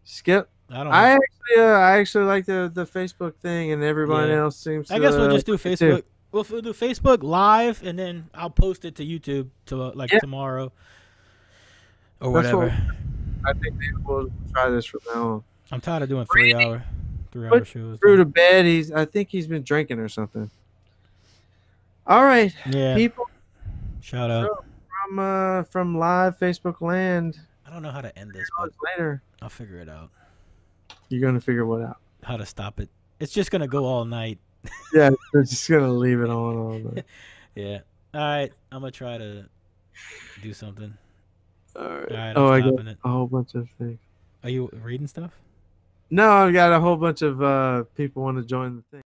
Speaker 1: Skip. I actually like the Facebook thing, and everybody else seems to.
Speaker 2: I guess we'll just do Facebook. We'll do Facebook Live, and then I'll post it to YouTube tomorrow or whatever.
Speaker 1: I think maybe we'll try this from now on.
Speaker 2: I'm tired of doing 3 hour shows.
Speaker 1: Drew to bed. I think he's been drinking or something. All right, people.
Speaker 2: Shout out
Speaker 1: from live Facebook land.
Speaker 2: I don't know how to end this, but
Speaker 1: later
Speaker 2: I'll figure it out.
Speaker 1: You're gonna figure what out?
Speaker 2: How to stop it? It's just gonna go all night.
Speaker 1: Yeah, they're just gonna leave it on all night.
Speaker 2: Yeah. All right, I'm gonna try to do something.
Speaker 1: All right.
Speaker 2: I'm
Speaker 1: I got
Speaker 2: stopping it.
Speaker 1: a whole bunch of things.
Speaker 2: Are you reading stuff?
Speaker 1: No, I got a whole bunch of people want to join the thing.